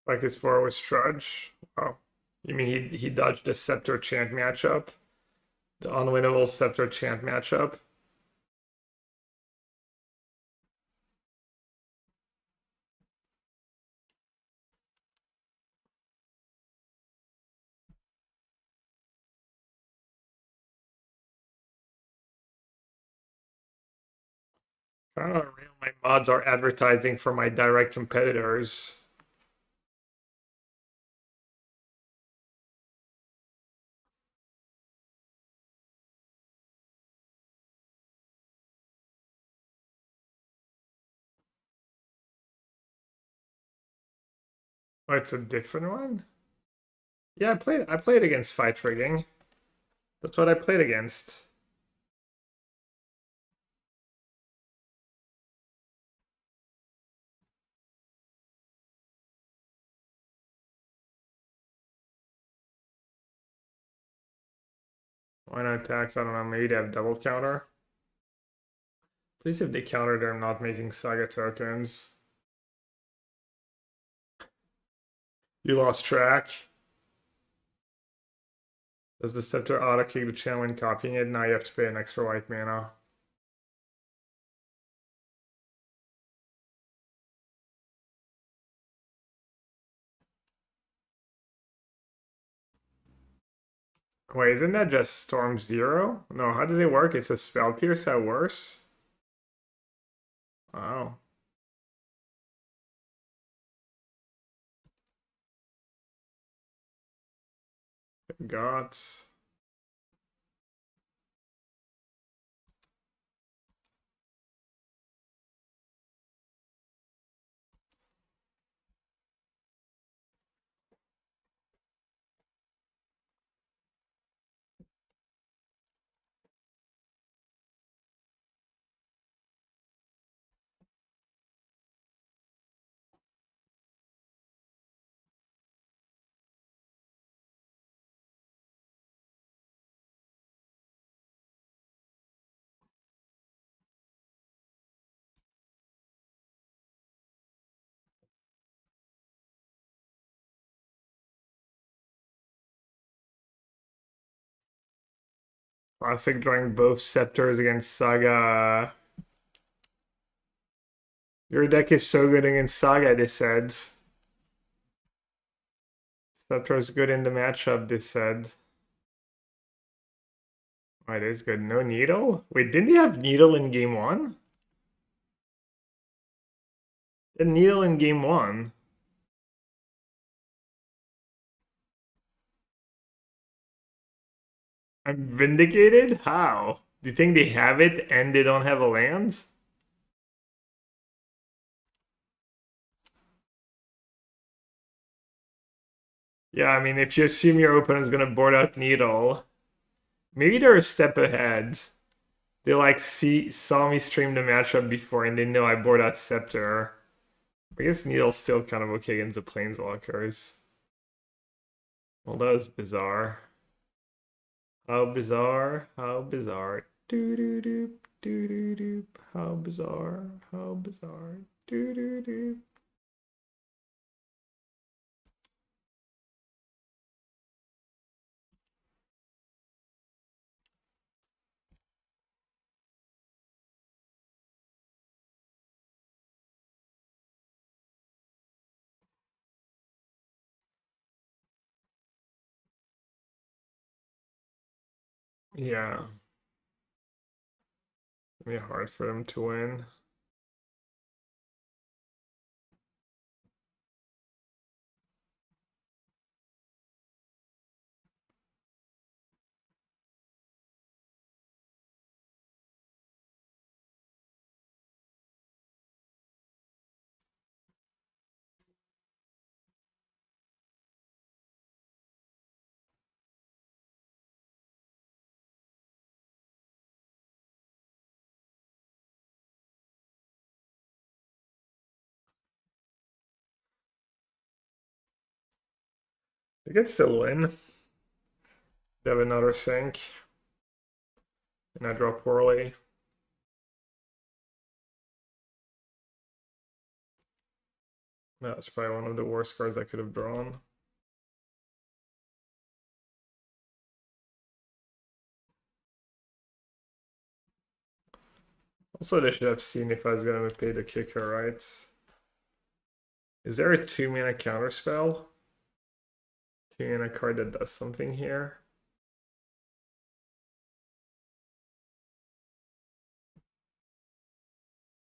Speaker 1: Like his 4 was Trudge. Oh, you mean he dodged the Scepter Chant matchup? The unwinnable Scepter Chant matchup? I don't know, my mods are advertising for my direct competitors. Oh, it's a different one? Yeah, I played against Fight Rigging. That's what I played against. Why not tax? I don't know, maybe they have double counter. Please if they counter, they're not making Saga tokens. You lost track. Does the scepter auto kick the channel when copying it? Now you have to pay an extra white mana. Wait, isn't that just Storm Zero? No, how does it work? It's a Spell Pierce at worse? Wow. Gods. Classic drawing both scepters against Saga. Your deck is so good against Saga, this said. Scepter's good in the matchup, this said. Oh, it is good. No Needle? Wait, didn't he have Needle in game 1? The Needle in game 1. I'm vindicated? How? Do you think they have it and they don't have a land? Yeah, I mean, if you assume your opponent's gonna board out Needle, maybe they're a step ahead. They like saw me stream the matchup before and they know I board out Scepter. I guess Needle's still kind of okay against the Planeswalkers. Well, that was bizarre. How bizarre, how bizarre. Doo doo doop, doo doo doop. How bizarre, how bizarre. Doo doo doop. Yeah. It'll be hard for them to win. They could still win. They have another sink. And I draw poorly. That's probably one of the worst cards I could have drawn. Also, they should have seen if I was going to pay the kicker, right? Is there a 2-mana counterspell? 2-mana card that does something here?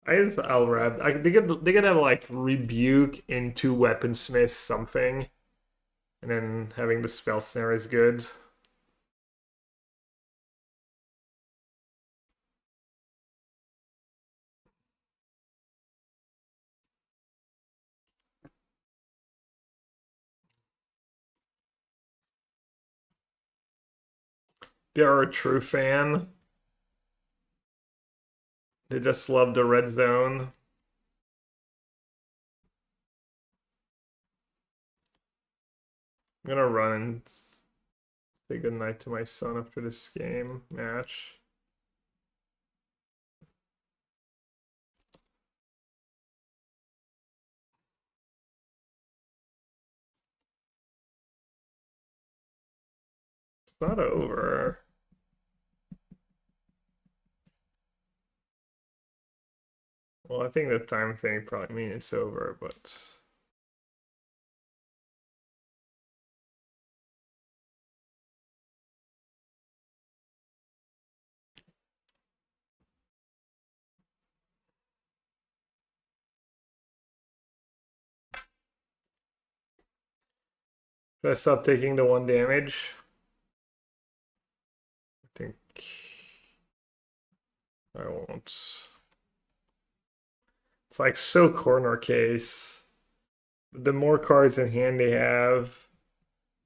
Speaker 1: I'll rev. They could have like rebuke into weaponsmith something, and then having the spell snare is good. They're a true fan. They just love the red zone. I'm gonna run and say goodnight to my son after this game match. It's not over. Well, I think the time thing probably means it's over, but should I stop taking the 1 damage? I think I won't. It's like so corner case. The more cards in hand they have,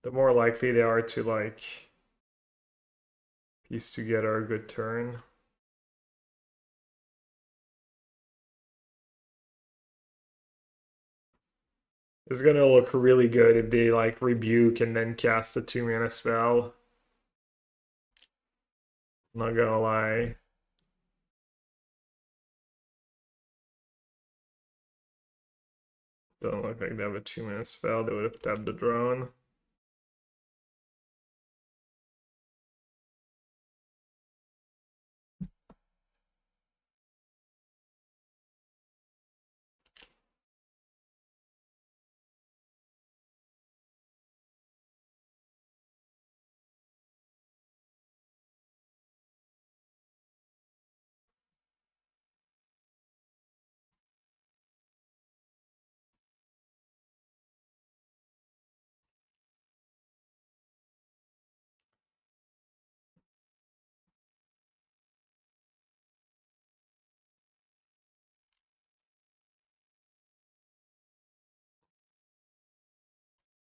Speaker 1: the more likely they are to like piece together a good turn. It's gonna look really good if they like rebuke and then cast a 2-mana spell. Not gonna lie. Don't look like they have a 2-mana spell. They would have tapped the drone.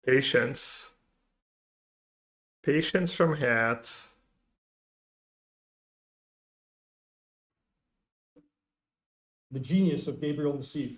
Speaker 1: Patience. Patience from hats.
Speaker 2: The genius of Gabriel Nassif.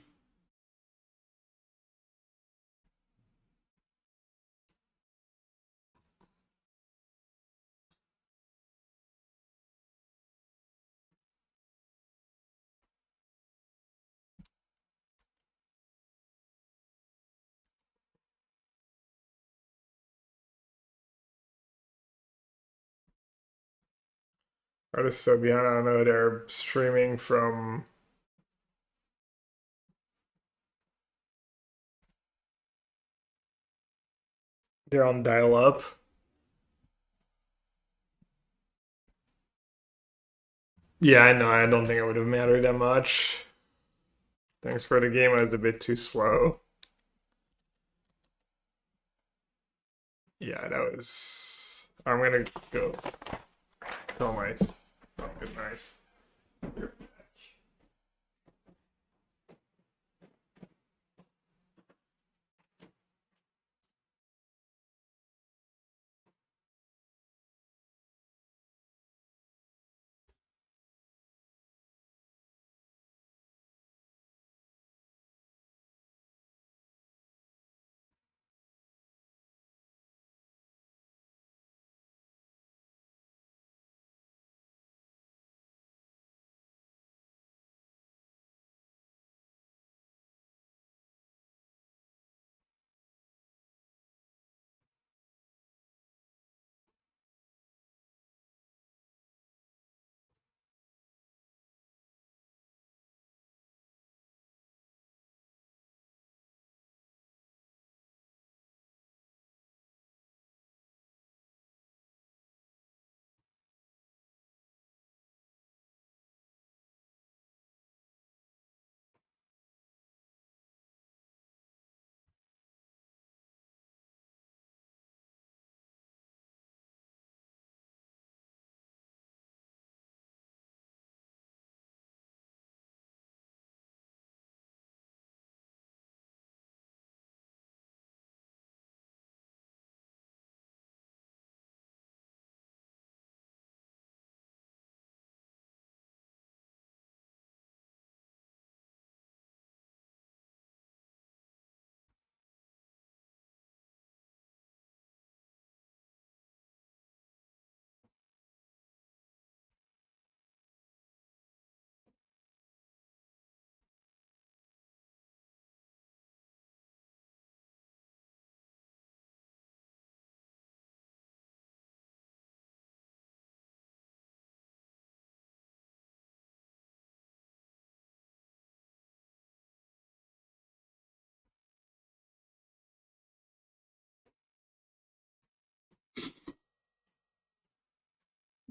Speaker 1: Artists so behind. I don't know. They're streaming from. They're on dial-up. Yeah, I know. I don't think it would have mattered that much. Thanks for the game. I was a bit too slow. Yeah, that was. I'm gonna go tell my son good night.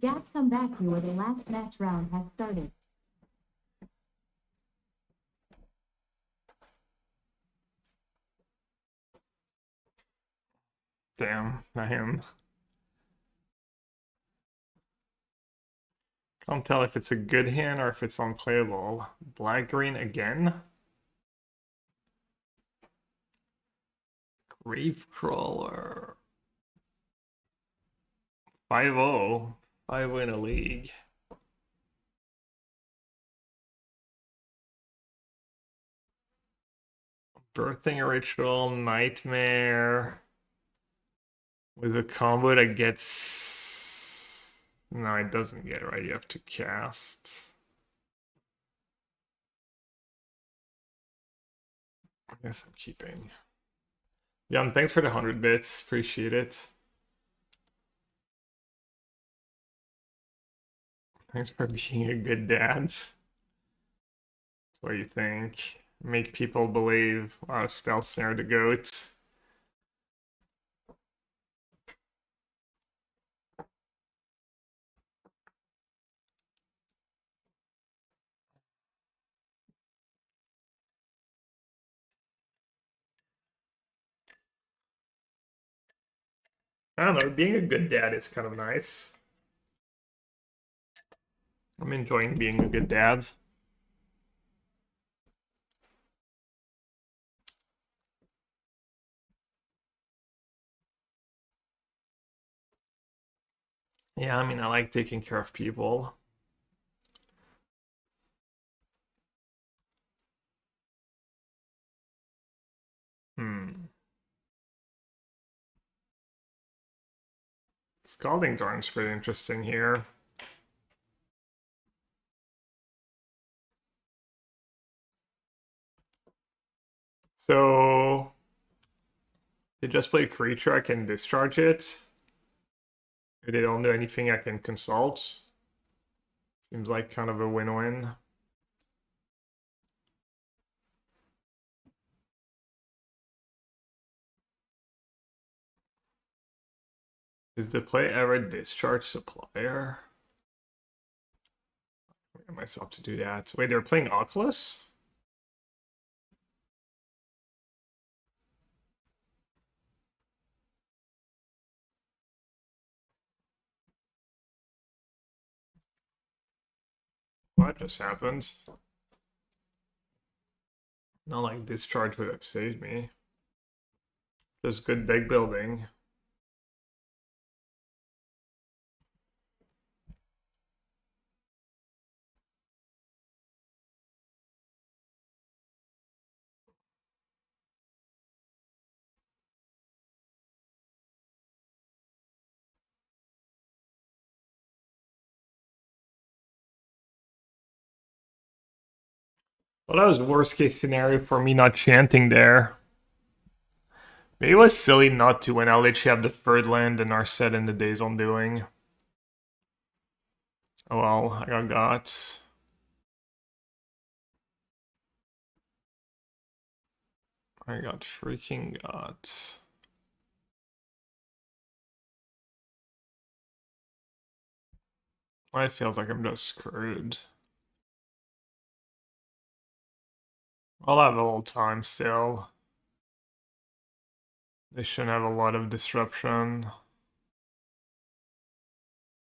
Speaker 3: Dad, come back here. The last match round has started.
Speaker 1: Damn, not him. Can't tell if it's a good hand or if it's unplayable. Black-green again? Gravecrawler. 5-0. 5 in a league. Birthing Ritual, Nightmare. With a combo that gets... No, it doesn't get right. You have to cast. I guess I'm keeping. Jan, thanks for the 100 bits. Appreciate it. Thanks for being a good dad. What do you think? Make people believe. Wow, spell snare the goat. I don't know, being a good dad is kind of nice. I'm enjoying being a good dad. Yeah, I mean, I like taking care of people. Scalding Darn's pretty interesting here. So they just play creature, I can discharge it. If they don't do anything, I can consult. Seems like kind of a win-win. Is the play ever discharge supplier? I get myself to do that. Wait, they're playing Oculus? What just happened? Not like discharge would have saved me. Just good deck building. Well, that was worst case scenario for me not chanting there. Maybe it was silly not to when I literally have the third land and are set in the Days Undoing. Oh well, I got. I got freaking got. It feels like I'm just screwed. I'll have a little time still. They shouldn't have a lot of disruption.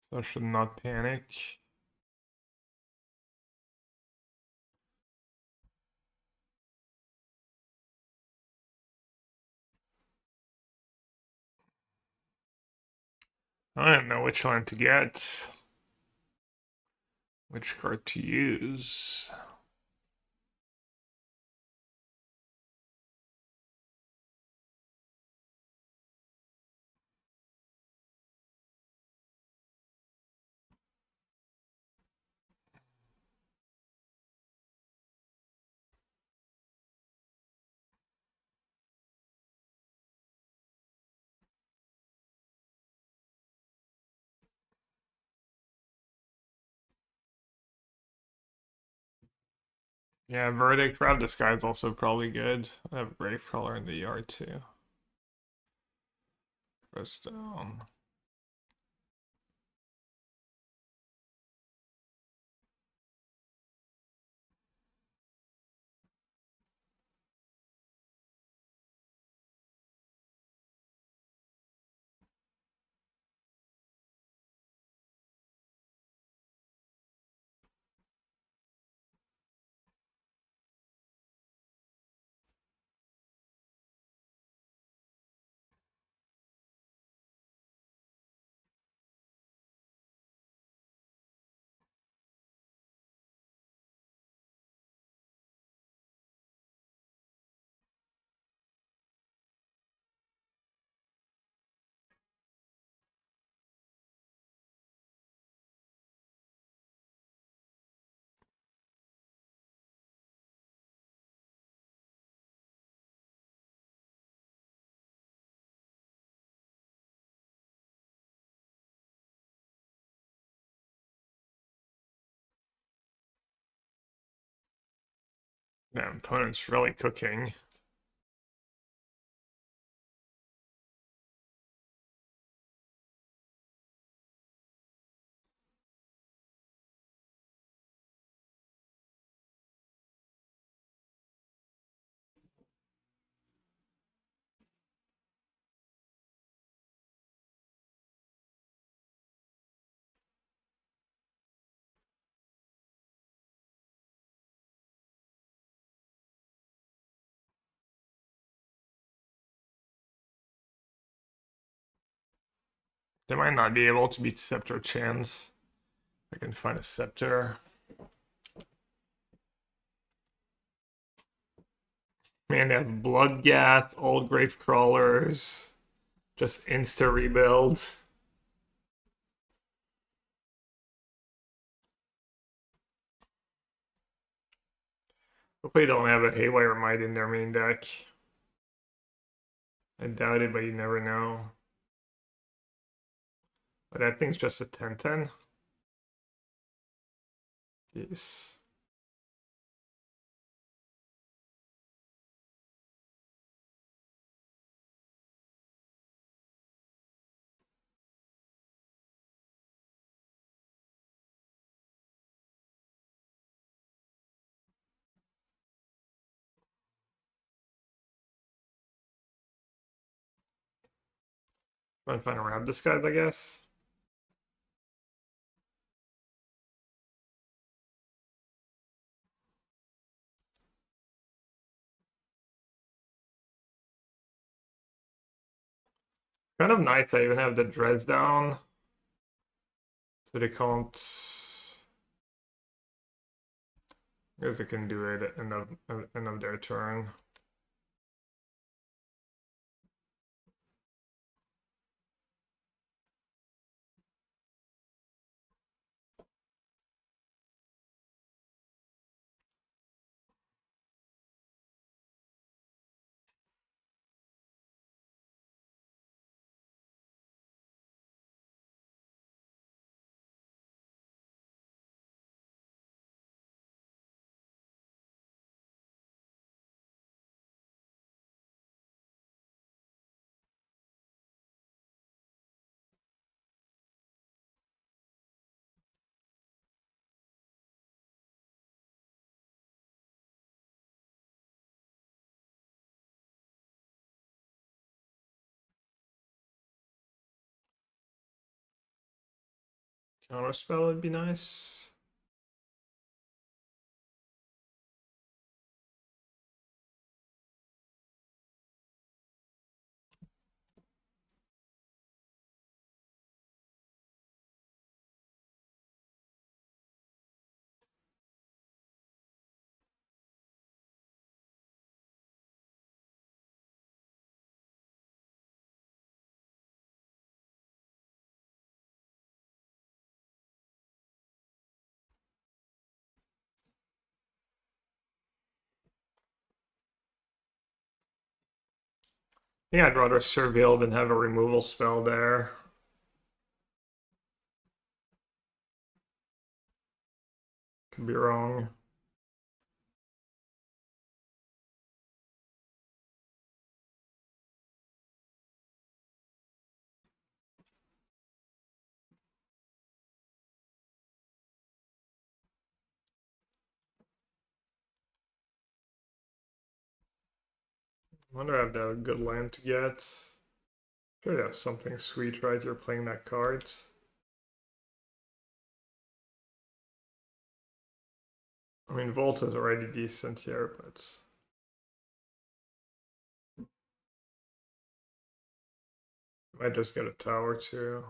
Speaker 1: So I should not panic. I don't know which one to get. Which card to use. Yeah, Verdict. Grab this guy is also probably good. I have Gravecrawler in the yard too. Press down. That opponent's really cooking. They might not be able to beat Scepter Chance. I can find a Scepter. Man, they have Blood Gas, Old Grave Crawlers, just insta rebuild. Hopefully they don't have a Haywire Might in their main deck. I doubt it, but you never know. But that thing's just a 10-10. Yes. Try and find a Rab Disguise, I guess. Kind of nice, I even have the Dres down. So they can't... I guess they can do it at end of their turn. Counterspell would be nice. Yeah, I'd rather Surveil than have a removal spell there. Could be wrong. I wonder if they have a good land to get. Should have something sweet, right? You're playing that card. I mean, Volt is already decent here, but... Might just get a tower too.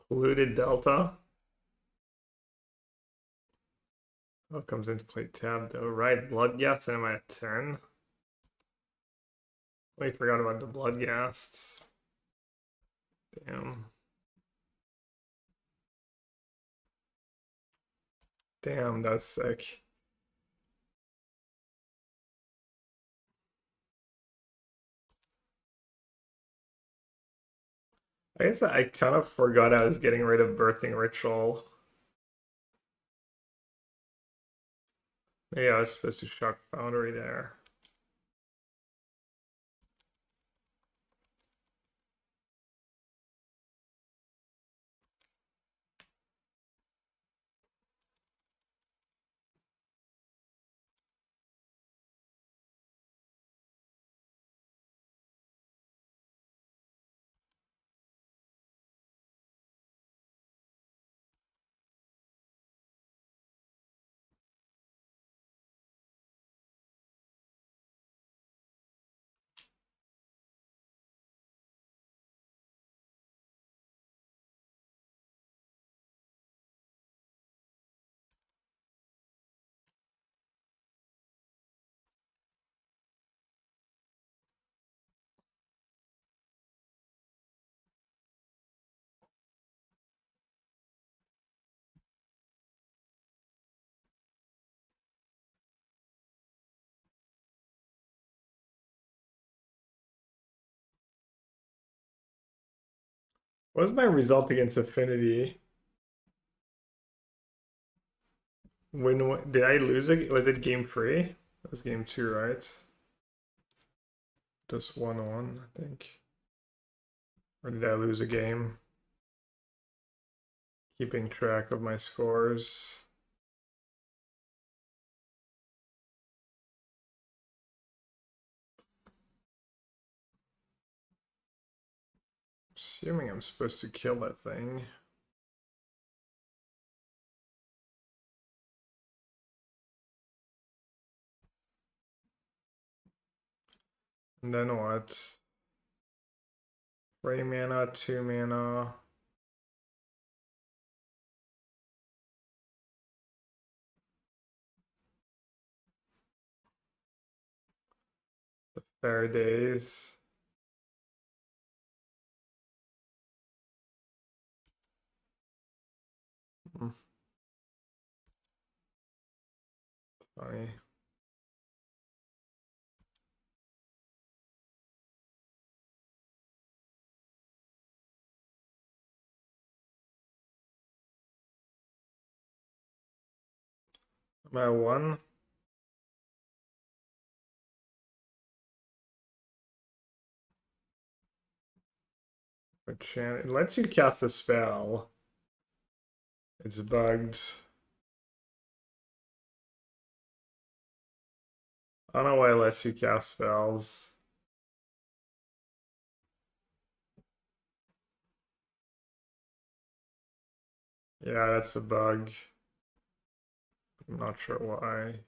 Speaker 1: Polluted Delta. Oh, comes into play tab though, right? Blood Gas, and am I at 10? I forgot about the Blood Gas. Damn. Damn, that's sick. I guess I kind of forgot I was getting rid of Birthing Ritual. Yeah, I was supposed to shock Foundry there. What was my result against Affinity? Did I lose it? Was it game 3? That was game 2, right? Just 1-1, I think. Or did I lose a game? Keeping track of my scores. Assuming I'm supposed to kill that thing. And then what? 3 mana, 2 mana. The Fair Days. Funny. Am I 1? But Chant, it lets you cast a spell. It's bugged. I don't know why it lets you cast spells. Yeah, that's a bug. I'm not sure why.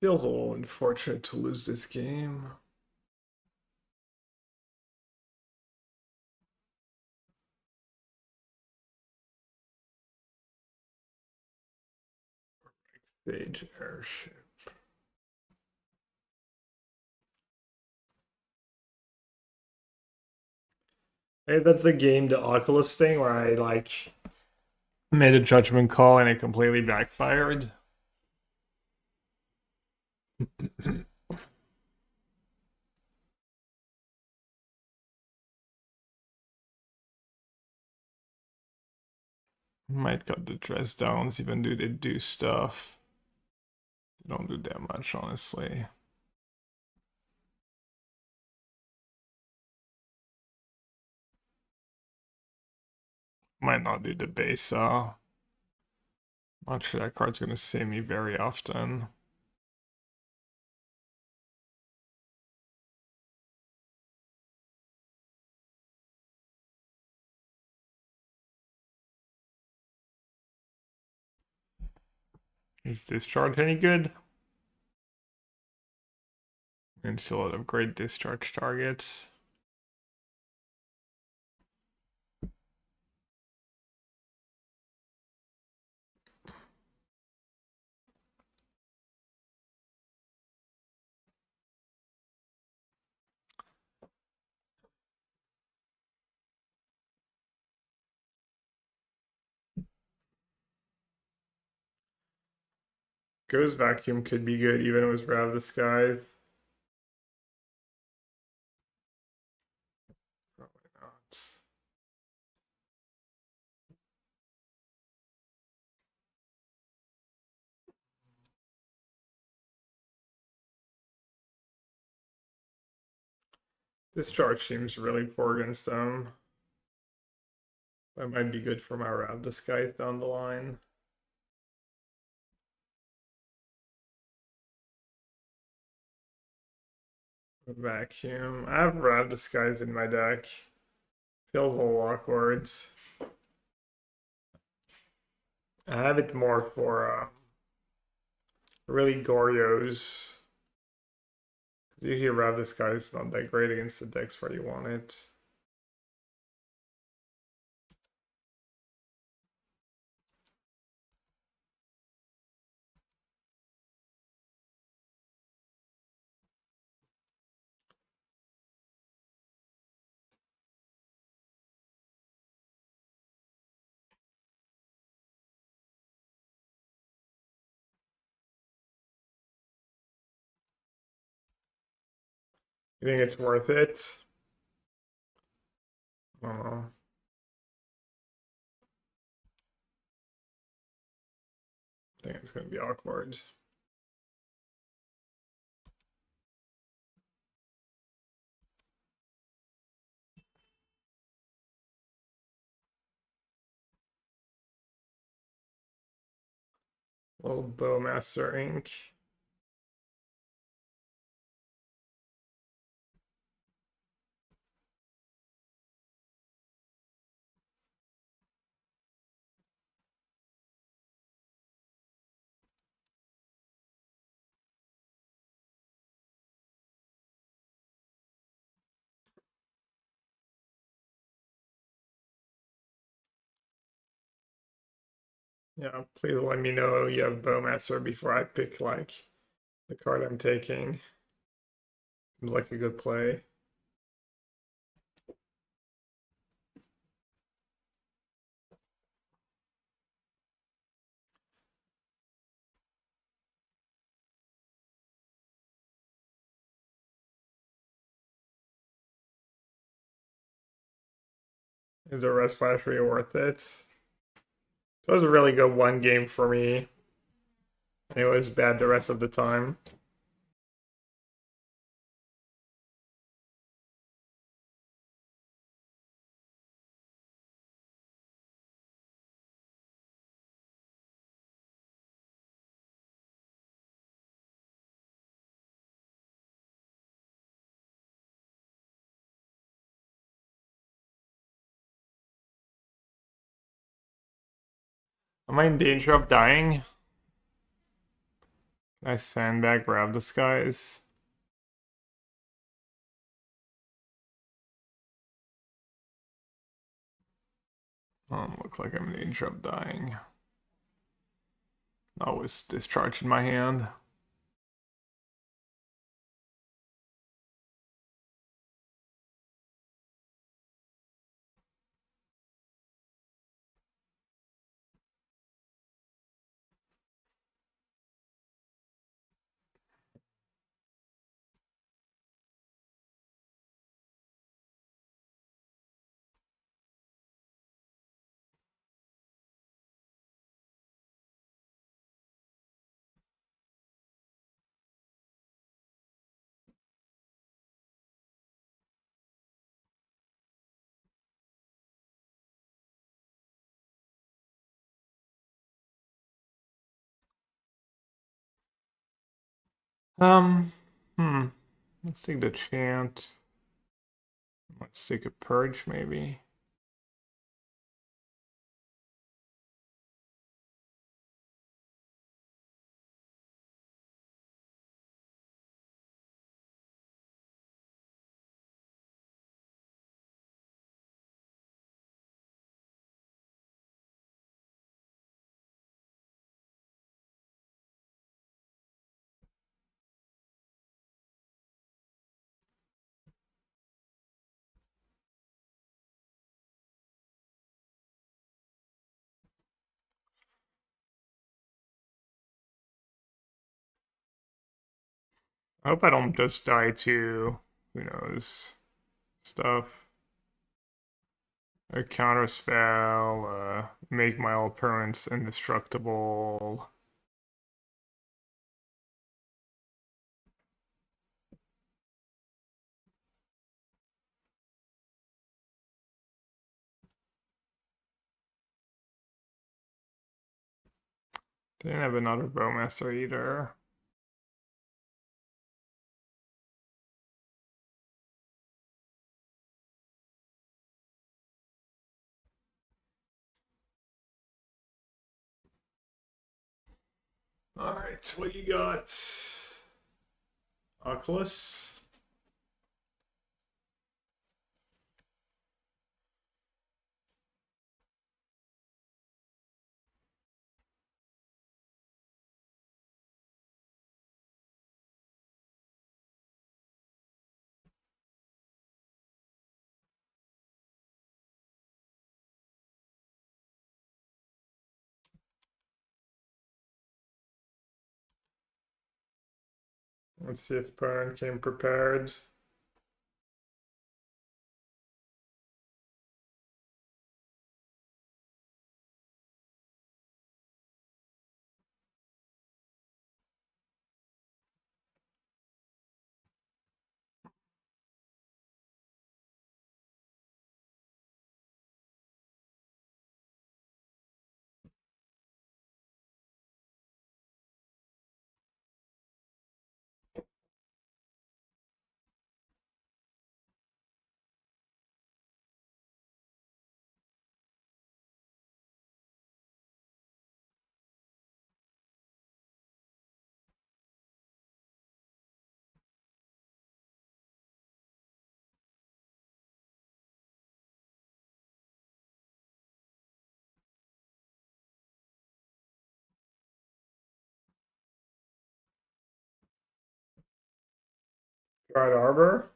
Speaker 1: Feels a little unfortunate to lose this game. Stage airship. Hey, that's a game to Oculus thing where I like made a judgment call and it completely backfired. Might cut the dress downs even though they do stuff. They don't do that much, honestly. Might not do the base. Not sure that card's gonna save me very often. Is this chart any good? And still a lot of great discharge targets. Ghost Vacuum could be good even with Rav the Skies. This charge seems really poor against them. That might be good for my Rav Disguise down the line. Vacuum. I have Rav Disguise in my deck. Feels a little awkward. I have it more for really Gorios. Usually Rav Disguise is not that great against the decks where you want it. You think it's worth it? I don't know. I think it's gonna be awkward. Little Bowmaster ink. Yeah, please let me know you have Bowmaster before I pick like the card I'm taking. Seems like a good play. Is the rest flash really worth it? It was a really good one game for me. It was bad the rest of the time. Am I in danger of dying? Can I sandbag Rav Disguise? Looks like I'm in danger of dying. That was discharged in my hand. Um, hmm. Let's take the Chant. Let's take a Purge, maybe. I hope I don't just die to, who knows, stuff. A counter spell, make my opponents indestructible. Didn't have another Bowmaster either. Alright, what you got? Oculus? Let's see if opponent came prepared. Guard Arbor.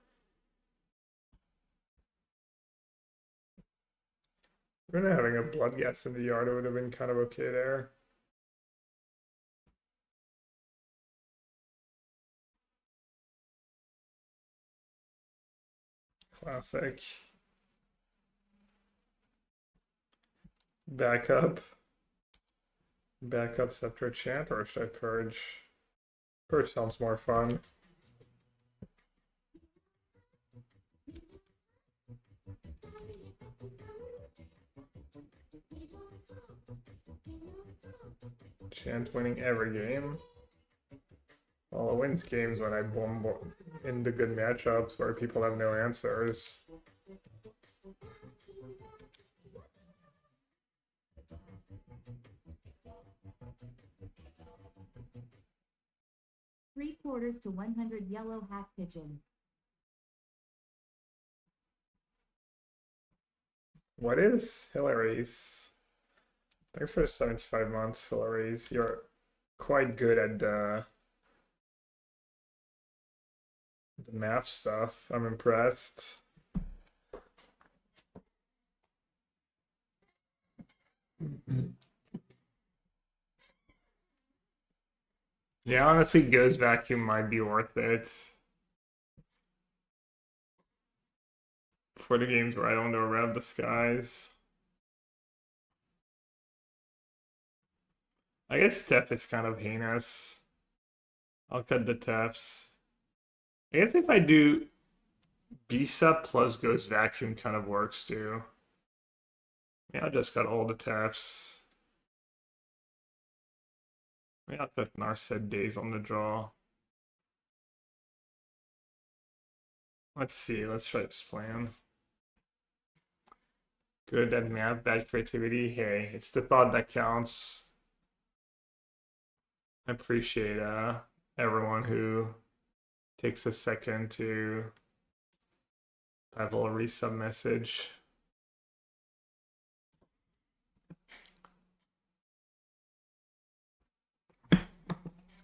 Speaker 1: Even having a blood gas in the yard would have been kind of okay there. Classic. Backup. Backups after a chant, or should I purge? Purge sounds more fun. Chant winning every game. Well, it wins games when I bomb into good matchups where people have no answers.
Speaker 3: Three-quarters to 100 yellow hat pigeon.
Speaker 1: What is Hillary's? Thanks for the 75 months, Hillary's. You're quite good at the math stuff. I'm impressed. Yeah, honestly, Goes Vacuum might be worth it. For the games where I don't know around the skies. I guess Tef is kind of heinous. I'll cut the Tefs. I guess if I do Bisa plus Ghost Vacuum kind of works too. Yeah, I'll just cut all the Tefs. Yeah, I'll put Narset Days on the draw. Let's see, let's try this plan. Good at math, bad creativity. Hey, it's the thought that counts. I appreciate everyone who takes a second to type a little resub message.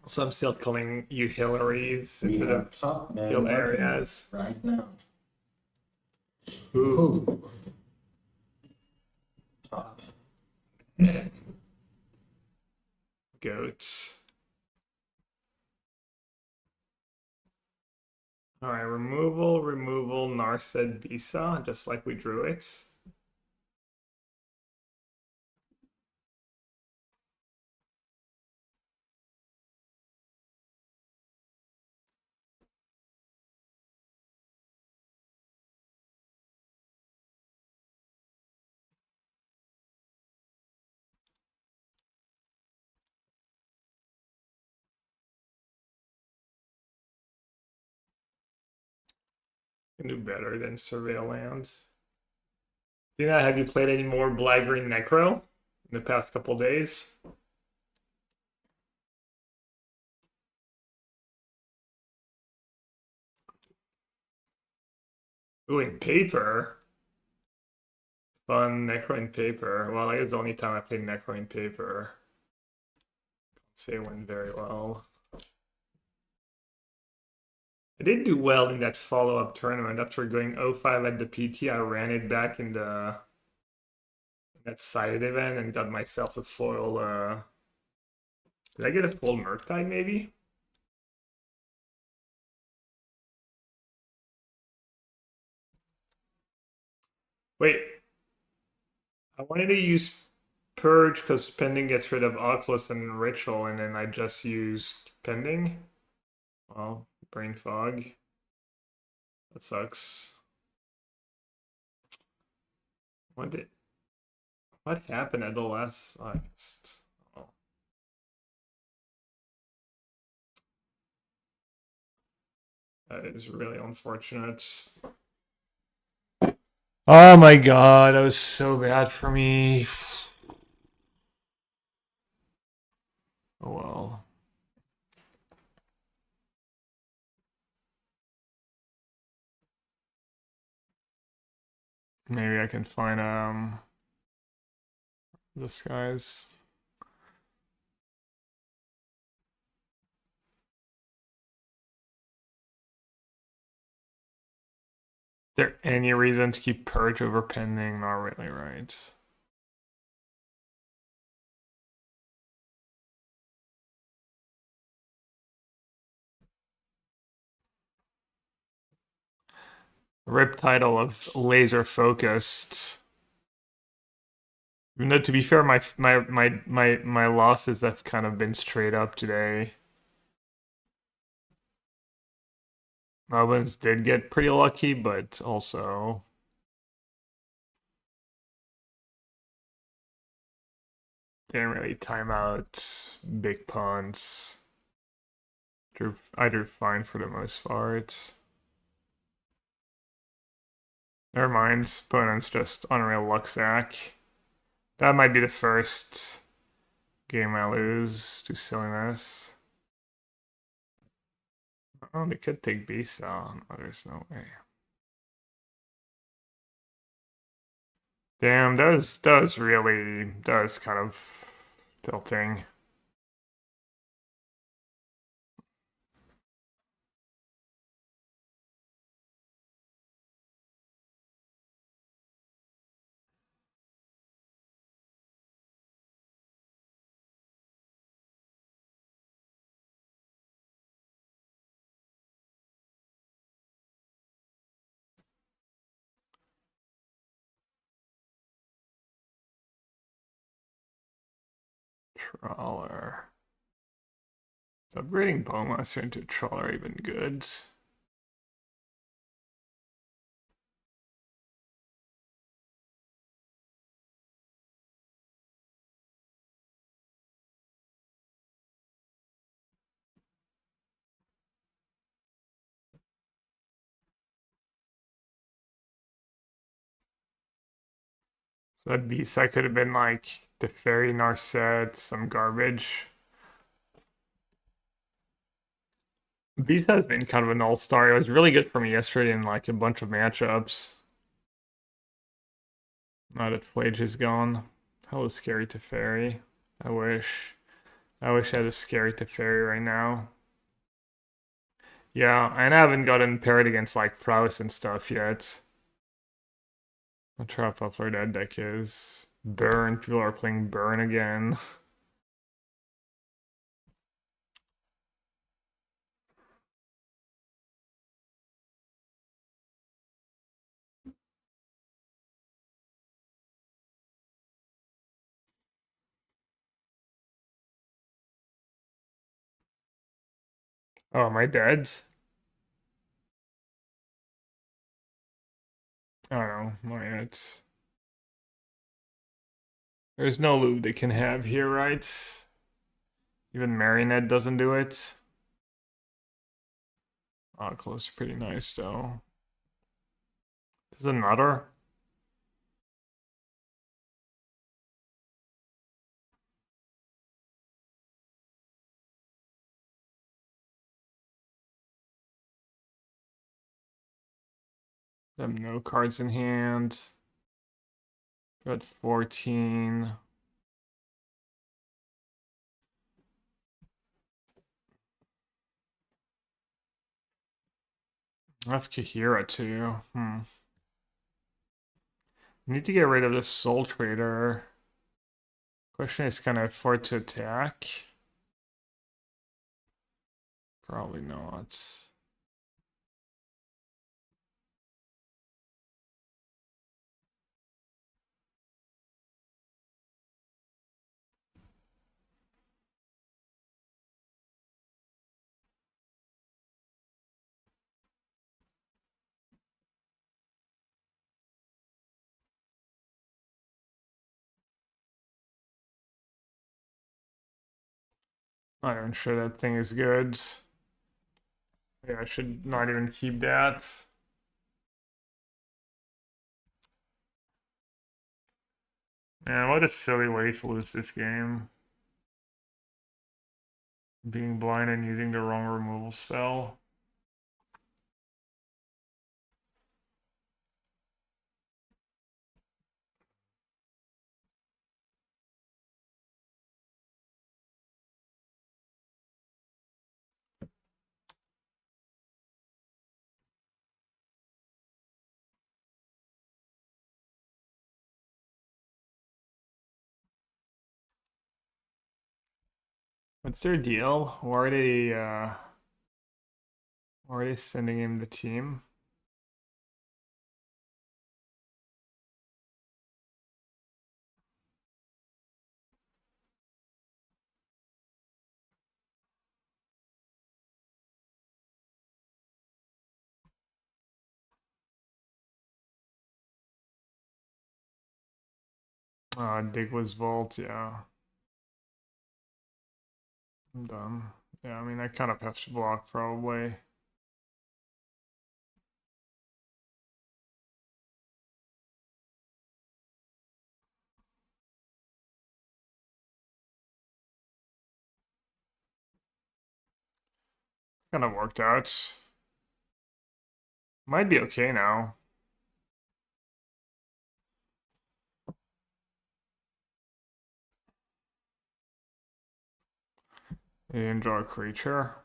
Speaker 1: So I'm still calling you Hillary's
Speaker 5: We
Speaker 1: instead
Speaker 5: have
Speaker 1: of
Speaker 5: top man
Speaker 1: Hill
Speaker 5: working
Speaker 1: areas.
Speaker 5: right now.
Speaker 1: Ooh.
Speaker 5: Top.
Speaker 1: Goats. Alright, removal, Narset Bisa, just like we drew it. Can do better than Surveillance. Tina, have you played any more Black Green Necro in the past couple days? Ooh, in paper. Fun Necro in paper. Well, I guess the only time I played Necro in paper. Can't say it went very well. I did do well in that follow-up tournament. After going 0-5 at the PT, I ran it back in that sided event and got myself a foil. Did I get a full Murktide maybe? Wait, I wanted to use Purge because Pending gets rid of Oculus and Ritual, and then I just used Pending. Well, Brain Fog. That sucks. What happened at the last? Oh. That is really unfortunate. Oh my god, that was so bad for me. Oh well. Maybe I can find this guy's. Is there any reason to keep Purge over Pending? Not really, right? Rip title of Laser Focused. Even though, to be fair, my losses have kind of been straight up today. Robins did get pretty lucky, but also didn't really time out big punts. I drew fine for the most part. Never mind, opponent's just unreal luck sack. That might be the first game I lose to silliness. Oh, they could take B-cell. Oh, there's no way. Damn, that was kind of tilting. Trawler. Is upgrading Bowmaster into Trawler even good? So that beast I could have been like the Fairy Narset, some garbage. Beast has been kind of an all-star. It was really good for me yesterday in like a bunch of matchups. Now that Flage is gone. Hello, Scary Teferi. I wish I had a Scary Teferi right now. Yeah, and I haven't gotten paired against like Prowess and stuff yet. I'll try how popular that deck is. Burn. People are playing Burn again. Oh, am I dead? I don't know. There's no loot they can have here, right? Even Marionette doesn't do it. Close, pretty nice though. There's another. Them no cards in hand. Got 14. I have Kahira too. Need to get rid of this Soul Trader. Question is, can I afford to attack? Probably not. Not even sure that thing is good. Yeah, I should not even keep that. Man, what a silly way to lose this game. Being blind and using the wrong removal spell. What's their deal? Why are they sending him the team? Dig was Vault, yeah. I'm done. Yeah, I mean, I kind of have to block probably. Kind of worked out. Might be okay now. And draw a creature.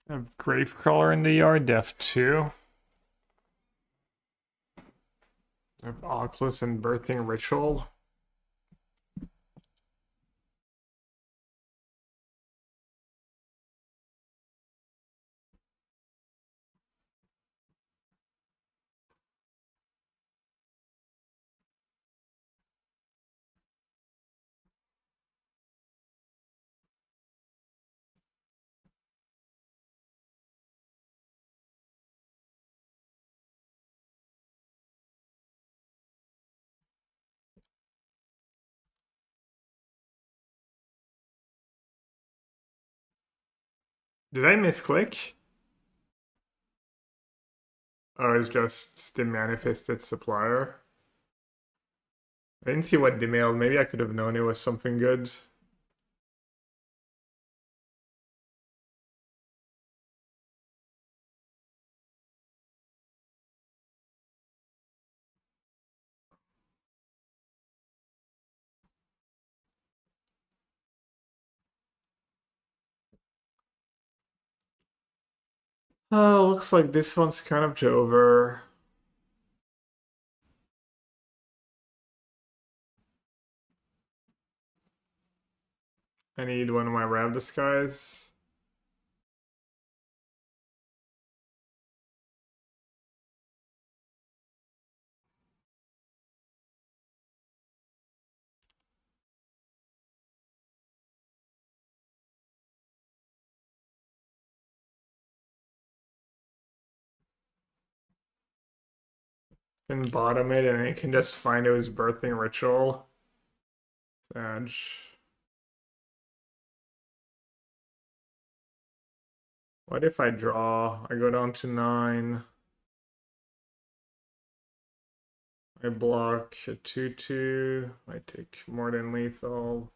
Speaker 1: I have Gravecrawler in the yard, def 2. I have Oculus and Birthing Ritual. Did I misclick? Oh, it's just the manifested supplier. I didn't see what they mailed. Maybe I could have known it was something good. Oh, looks like this one's kind of over. I need one of my Rav Disguise. Can bottom it and it can just find out his birthing ritual. Sag. What if I draw? I go down to 9. I block a 2/2. I take more than lethal.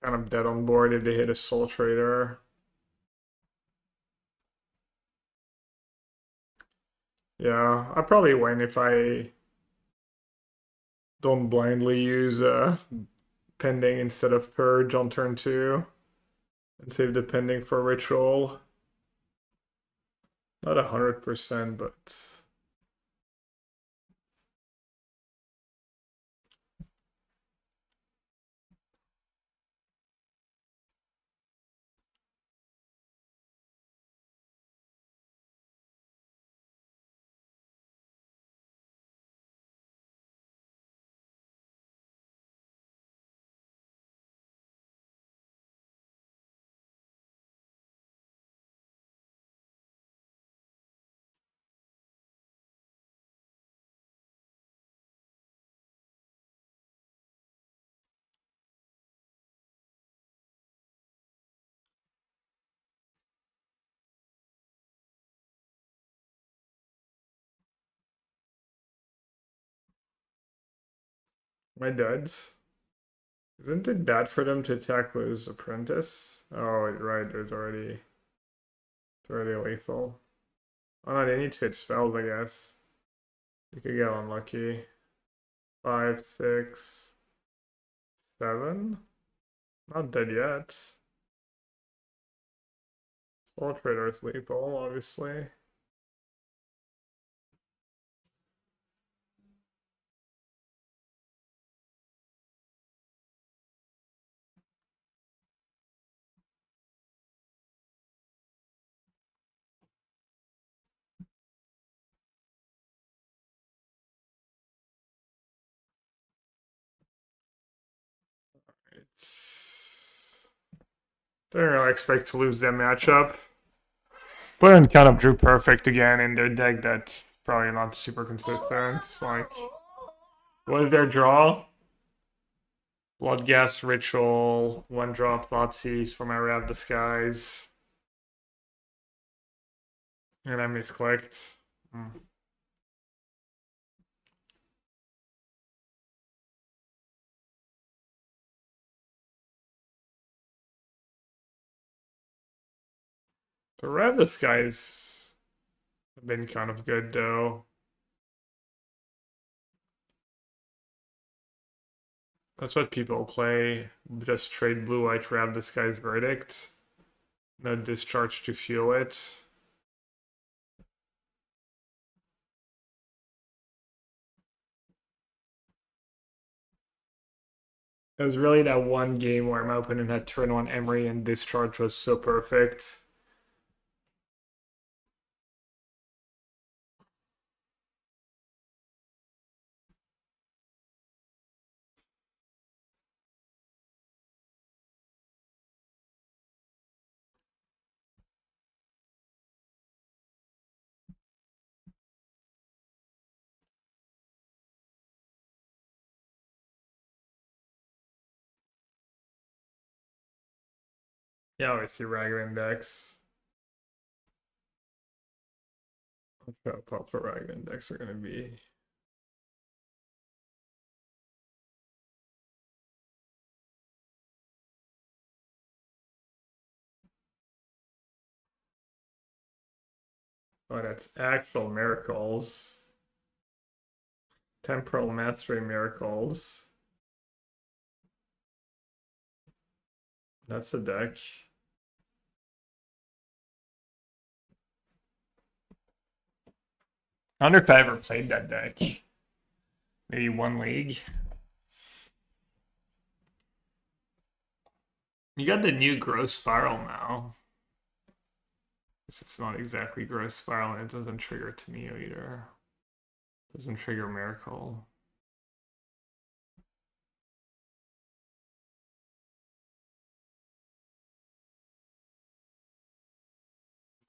Speaker 1: Kind of dead on board if they hit a Soul Trader. Yeah, I probably win if I don't blindly use pending instead of purge on turn 2 and save the pending for ritual. Not 100%, but my duds. Isn't it bad for them to attack with his apprentice? Oh, right, it's already lethal. Oh no, they need to hit spells, I guess. You could get unlucky. 5, 6, 7. Not dead yet. Soul Trader is lethal, obviously. Didn't really expect to lose that matchup. But kind of drew perfect again in their deck that's probably not super consistent. Like, what is their draw? Bloodgas Ritual, 1-drop Thoughtseize for my Rav Disguise. And I misclicked. The Rav Disguise have been kind of good though. That's what people play. Just trade blue-white Rav Disguise Verdict. No discharge to fuel it. It was really that one game where my opponent had turn 1 Emery and discharge was so perfect. Yeah, I see Raga Index. Pop for Raga Index are gonna be. Oh, that's actual miracles. Temporal Mastery Miracles. That's a deck. I wonder if I ever played that deck. Maybe one league. You got the new Gross Spiral now. It's not exactly Gross Spiral and it doesn't trigger Tamio either. Doesn't trigger Miracle.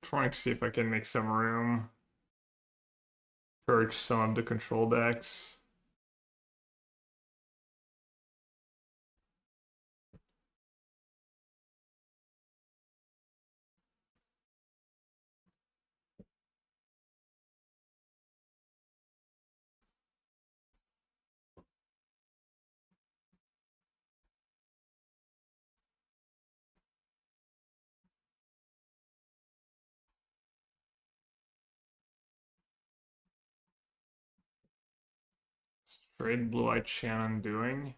Speaker 1: Trying to see if I can make some room. Purge some of the control decks. Straight Blue-Eyed Shannon doing.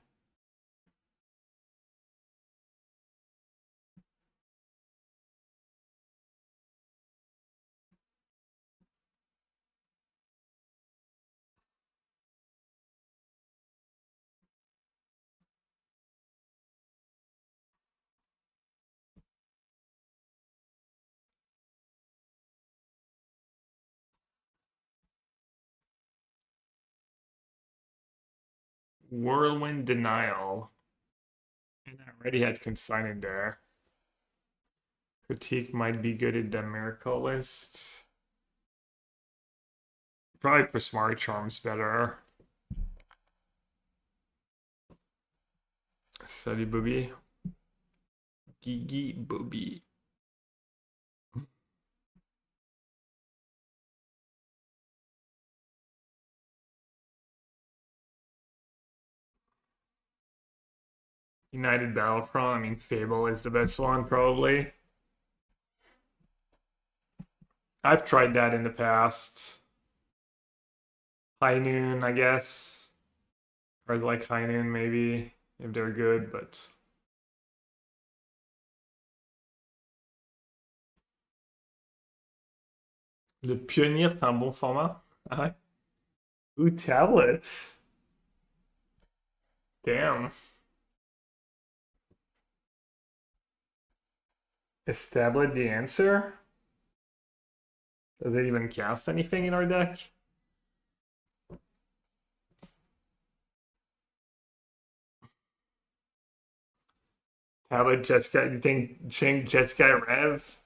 Speaker 1: Whirlwind Denial. And I already had Consign in there. Critique might be good in the Miracle list. Probably Prismari Charm's better. Salut Booby. Gigi Booby. United Battlefront, I mean Fable is the best one probably. I've tried that in the past. High Noon, I guess. Cards like High Noon maybe, if they're good, but le Pionnier, c'est un bon format. Ah ouais. Ooh, tablets. Damn. Is tablet the answer? Does it even cast anything in our deck? Tablet Jeskai, you think Jeskai Rev?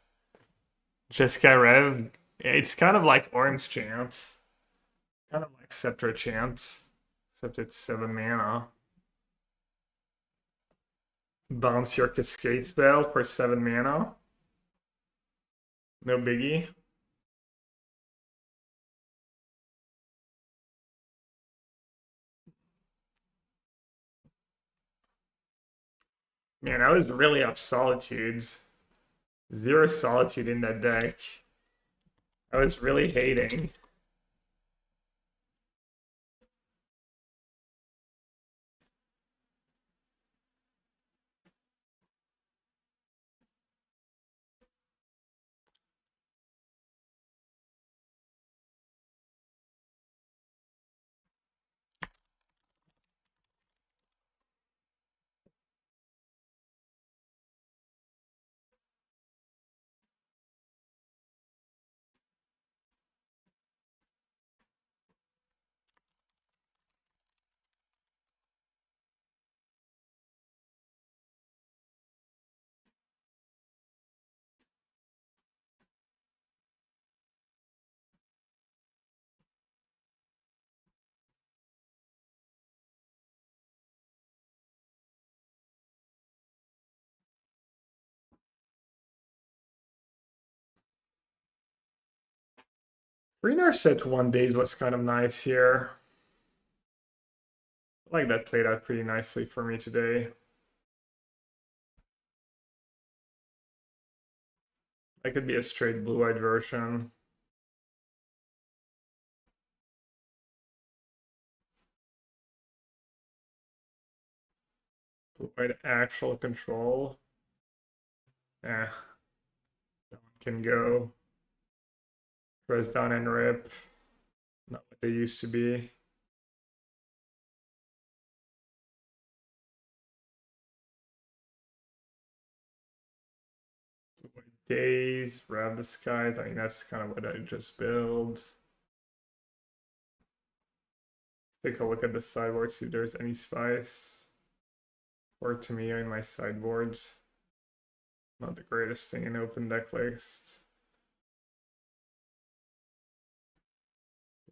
Speaker 1: Jeskai Rev? It's kind of like Orange Chant. Kind of like Scepter Chant. Except it's 7 mana. Bounce your Cascade spell for 7 mana. No biggie. Man, I was really off Solitudes. 0 Solitude in that deck. I was really hating. Three Narset 1 days was kind of nice here. I like that played out pretty nicely for me today. That could be a straight blue-eyed version. Blue-eyed actual control. That one can go. Press down and rip. Not what they used to be. Days, grab the skies. I mean, that's kind of what I just built. Take a look at the sideboard, see if there's any spice. Or to me in my sideboard. Not the greatest thing in open deck list.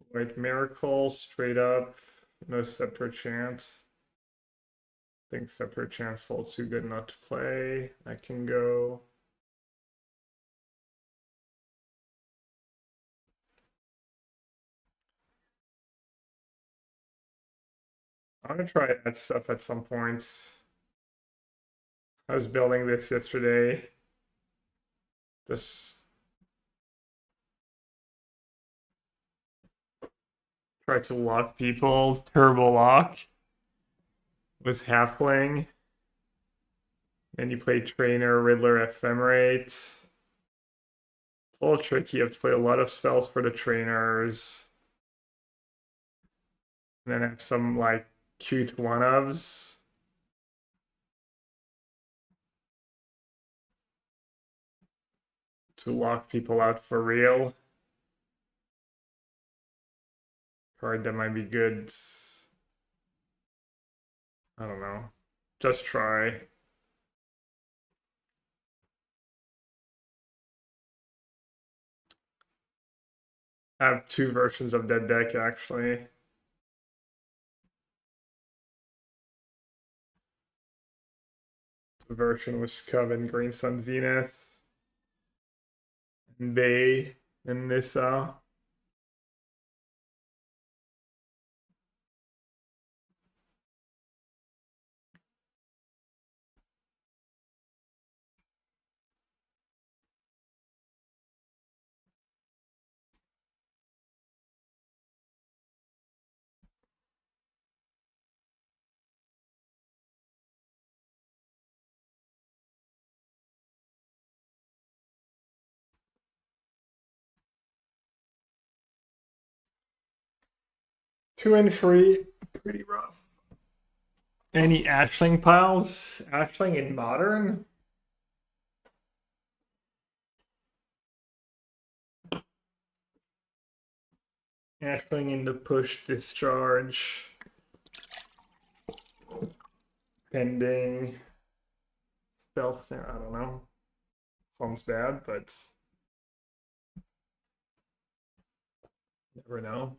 Speaker 1: White Miracle, straight up. No Scepter Chant. I think Scepter Chant's still too good not to play. I can go. I'm gonna try that stuff at some point. I was building this yesterday. Just try to lock people. Turbo lock. Was halfling. Then you play Trainer, Riddler, Ephemerate. A little tricky. You have to play a lot of spells for the trainers. And then have some like cute one-ofs. To lock people out for real. Card that might be good. I don't know. Just try. I have two versions of that deck actually. The version with Coven, Green Sun Zenith, and Bay, and Nissa. Two and three, pretty rough. Any Ashling piles? Ashling in Modern? Ashling in the push discharge. Pending. Spell thing, I don't know. Sounds bad, but never know.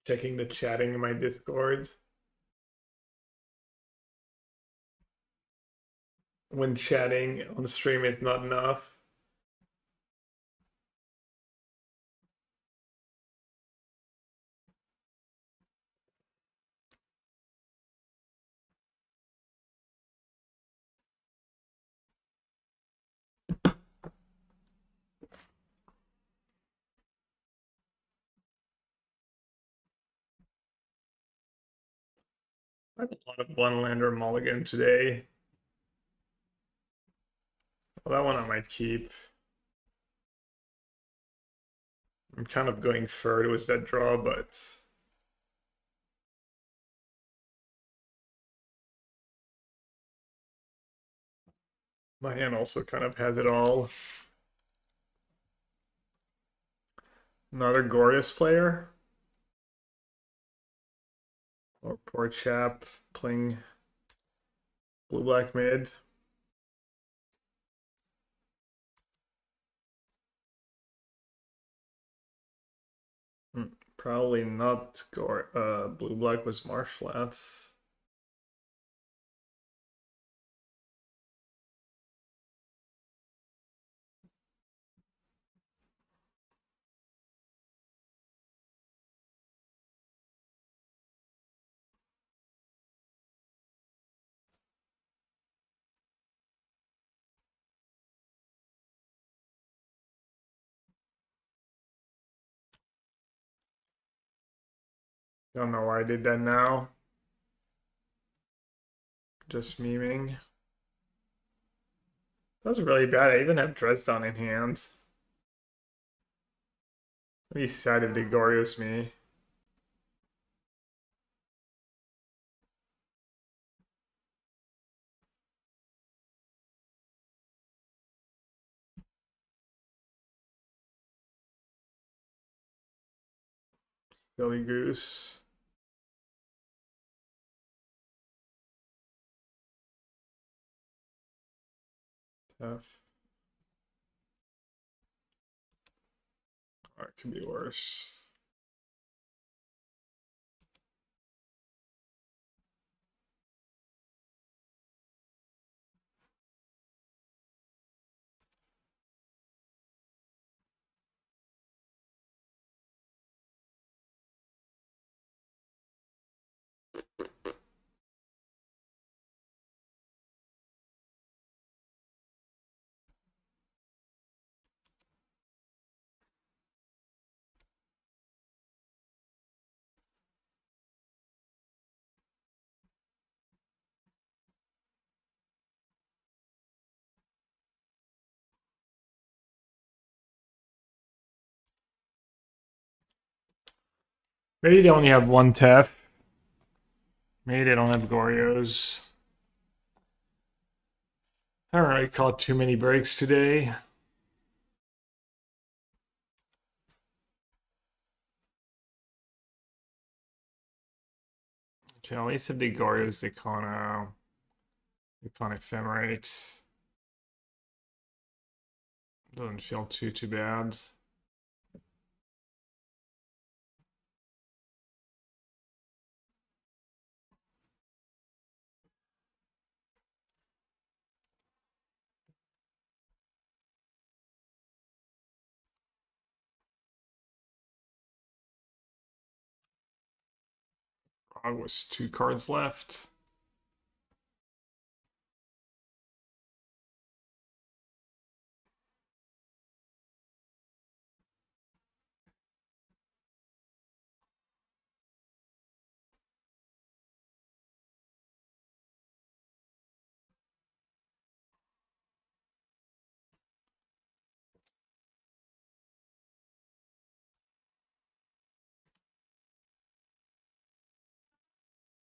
Speaker 1: Checking the chatting in my Discord. When chatting on stream is not enough. I have a lot of one-lander mulligan today. Well, that one I might keep. I'm kind of going third with that draw, but my hand also kind of has it all. Another Glorious player. Or poor chap playing blue-black mid. Probably not blue-black was marsh flats. Don't know why I did that now. Just memeing. That was really bad. I even have Dresden in hand. I'd be sad if they Gorios me. Silly goose. Tough. Oh, it could be worse. Maybe they only have one Tef. Maybe they don't have Gorios. I haven't really caught too many breaks today. Okay, at least if they Gorios, they can't ephemerate. Doesn't feel too bad. Was 2 cards left.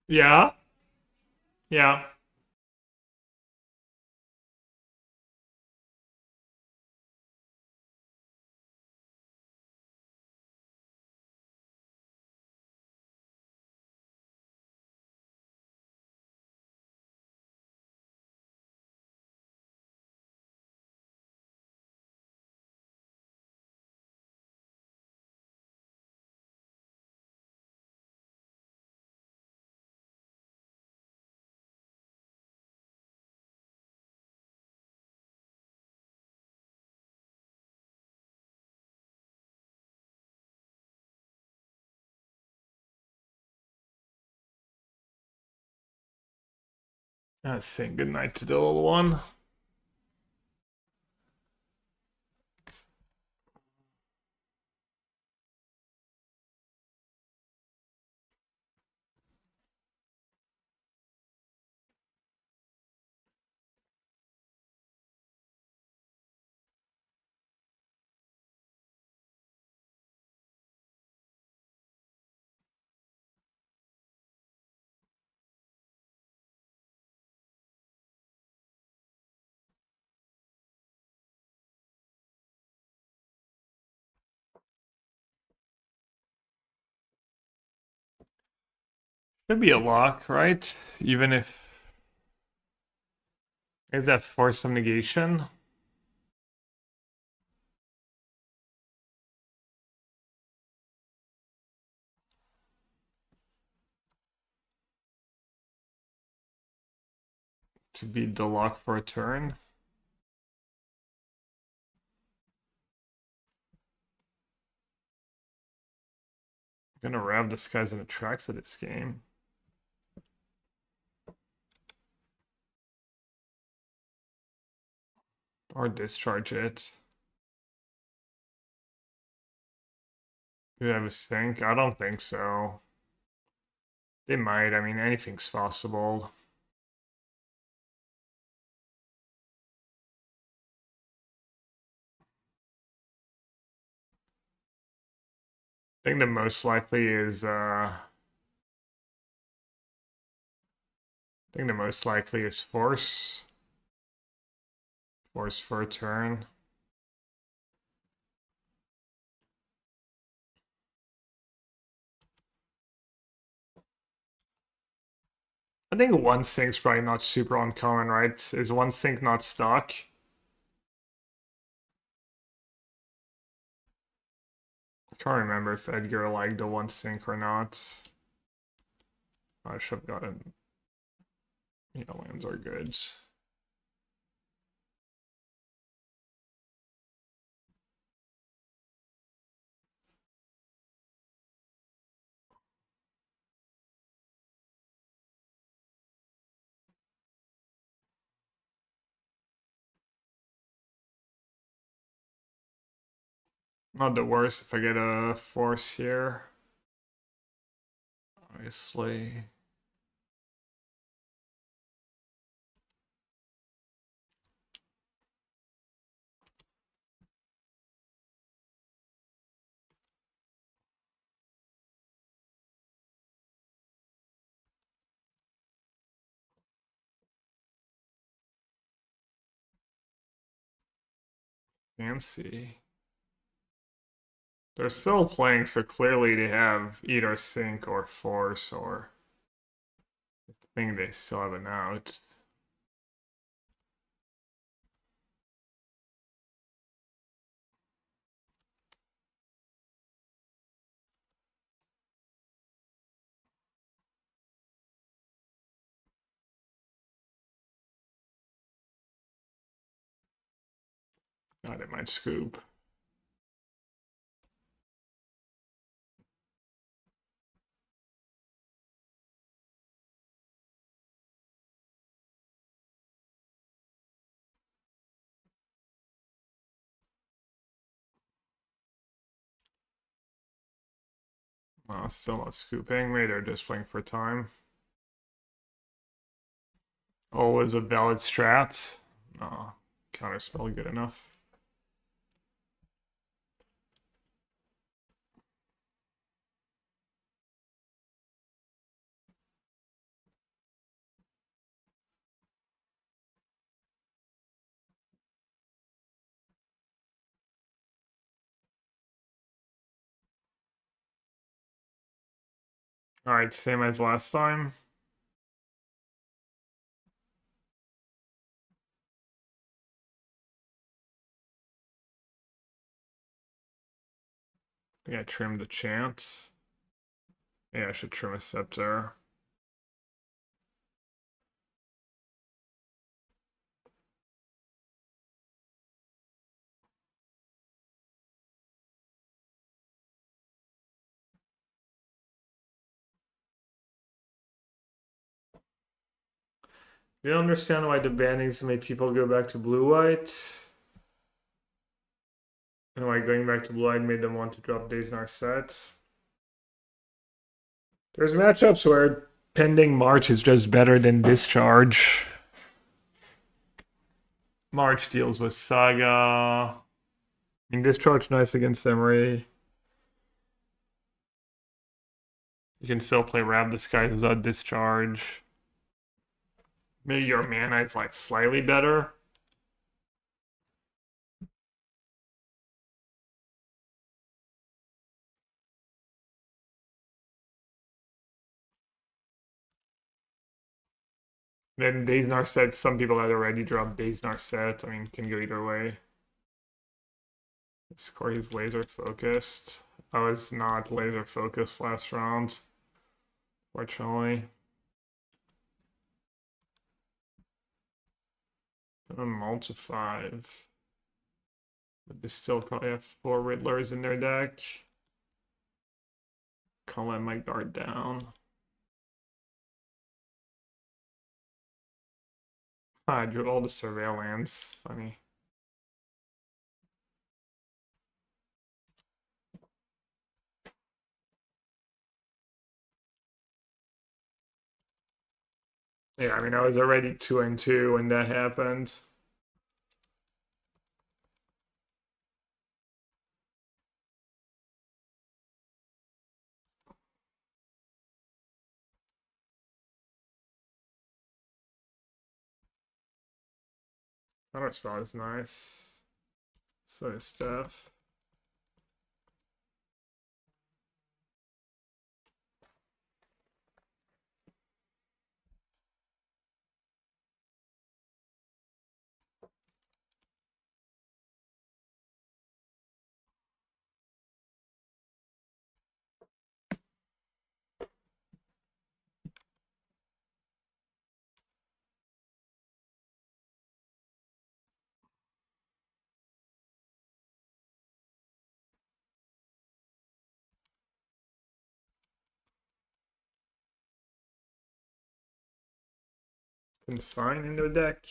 Speaker 1: Yeah. Yeah. Saying goodnight to the little one. Could be a lock, right? Even if is that force some negation? To be the lock for a turn. I'm gonna Rab Disguise and Attracts of this game. Or discharge it. Do they have a sink? I don't think so. They might. I mean, anything's possible. I think the most likely is force. Force for a turn. I think one sink's probably not super uncommon, right? Is one sink not stock? I can't remember if Edgar liked the one sink or not. I should have gotten. Yeah, lands are good. Not the worst if I get a force here. Obviously. Fancy. They're still playing, so clearly they have either sync or force, or I think they still have an out. God, they might scoop. Still not scooping. Maybe they're just playing for time. Always a valid strat. No, counterspell good enough. Alright, same as last time. Yeah, trim the Chant. Yeah, I should trim a Scepter. You don't understand why the bannings made people go back to blue-white? And why going back to blue-white made them want to drop days in our sets? There's matchups where pending March is just better than discharge. March deals with Saga. I mean, discharge nice against Emery. You can still play Rab Disguise without discharge. Maybe your mana is like slightly better. Then Days Narset, some people had already dropped Days Narset. I mean, can go either way. Score, he's laser focused. I was not laser focused last round, fortunately. A multi 5. But they still probably have 4 Riddlers in their deck. Can't let my guard down. I drew all the surveillance. Funny. Yeah, I mean, I was already 2-2 when that happened. Counterspell is nice. So is stuff. Consign in their deck.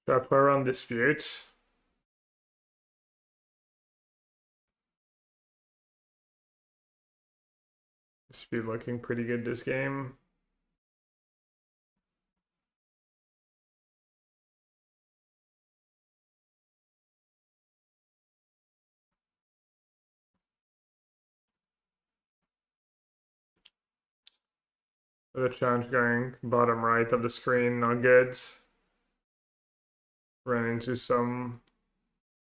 Speaker 1: Should I play around Dispute? Dispute looking pretty good this game. The challenge going bottom right of the screen, not good. Ran into some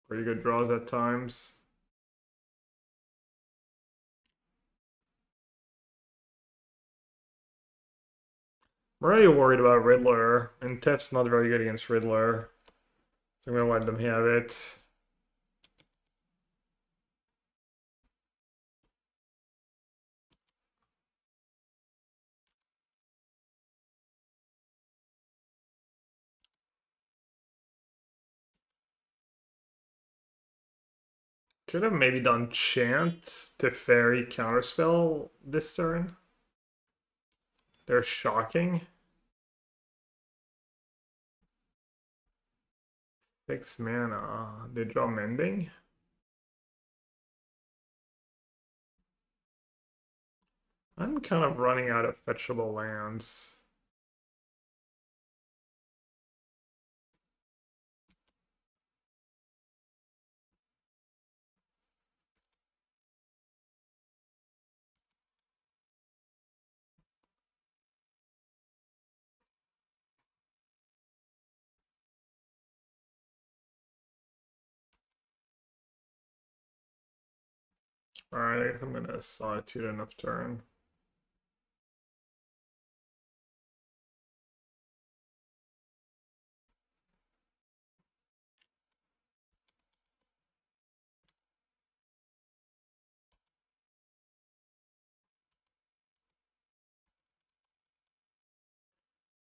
Speaker 1: pretty good draws at times. I'm really worried about Riddler, and Tef's not very good against Riddler, so I'm gonna let them have it. Could have maybe done Chant to Fairy Counterspell this turn. They're shocking. 6 mana. They draw Mending. I'm kind of running out of fetchable lands. Alright, I guess I'm gonna Solitude enough turn.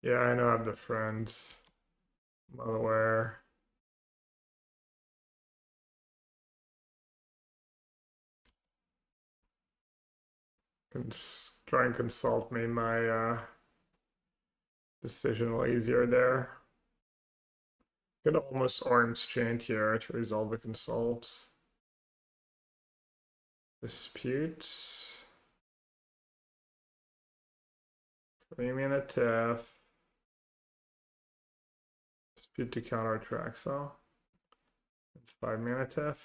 Speaker 1: Yeah, I know I have the friends. I'm well aware. Try and consult me my decision a little easier there. Could almost Orange Chant here to resolve the consult. Dispute. 3 mana Tef. Dispute to counter Traxel. 5 mana Tef.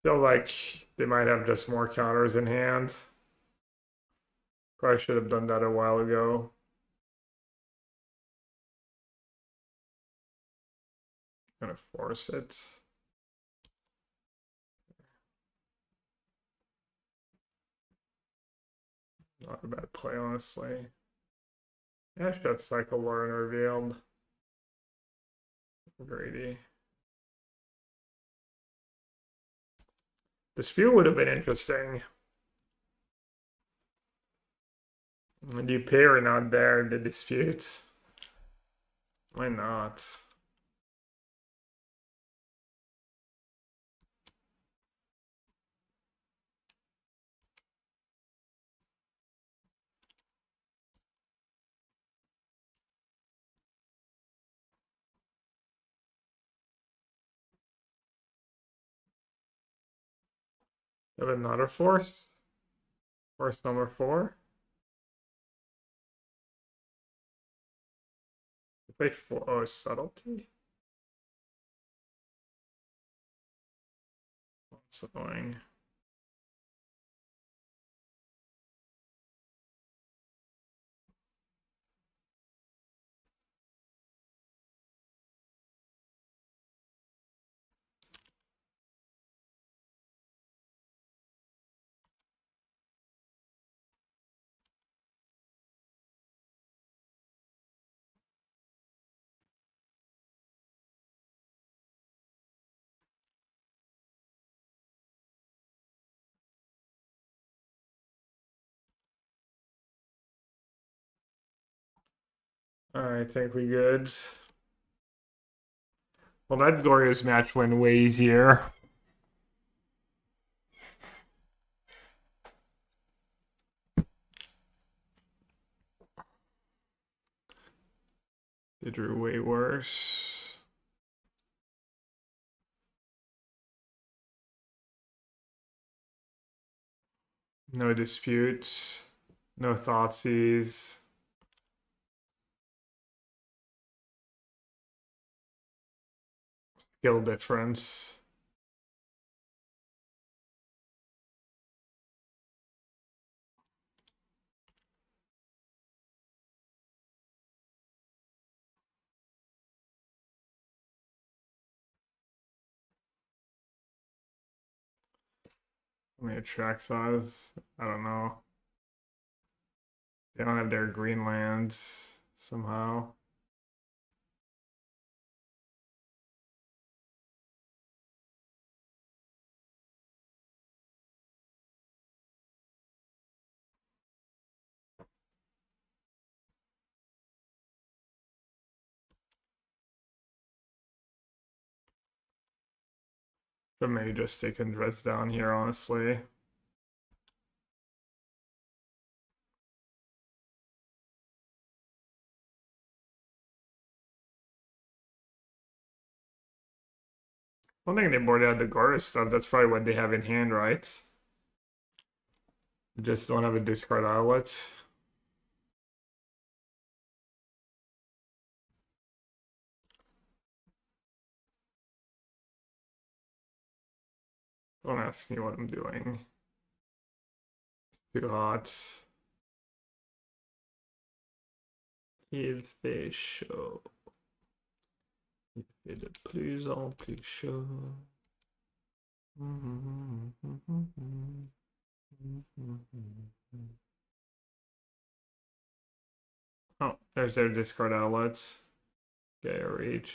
Speaker 1: Feel like they might have just more counters in hand. Probably should have done that a while ago. Gonna force it. Not a bad play, honestly. Yeah, should have cycle Warren revealed. Greedy. Dispute would have been interesting. And you pay or not there in the dispute. Why not? Have another force? Force number 4? Play 4. Oh, subtlety? That's annoying. Alright, think we good. Well, that Glorious match went way easier. They drew way worse. No disputes. No thoughtseize. Skill difference. How many track size? I don't know. They don't have their green lands somehow. But maybe just take and dress down here, honestly. I don't think they boarded out the Gorus stuff. That's probably what they have in hand, right? Just don't have a discard outlet. Don't ask me what I'm doing. It's too hot. Il fait chaud. Il fait de plus en plus chaud. Oh, there's their discard outlets. Okay, reach.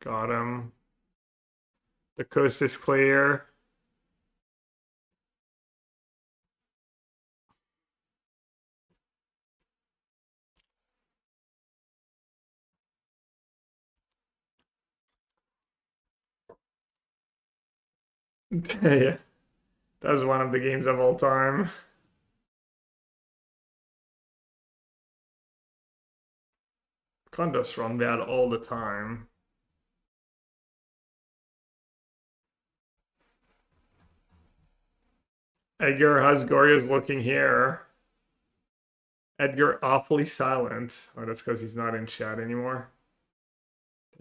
Speaker 1: Got him. The coast is clear. Yeah, that was one of the games of all time. Condos run bad all the time. Edgar, how's Gorya's looking here? Edgar awfully silent. Oh, that's because he's not in chat anymore.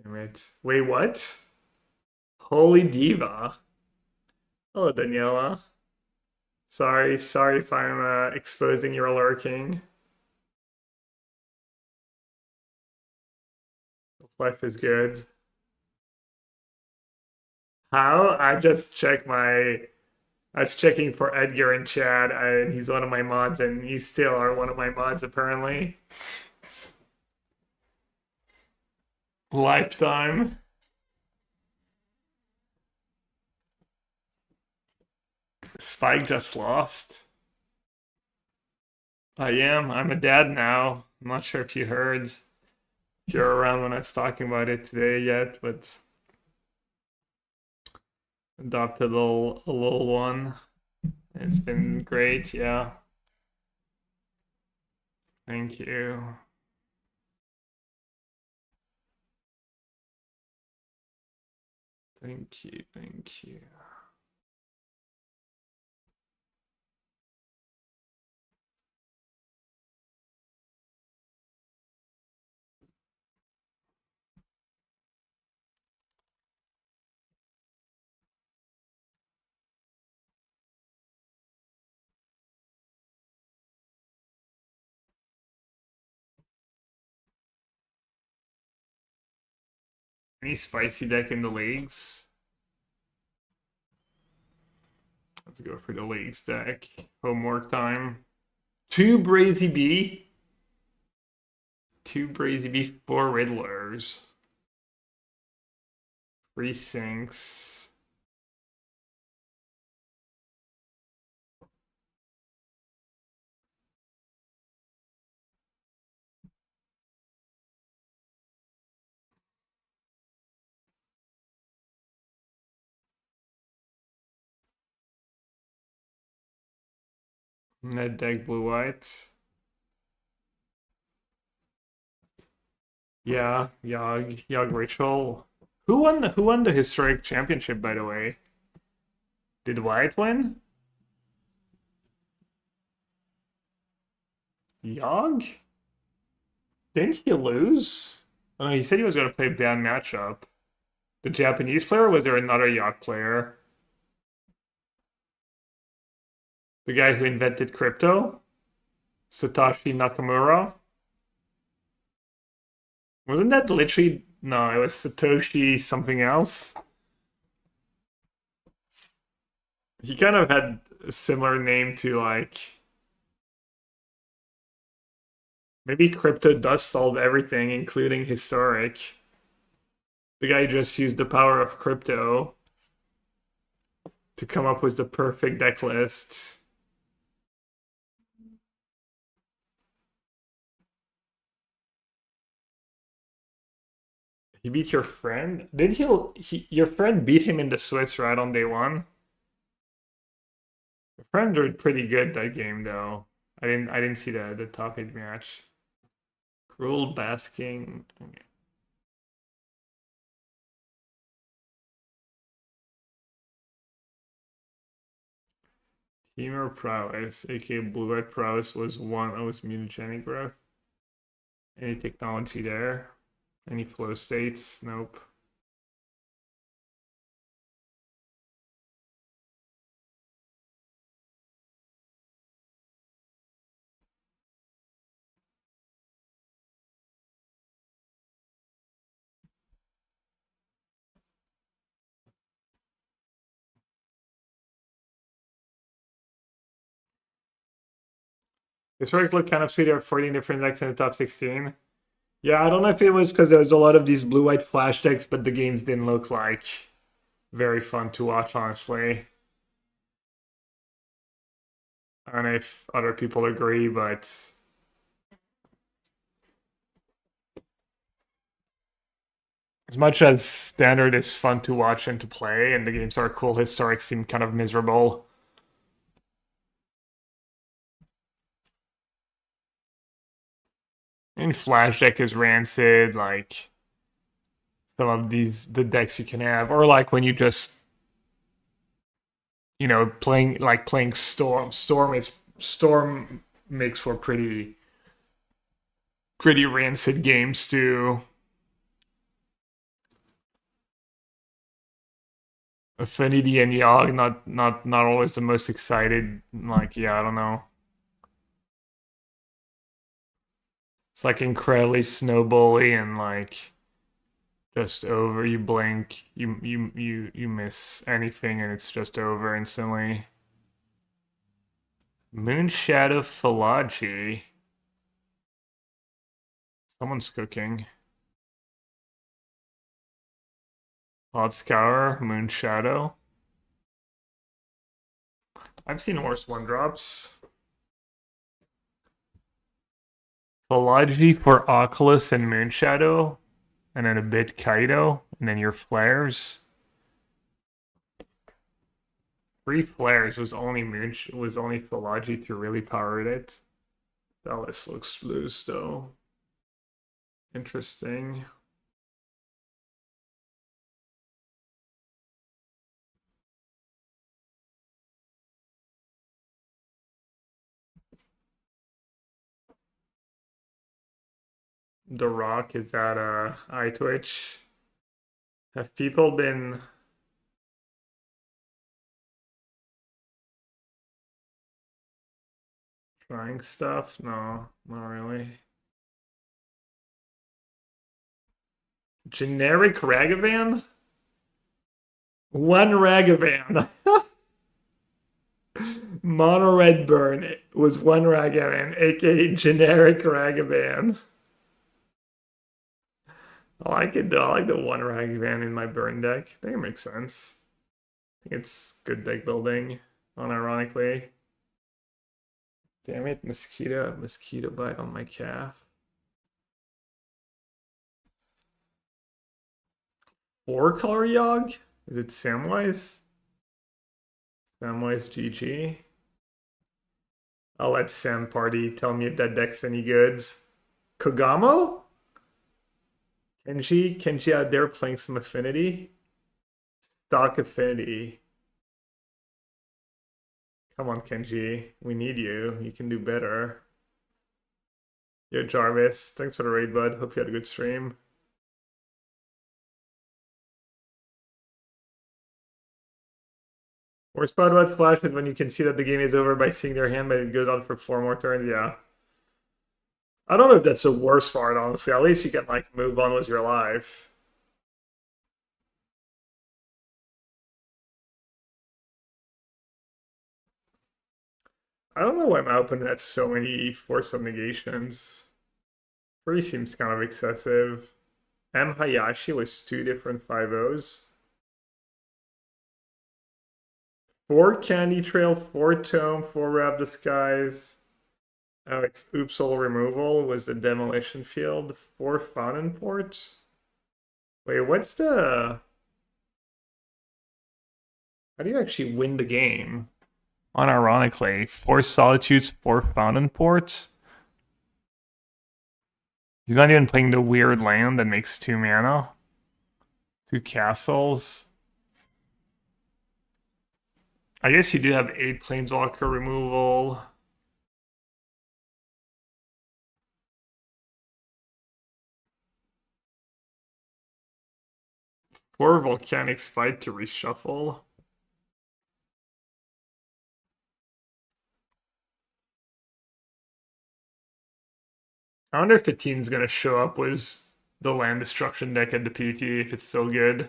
Speaker 1: Damn it. Wait, what? Holy diva. Hello, Daniela. Sorry if I'm exposing your lurking. Life is good. How? I just checked my. I was checking for Edgar in chat, and he's one of my mods, and you still are one of my mods, apparently. Lifetime. Spike just lost. I am. I'm a dad now. I'm not sure if you heard. If you're around when I was talking about it today yet, but adopted a little one. It's been great, yeah. Thank you. Thank you, thank you. Any spicy deck in the leagues? Let's go for the leagues deck. Homework time. 2 Brazy B. 2 Brazy B, 4 Riddlers. 3 Sinks. Net deck blue white. Yeah, Yogg Ritual. Who won the historic championship, by the way? Did White win? Yogg? Didn't he lose? Oh, no, he said he was going to play a bad matchup. The Japanese player, or was there another Yogg player? The guy who invented crypto? Satoshi Nakamura? Wasn't that literally... No, it was Satoshi something else. He kind of had a similar name to, like... Maybe crypto does solve everything, including historic. The guy just used the power of crypto to come up with the perfect deck list. He beat your friend? Did your friend beat him in the Swiss right on day one? Your friends were pretty good that game though. I didn't see the top 8 match. Cruel Basking. Okay. Teamer Prowess, aka Blue Red Prowess, was mutagenic growth. Any technology there? Any flow states? Nope. This work looked kind of sweet. There were 14 different decks in the top 16. Yeah, I don't know if it was because there was a lot of these blue-white flash decks, but the games didn't look like very fun to watch, honestly. I don't know if other people agree, but... As much as Standard is fun to watch and to play, and the games are cool, Historic seem kind of miserable. And Flash deck is rancid, like... Some of the decks you can have, or like when you just... You know, playing Storm. Storm makes for pretty pretty rancid games too. Affinity and Yogg, not always the most excited. Like, yeah, I don't know. It's like incredibly snowbally and like just over. You blink, you miss anything, and it's just over instantly. Moonshadow Philology. Someone's cooking. Hot Scour, Moonshadow. I've seen worse one drops. Philology for Oculus and Moonshadow, and then a bit Kaido, and then your flares. 3 flares was only Philology to really power it. That list looks loose though. Interesting. The Rock, is that eye twitch? Have people been trying stuff? No, not really. Generic Ragavan? One Ragavan. Mono Red Burn was one Ragavan, aka generic Ragavan. I like it though. I like the one Ragavan in my burn deck. I think it makes sense. I think it's good deck building, unironically. Damn it, mosquito bite on my calf. 4-color Yogg? Is it Samwise? Samwise GG. I'll let Sam Party tell me if that deck's any good. Kogamo? Kenji out there playing some Affinity? Stock Affinity. Come on, Kenji. We need you. You can do better. Yo, Jarvis. Thanks for the raid, bud. Hope you had a good stream. Worst part about Flash is when you can see that the game is over by seeing their hand, but it goes on for 4 more turns. Yeah. I don't know if that's the worst part, honestly. At least you can, like, move on with your life. I don't know why I'm opening at so many force of negations. 3 seems kind of excessive. M. Hayashi was 2 different 5-0s. 4 Candy Trail, 4 Tome, 4 Wrap Disguise. Oh, it's Oopsal Removal was the Demolition Field. 4 Fountain Ports. Wait, what's the... How do you actually win the game? Unironically, 4 Solitudes, 4 Fountain Ports. He's not even playing the weird land that makes 2 mana. 2 castles. I guess you do have 8 Planeswalker removal. Four Volcanic Spite to reshuffle. I wonder if the team's gonna show up with the land destruction deck at the PT, if it's still good.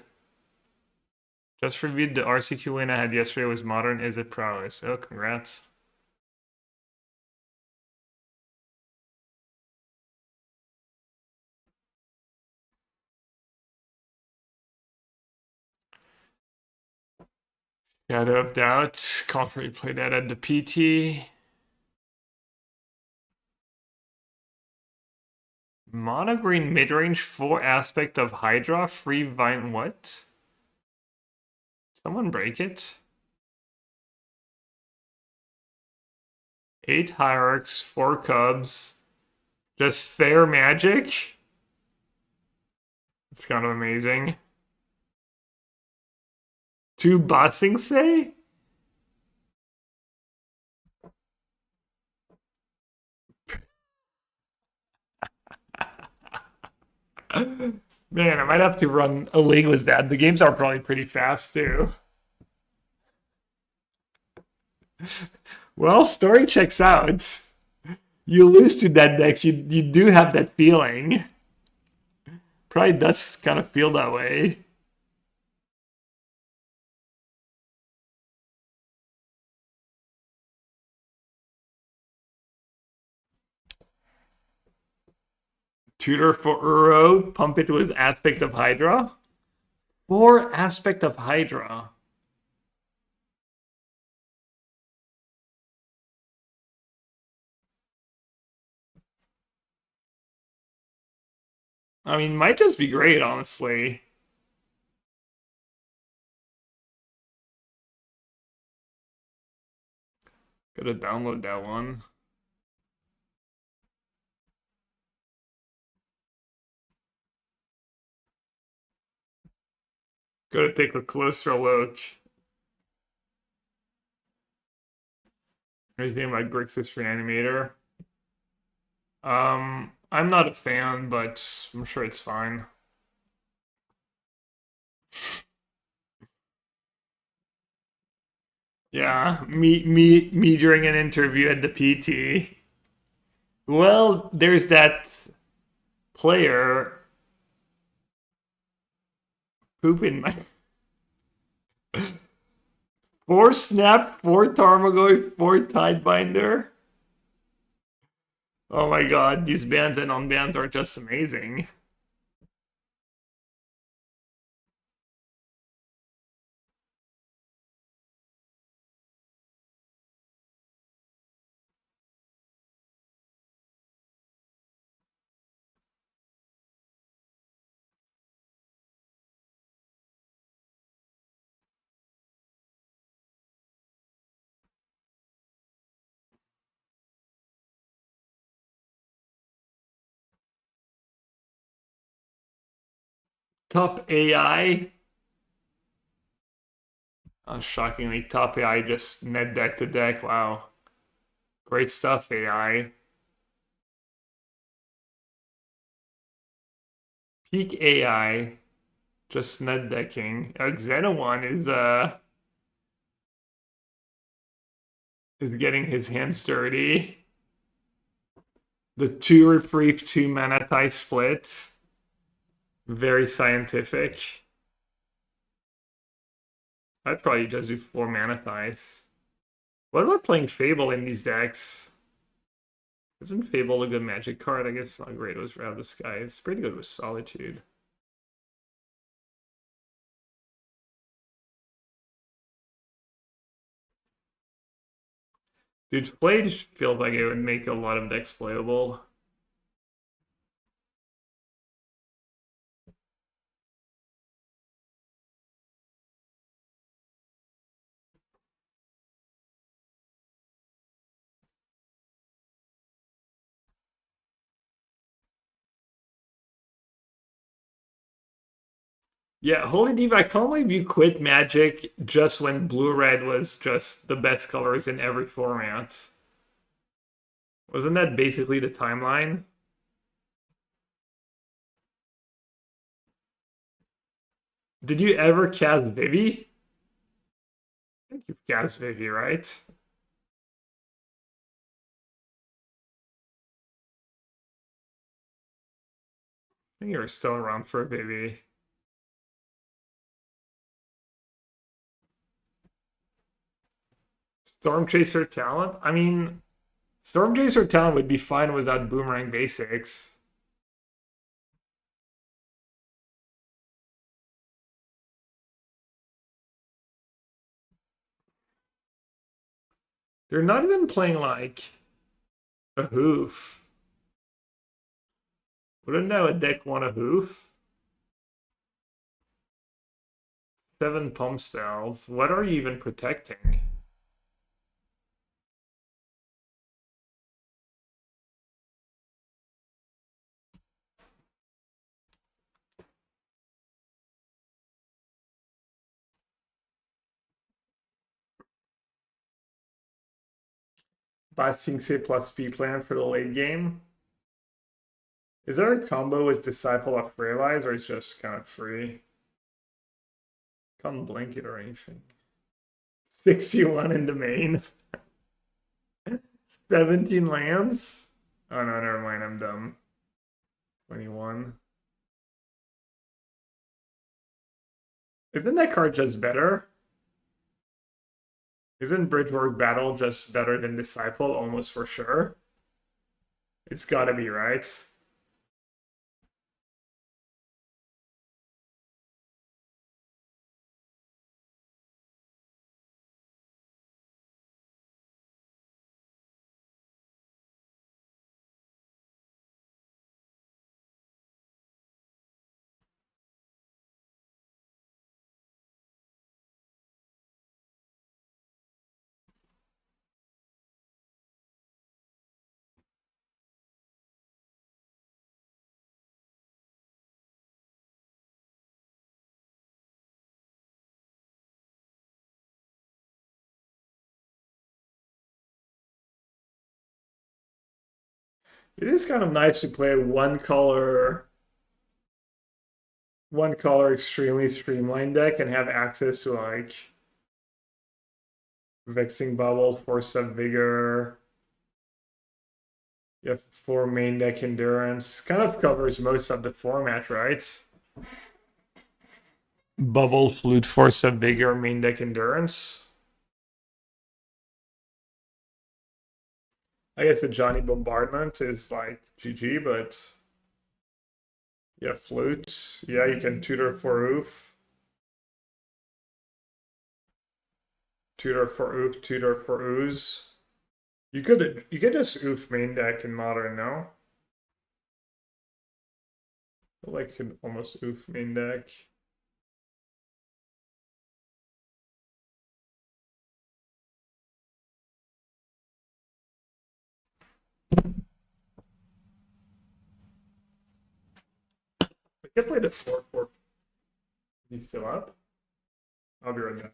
Speaker 1: Just reviewed the RCQ win I had yesterday was Modern Is It Prowess. Oh, congrats. Shadow of Doubt. Confidently played that at the PT. Mono green midrange 4 aspect of Hydra. Free Vine. What? Someone break it. 8 Hierarchs, 4 Cubs. Just fair magic. It's kind of amazing. 2 Bossing Say? Man, I might have to run a league with that. The games are probably pretty fast too. Well, story checks out. You lose to that deck, you do have that feeling. Probably does kind of feel that way. Tutor for Uro, pump it with Aspect of Hydra. For Aspect of Hydra. I mean, might just be great, honestly. Gotta download that one. Gotta take a closer look. Anything like Grixis Reanimator? I'm not a fan, but I'm sure it's fine. Yeah, me during an interview at the PT. Well, there's that player pooping my 4 Snap, 4 Tarmogoyf, 4 Tidebinder. Oh my god, these bans and unbans are just amazing. Top AI. Shockingly, top AI just net deck to deck. Wow. Great stuff, AI. Peak AI. Just net decking. Xenowon is getting his hands dirty. The 2 reprieve, 2 mana tie split. Very scientific. I'd probably just do 4 mana ties. What about playing Fable in these decks? Isn't Fable a good magic card? I guess not great with Round the Sky. It's pretty good with Solitude. Dude, Flage feels like it would make a lot of decks playable. Yeah, Holy Diva, I can't believe you quit Magic just when Blue-Red was just the best colors in every format. Wasn't that basically the timeline? Did you ever cast Vivi? I think you've cast Vivi, right? I think you were still around for Vivi. Storm Chaser talent? I mean, Storm Chaser talent would be fine without Boomerang Basics. They're not even playing like a hoof. Wouldn't that a deck want a hoof? 7 pump spells. What are you even protecting? Basing C plus P plan for the late game. Is there a combo with Disciple of Realize, or it's just kind of free? Can't blink it or anything. 61 in the main. 17 lands? Oh no, never mind, I'm dumb. 21. Isn't that card just better? Isn't Bridgework Battle just better than Disciple, almost for sure? It's gotta be, right? It is kind of nice to play one color extremely streamlined deck and have access to like Vexing Bubble, Force of Vigor. You have 4 main deck Endurance. Kind of covers most of the format, right? Bubble, Flute, Force of Vigor, main deck Endurance. I guess a Johnny Bombardment is like GG, but yeah, Flute. Yeah, you can tutor for Oof. Tutor for Oof, tutor for Ooze. You could just Oof main deck in Modern, no? I feel like you could almost Oof main deck. I can play the 4/4. He's still up? I'll be right back.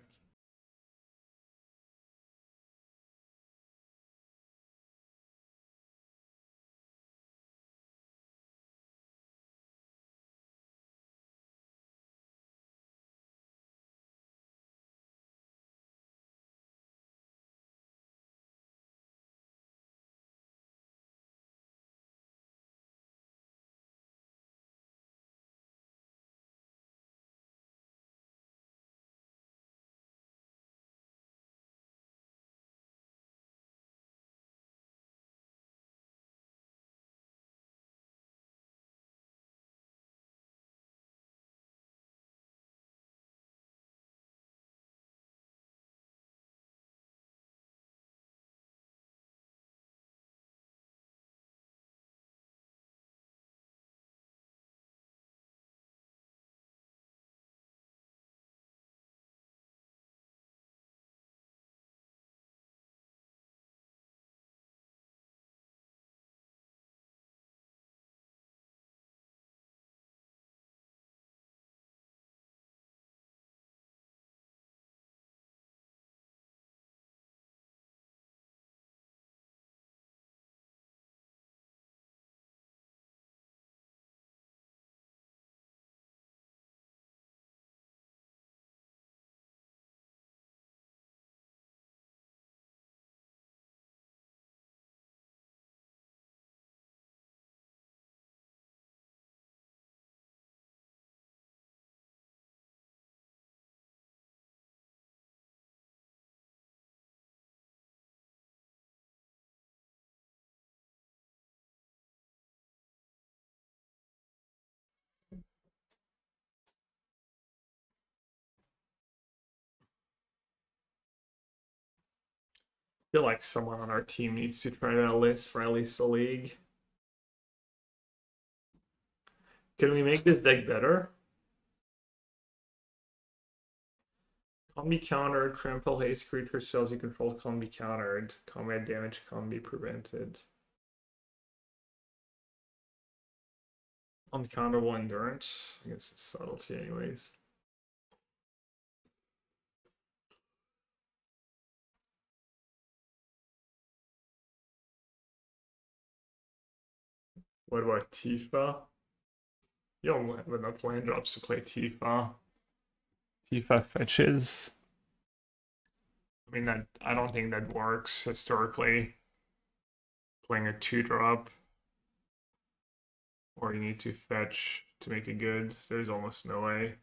Speaker 1: I feel like someone on our team needs to try that list for at least a league. Can we make this deck better? Can't be countered, trample haste, creature cells you control can't be countered, combat damage can't be prevented. Uncounterable endurance. I guess it's subtlety anyways. What about Tifa? You don't have enough land drops to play Tifa. Tifa fetches. I mean, that I don't think that works historically. Playing a 2-drop. Or you need to fetch to make it good. There's almost no way.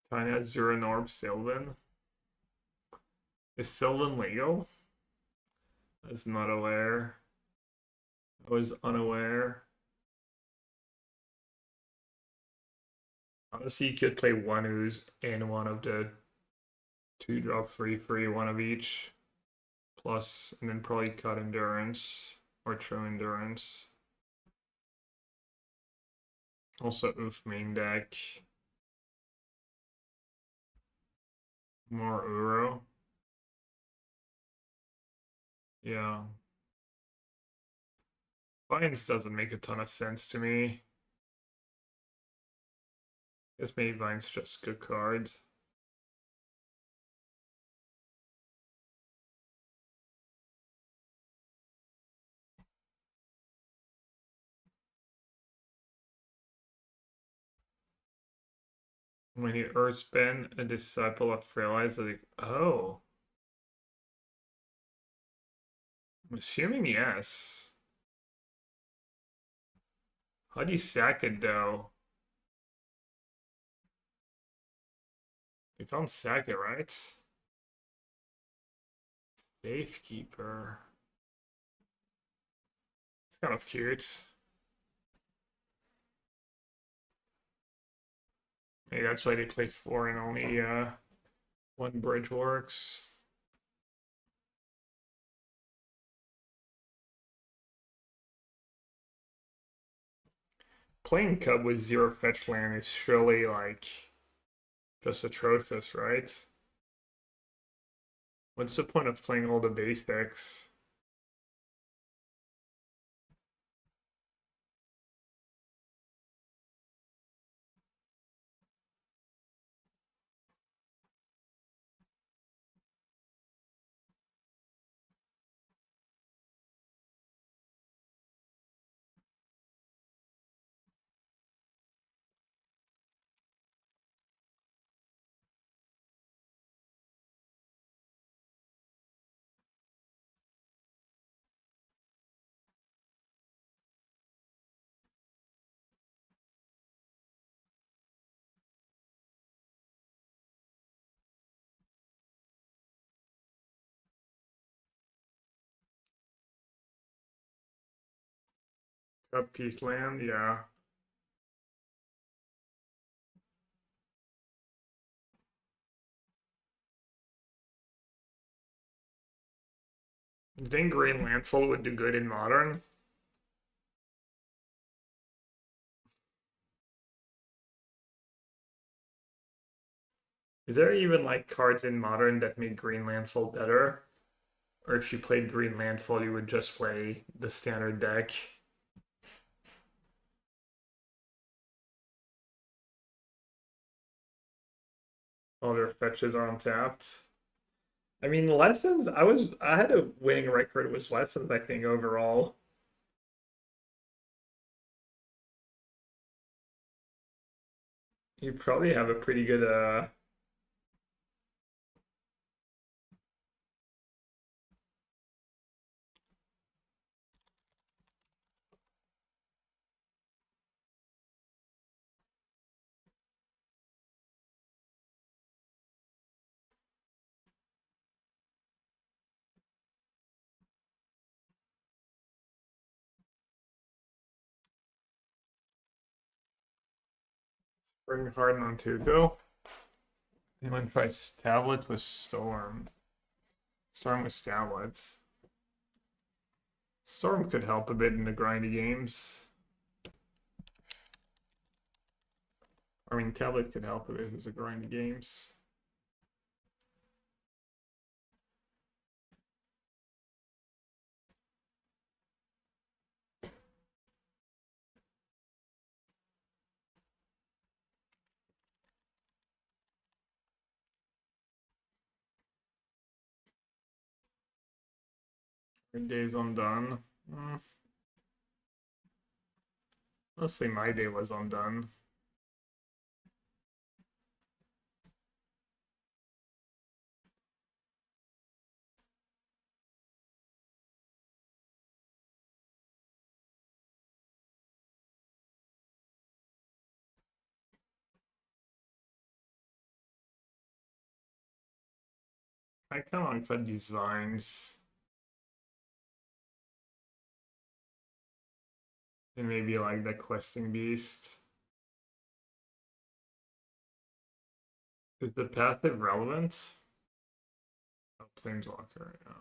Speaker 1: Tanya Zero Norb Sylvan. Is Sylvan legal? I was not aware. I was unaware. Honestly, you could play one ooze and one of the 2-drop free, one of each. Plus, and then probably cut endurance or true endurance. Also, oof main deck. More Uro. Yeah. Vines doesn't make a ton of sense to me. Guess maybe Vine's just good cards. When you Earthbend a disciple of Freelize, like, oh. I'm assuming yes. How do you sack it though? You can't sack it, right? Safekeeper. It's kind of cute. Hey, that's why they play 4 and only 1 bridge works. Playing Cub with 0 fetch land is surely like just atrocious, right? What's the point of playing all the base decks? Cub peak land, yeah. You think green landfall would do good in modern? Is there even like cards in modern that make green landfall better? Or if you played green landfall, you would just play the standard deck? All their fetches are untapped. I mean, lessons. I had a winning record with lessons. I think overall. You probably have a pretty good Spring Harden on Tuco. Anyone tries tablet with Storm? Storm with tablets. Storm could help a bit in the grindy games. I mean, tablet could help a bit with the grindy games. Your day's undone. Let's say my day was undone. I kind of want to cut these vines. And maybe like the questing beast. Is the passive relevant? Oh, planeswalker, yeah.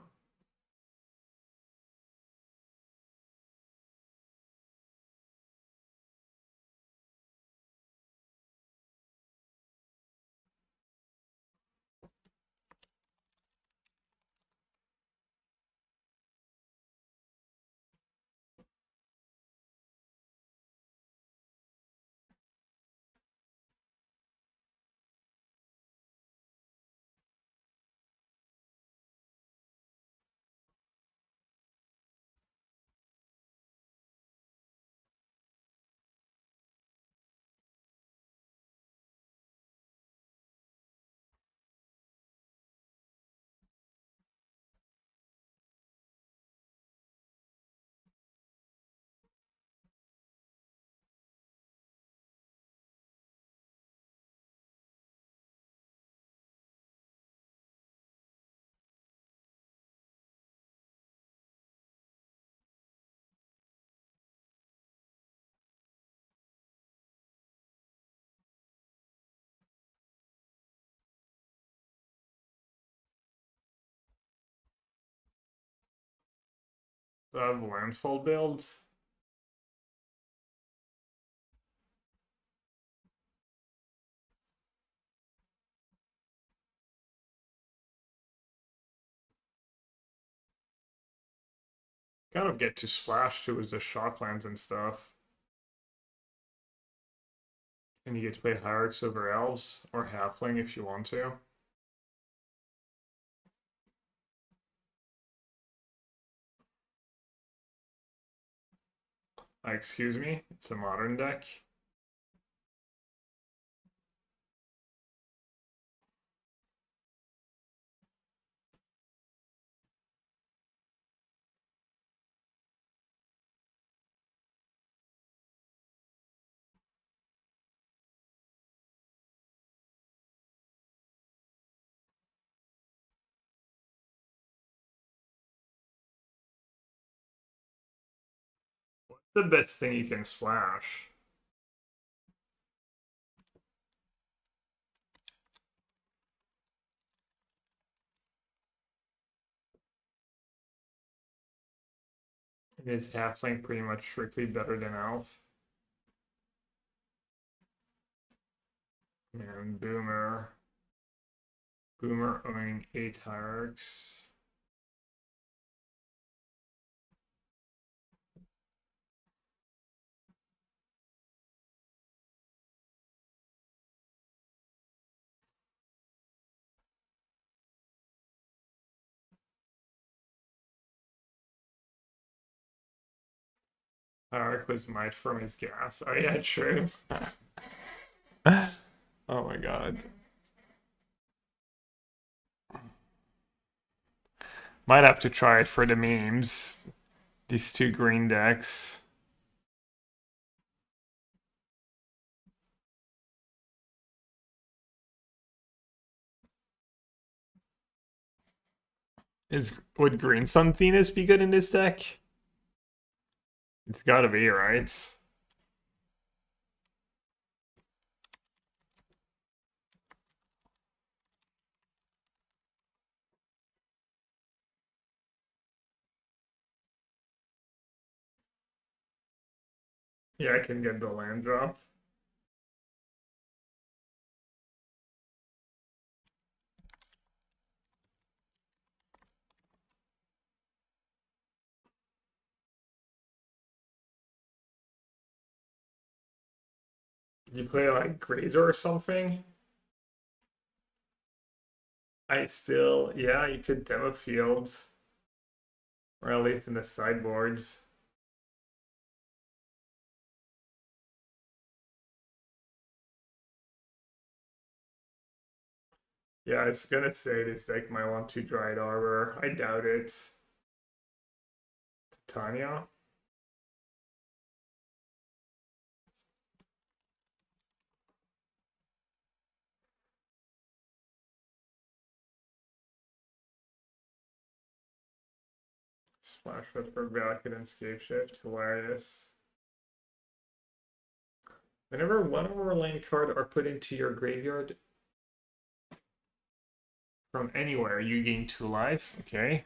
Speaker 1: Do I have landfall builds? Kind of get to splash too with the shocklands and stuff. And you get to play hierarchs over elves or halfling if you want to. Excuse me, it's a modern deck. What's the best thing you can splash? Is halfling pretty much strictly better than elf? And Boomer owning 8 hierarchs. Hierarch was might from his gas. Oh yeah, true. Oh my god. Might have to try it for the memes. These 2 green decks. Would Green Sun Venus be good in this deck? It's gotta be, right? Yeah, I can get the land drop. You play like Grazer or something? Yeah, you could demo fields. Or at least in the sideboards. Yeah, I was gonna say this deck might want to Dried Arbor. I doubt it. Titania. Splash Red for Valakut and Scape Shift. Hilarious. Whenever one overland card are put into your graveyard from anywhere, you gain 2 life. Okay.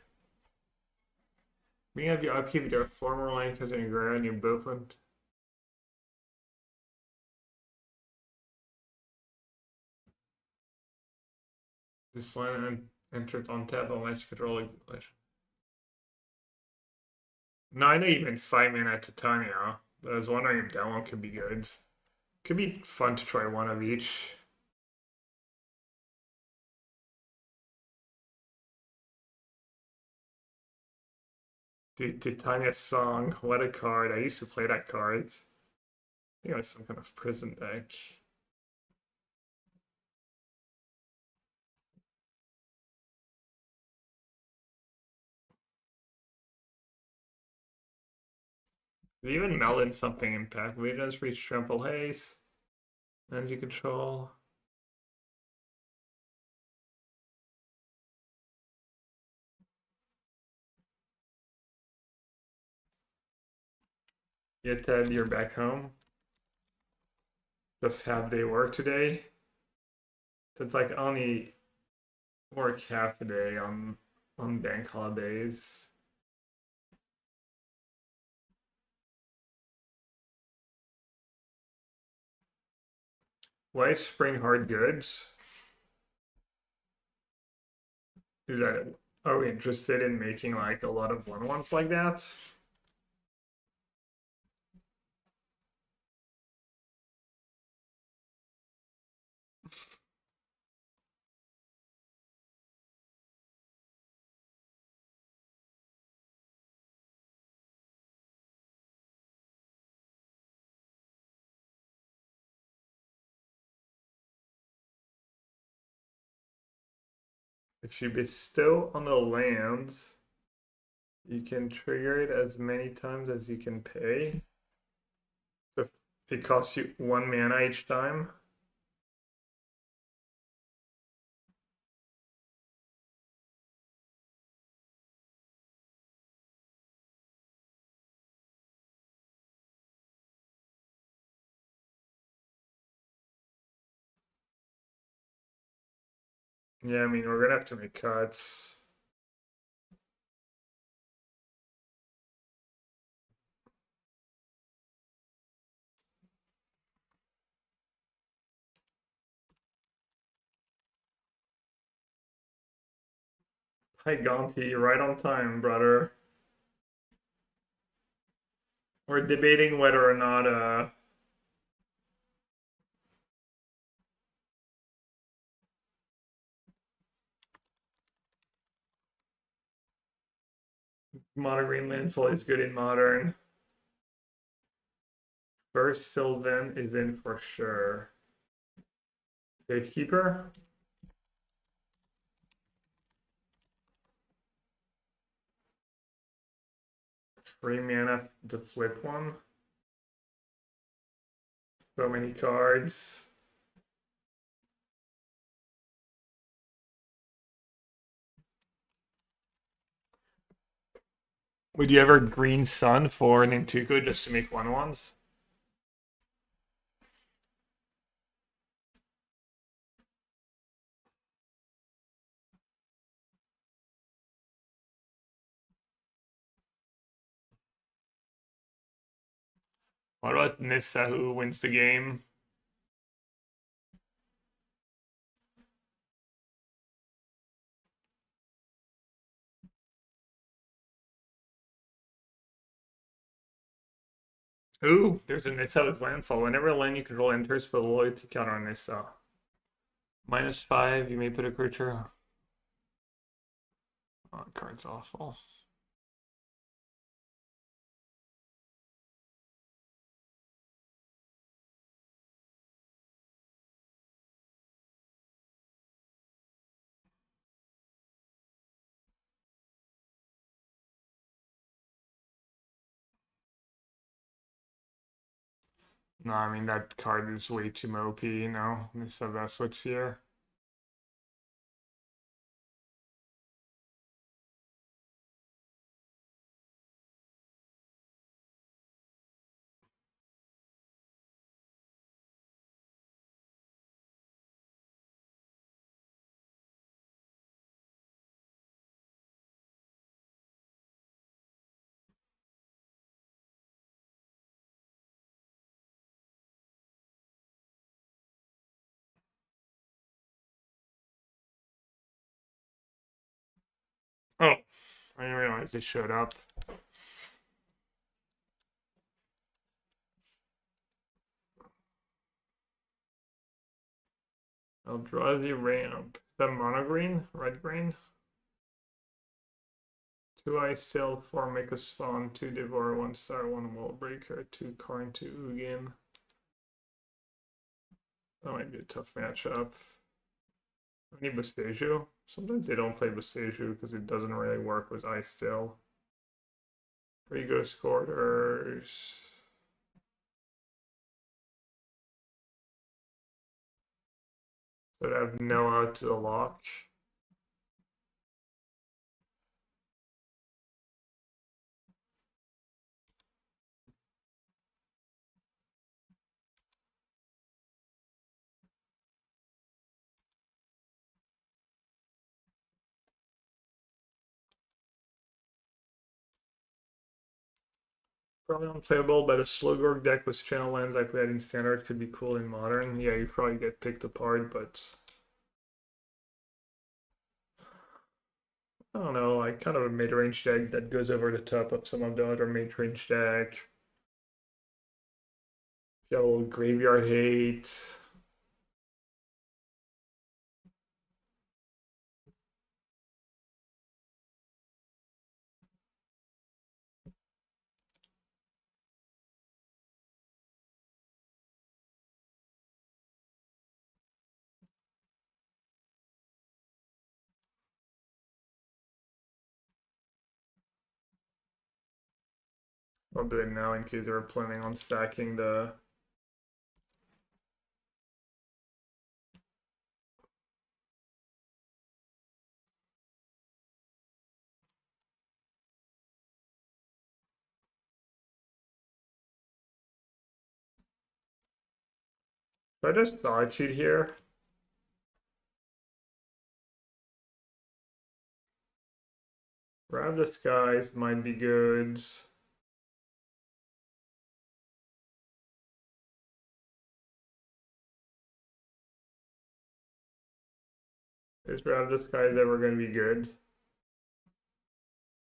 Speaker 1: We have your upkeep, there are 4 more land cards in your graveyard and you both went. This land enters on tap unless you control it. No, I know you meant 5 mana Titania, but I was wondering if that one could be good. Could be fun to try one of each. Dude, Titania's Song, what a card. I used to play that card. I think it was some kind of prison deck. Even Melon something impact. We just reach Trample Haze. Energy control. Yeah, Ted, you're back home. Just half day work today. So it's like only work half a day on bank holidays. Why is Spring Hard Goods? Is that, are we interested in making like a lot of 1/1s like that? If you bestow on the lands, you can trigger it as many times as you can pay. So it costs you 1 mana each time. Yeah, I mean, we're gonna have to make cuts. Hi, Gonti, right on time, brother. We're debating whether or not Mono Green Landfall is good in Modern. First Sylvan is in for sure. Safekeeper? 3 mana to flip one. So many cards. Would you ever Green Sun for Nintuko just to make 1/1s? What about Nissa, who wins the game? Ooh, there's a Nissa with Landfall. Whenever a land you control enters, put a loyalty counter on Nissa. -5, you may put a creature. Oh, card's awful. No, I mean that card is way too mopey, you know. So that's what's here. Oh, I didn't realize they showed up. Eldrazi ramp. Is that mono green? Red green? 2 ice sail, 4 make a spawn, 2 devour, 1 star, 1 wall breaker, 2 coin, 2 Ugin. That might be a tough matchup. I need Boseiju. Sometimes they don't play Boseiju because it doesn't really work with ice sail. 3 ghost quarters. So I have no out to the lock. Probably unplayable, but a Slogorg deck with channel lands like we had in standard could be cool in modern. Yeah, you probably get picked apart, but I don't know, like kind of a mid-range deck that goes over the top of some of the other mid-range deck. Got a little graveyard hate. I'll do it now in case they're planning on stacking the. I just Solitude here. Grab the skies might be good. Is Grab the skies ever going to be good?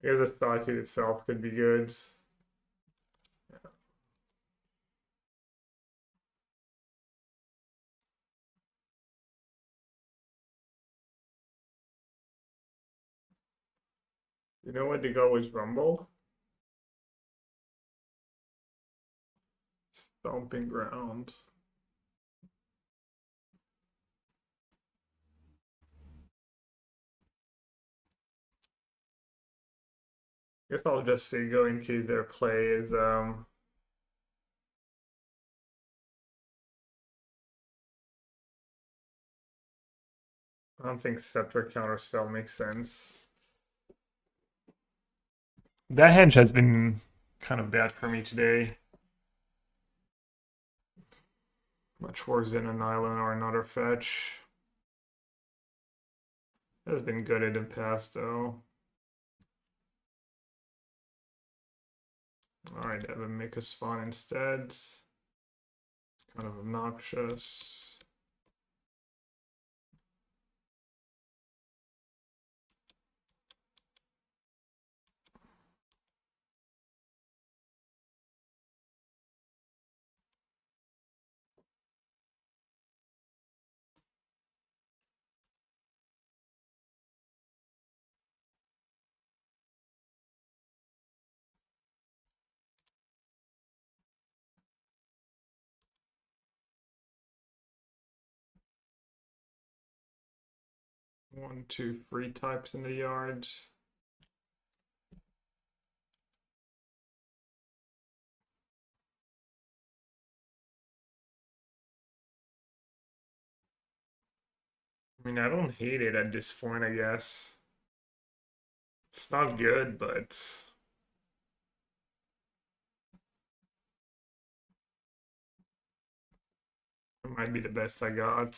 Speaker 1: I guess the Solitude itself could be good. You know what to go with Rumble? Stomping Ground. Guess I'll just say go in case their play is I don't think Scepter Counterspell makes sense. That hedge has been kind of bad for me today. Much worse than an island or another fetch. Has been good in the past though. Alright, have him make a spawn instead. It's kind of obnoxious. One, two, free types in the yard. I mean, I don't hate it at this point, I guess. It's not good, but it might be the best I got.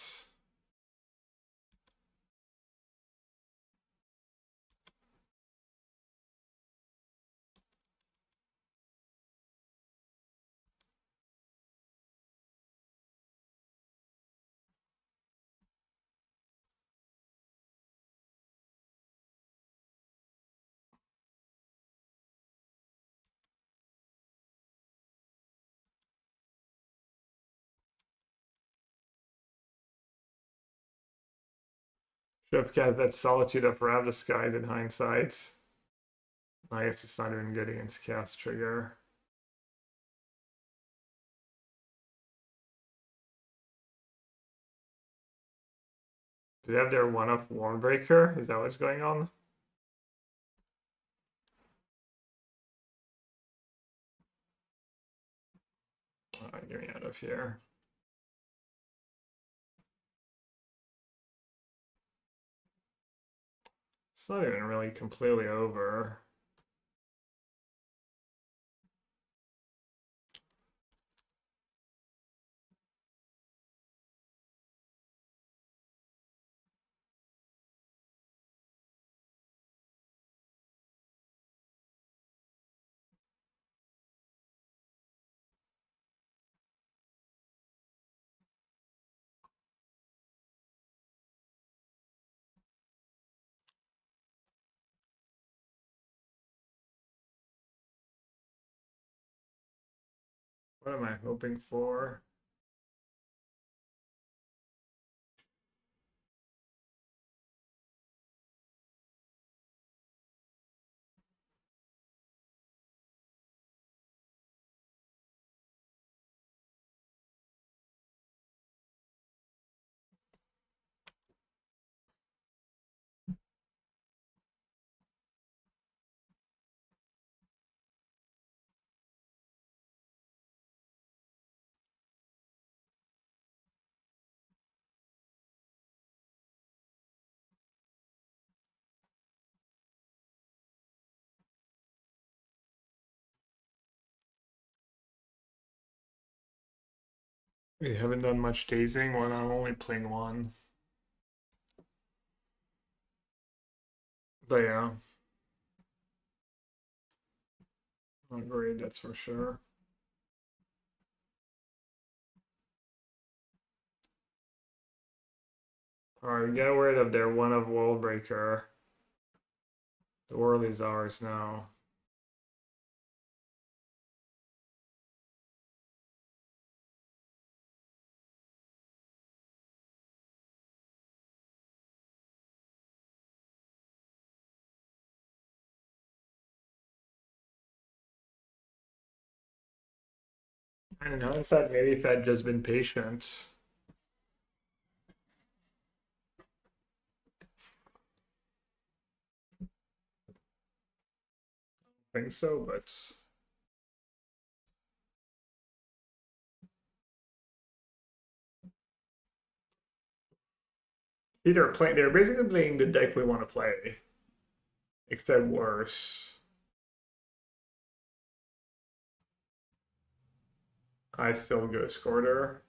Speaker 1: Should have cast that Solitude of Rav the Skies in hindsight. I guess it's not even good against cast trigger. Do they have their one-up Warmbreaker? Is that what's going on? Alright, get me out of here. It's not even really completely over. What am I hoping for? We haven't done much dazing when I'm only playing one. But yeah. Not great, that's for sure. Alright, get rid of their one of Wallbreaker. The world is ours now. And in hindsight, maybe if I'd just been patient. I think so, but see, they're basically playing the deck we want to play. Except worse. I still go Scorder.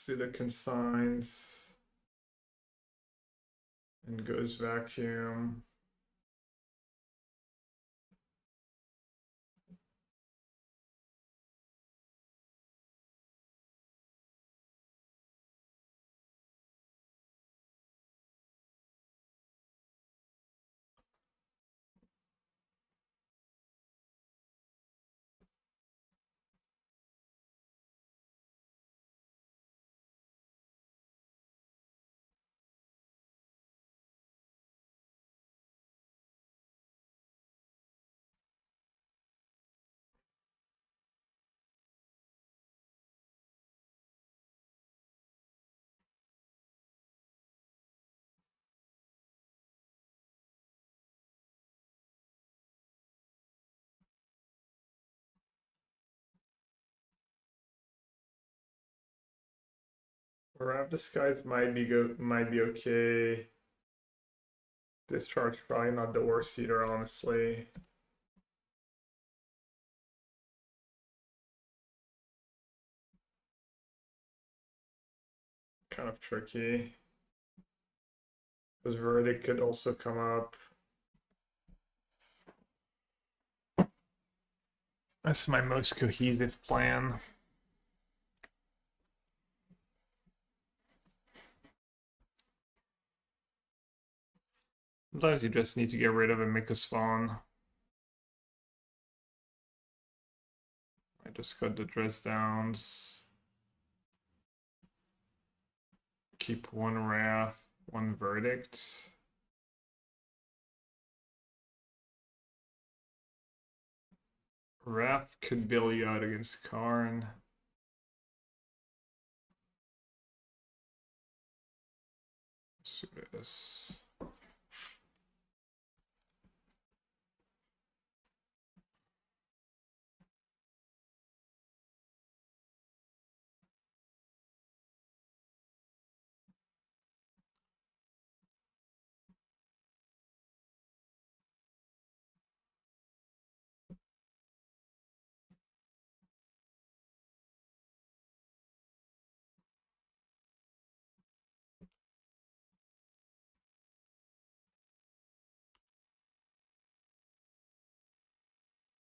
Speaker 1: Let's do the consigns. And goes vacuum. Wrap disguise might be okay. Discharge probably not the worst either, honestly. Kind of tricky. This verdict could also come up. That's my most cohesive plan. Sometimes you just need to get rid of a Mika spawn. I just got the dress downs. Keep one wrath, one verdict. Wrath could bail you out against Karn. Let's do this.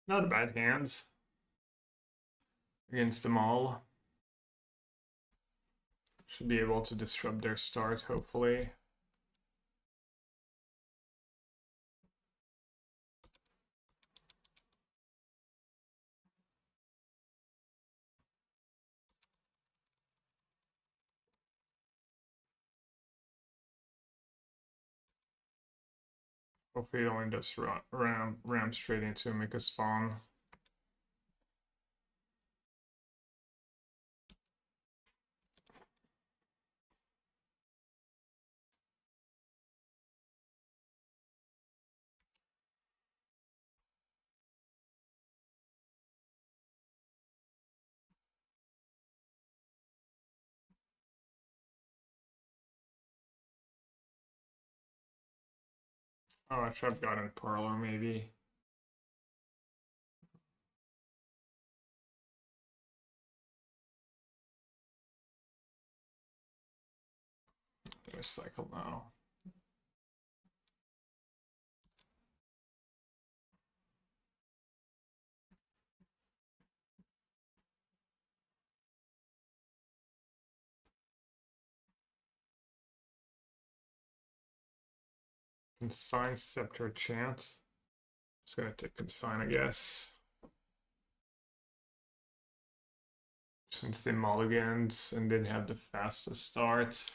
Speaker 1: Not a bad hands against them all. Should be able to disrupt their start, hopefully. Hopefully it only does ram straight into Mika spawn. Oh, I should have gotten Parlor maybe. Recycle now. Consign Scepter Chant. Just gonna take Consign, I guess. Since they mulliganed and didn't have the fastest start.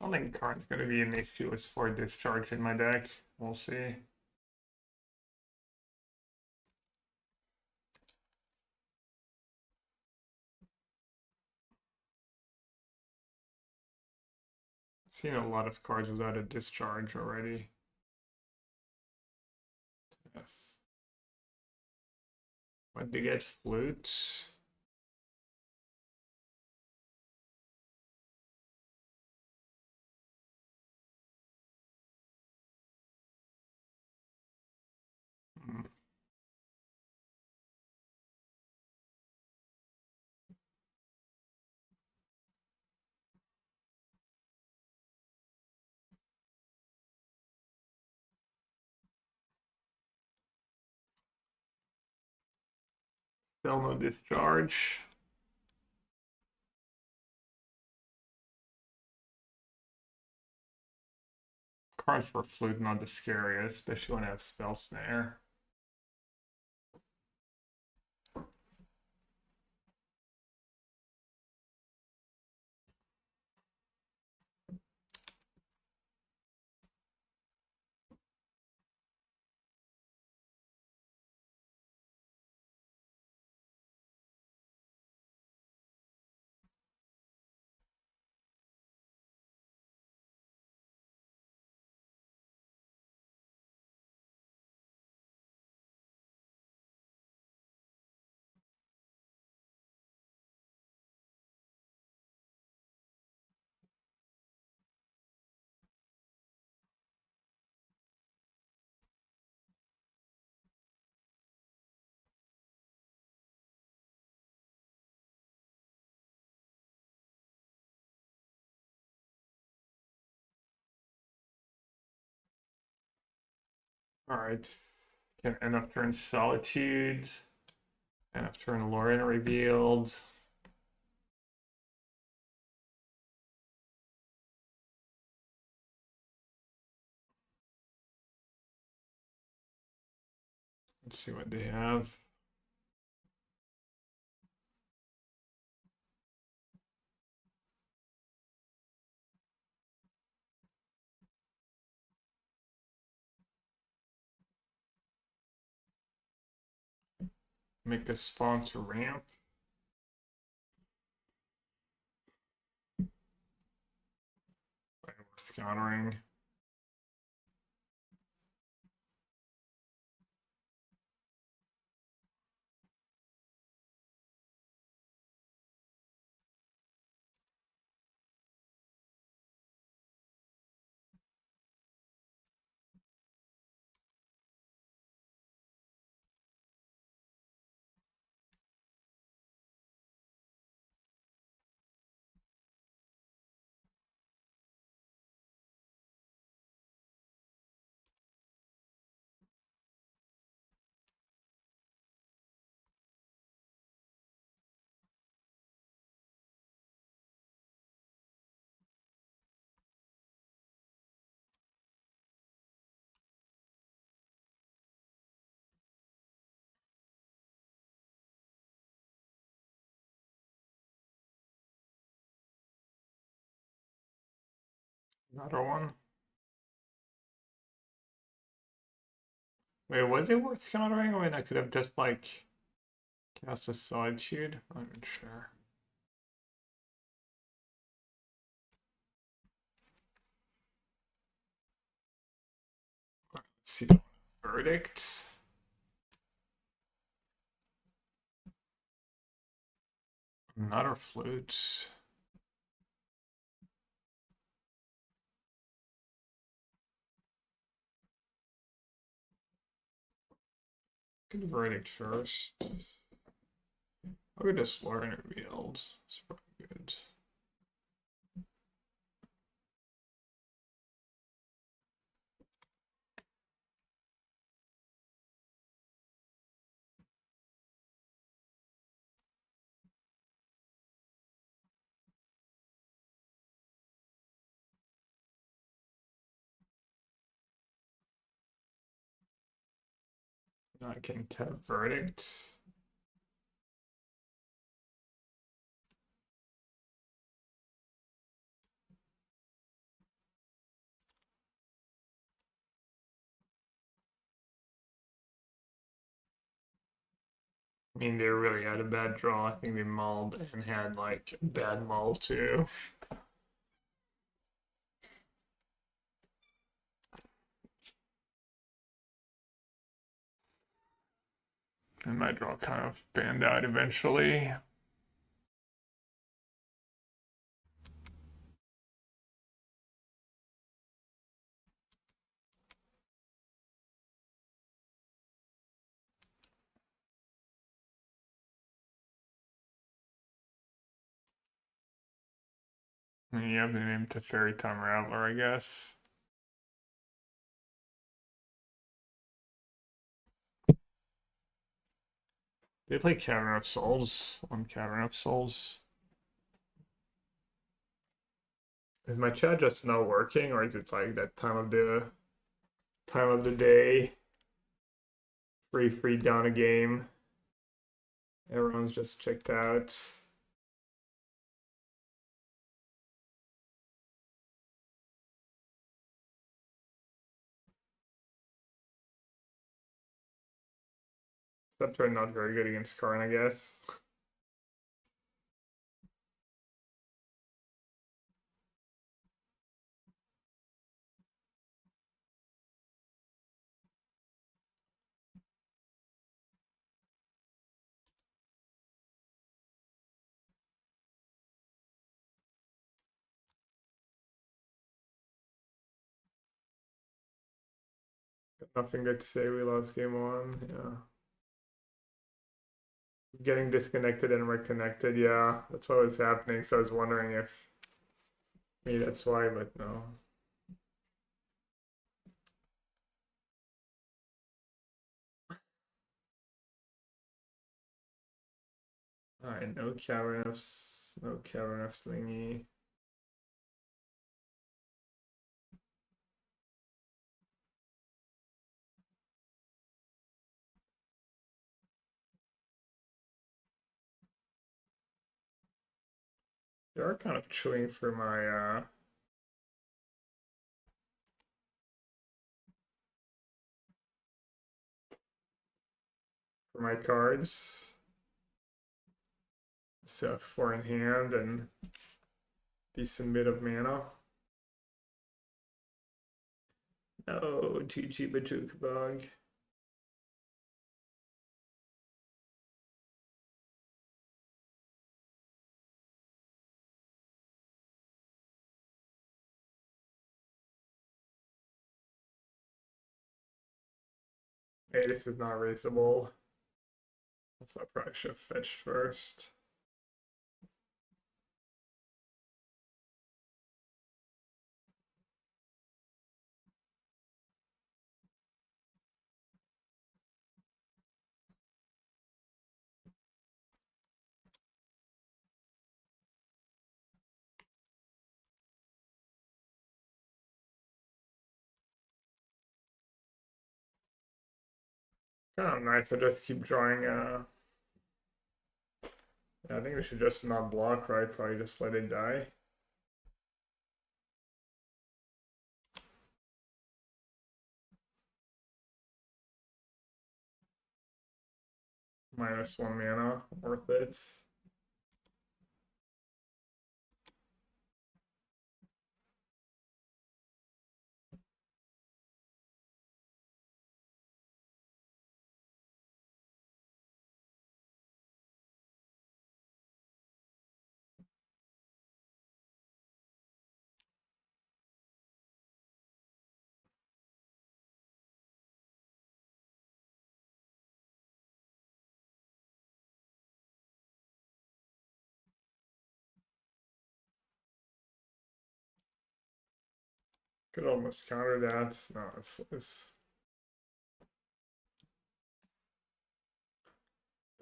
Speaker 1: I don't think Karn's gonna be an issue as for discharge in my deck. We'll see. Seen a lot of cards without a discharge already. Yes. When they get flute. Hmm. Still no discharge. Cards for flute not the scariest, especially when I have spell snare. Alright. End of turn Solitude. End of turn Lauren revealed. Let's see what they have. Make a spawn to ramp. Worth countering. Another one. Wait, was it worth countering? I mean, I could have just like cast a Solitude. I'm not sure. Let's see the verdict. Another flute. Get the verdict first. I'll get this Lauren revealed. It's probably good. Now I can tap verdict. I mean, they really had a bad draw. I think they mulled and had like a bad mull too. And my draw kind of panned out eventually. And you have the name to Fairy Time Rattler, I guess. They play Cavern of Souls on Cavern of Souls. Is my chat just not working, or is it like that time of the day? Free down a game. Everyone's just checked out. Except we're not very good against Karn, I guess. Nothing good to say. We lost game one. Yeah. Getting disconnected and reconnected. Yeah, that's what was happening. So I was wondering if maybe that's why, but no. Alright, no Karaneffs, no Karaneffs thingy. They are kind of chewing for my cards. So 4 in hand and decent bit of mana. No, GG Bajuk Bug. Hey, this is not raceable. So I probably should have fetched first. Kind of nice. I just keep drawing. Yeah, I think we should just not block, right? Probably just let it die. -1 mana, worth it. Could almost counter that. No, it's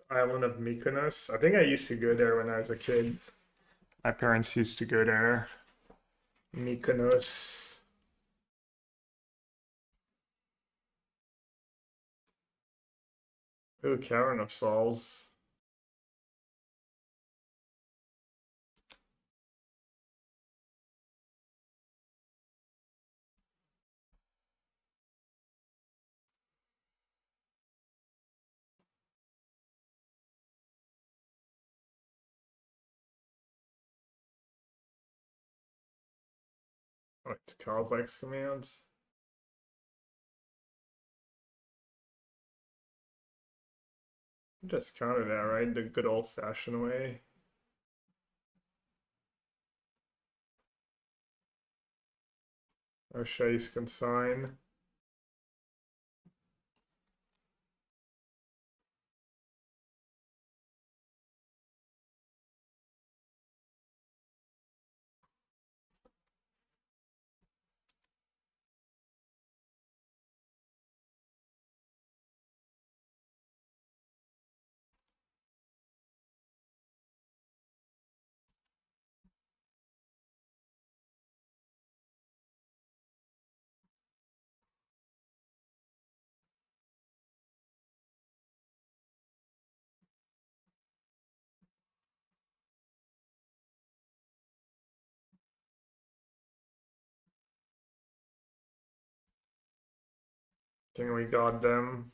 Speaker 1: Island of Mykonos. I think I used to go there when I was a kid. My parents used to go there. Mykonos. Ooh, Cavern of Souls. Oh, it's Carl's commands. Just counter that, right? The good old-fashioned way. O'Shea's consign. Think we got them.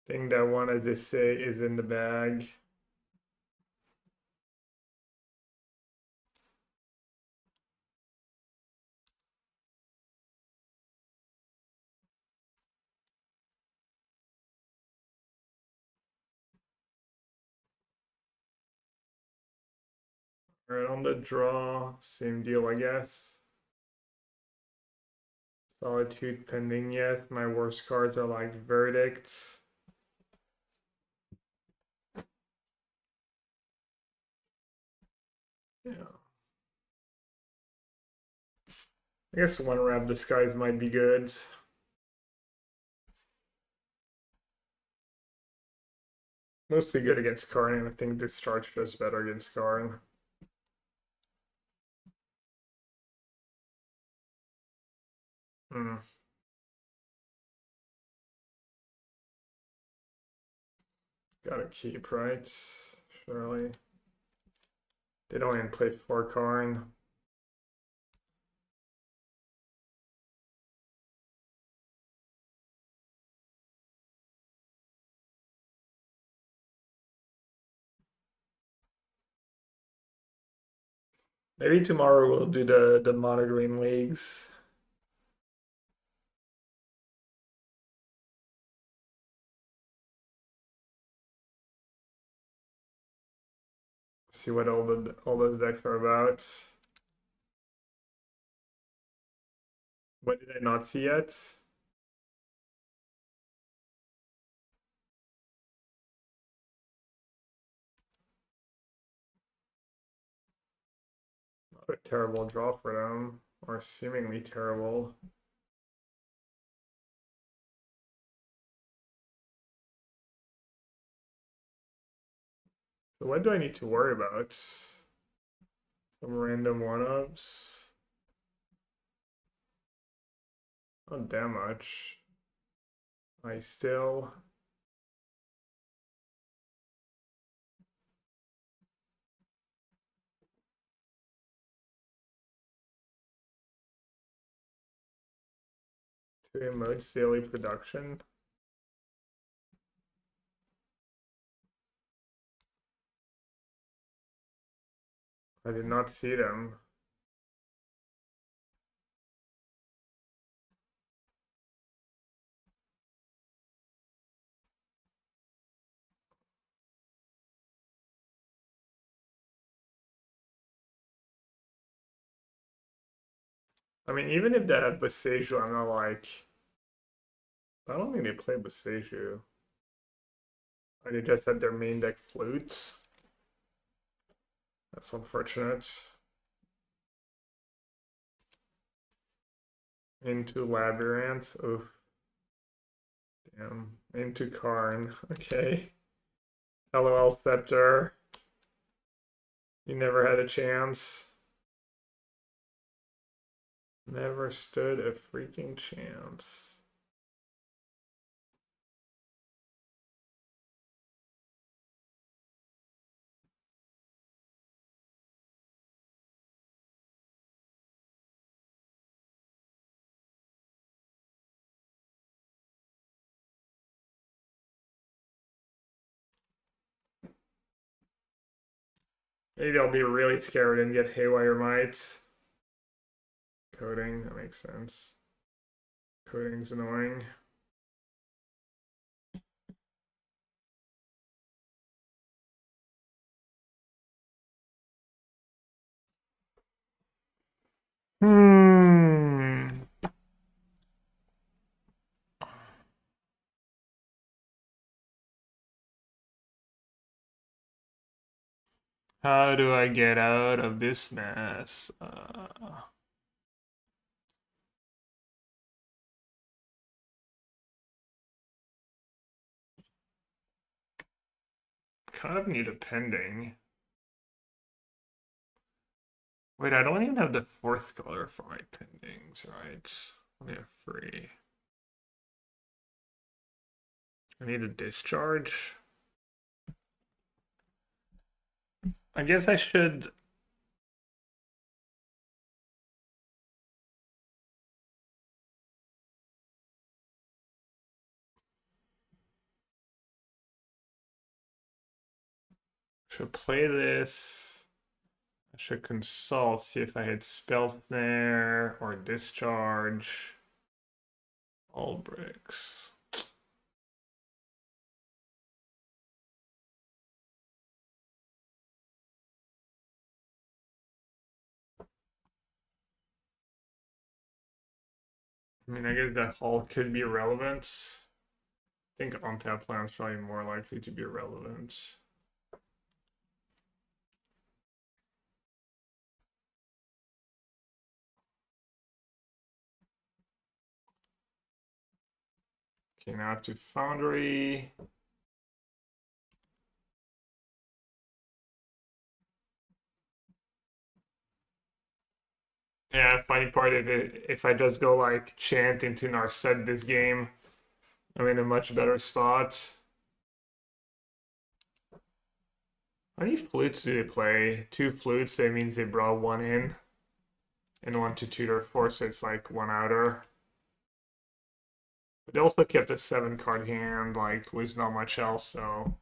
Speaker 1: Think that one, as they say, is in the bag. Alright, on the draw, same deal, I guess. Solitude pending yet. My worst cards are like verdicts. Yeah. I guess one wrap disguise might be good. Mostly good against Karn, and I think Discharge does better against Karn. Hmm. Gotta keep, right? Surely. They don't even play for Karn. Maybe tomorrow we'll do the mono green leagues. See what all those decks are about. What did I not see yet? Not a terrible draw for them, or seemingly terrible. So what do I need to worry about? Some random one-ups. Not that much. I still. To emote daily production. I did not see them. I mean, even if they had Boseiju, I'm not like. I don't think they play Boseiju. Or they just had their main deck flutes. That's unfortunate. Into Labyrinth. Oof. Damn. Into Karn. Okay. LOL Scepter. You never had a chance. Never stood a freaking chance. Maybe I'll be really scared and get Haywire Might. Coding, that makes sense. Coding's annoying. Hmm. How do I get out of this mess? Kind of need a pending. Wait, I don't even have the fourth color for my pendings, right? Only have three. I need a discharge. I guess I should. Should play this. I should consult, see if I had spells there or discharge. All bricks. I mean, I guess that hall could be relevant. I think on-tap plan's probably more likely to be relevant. Okay, now to Foundry. Yeah, funny part of it, if I just go like Chant into Narset this game, I'm in a much better spot. How many flutes do they play? 2 flutes, that means they brought 1 in. And 1 to tutor 4, so it's like 1 outer. But they also kept a 7 card hand, like, with not much else, so.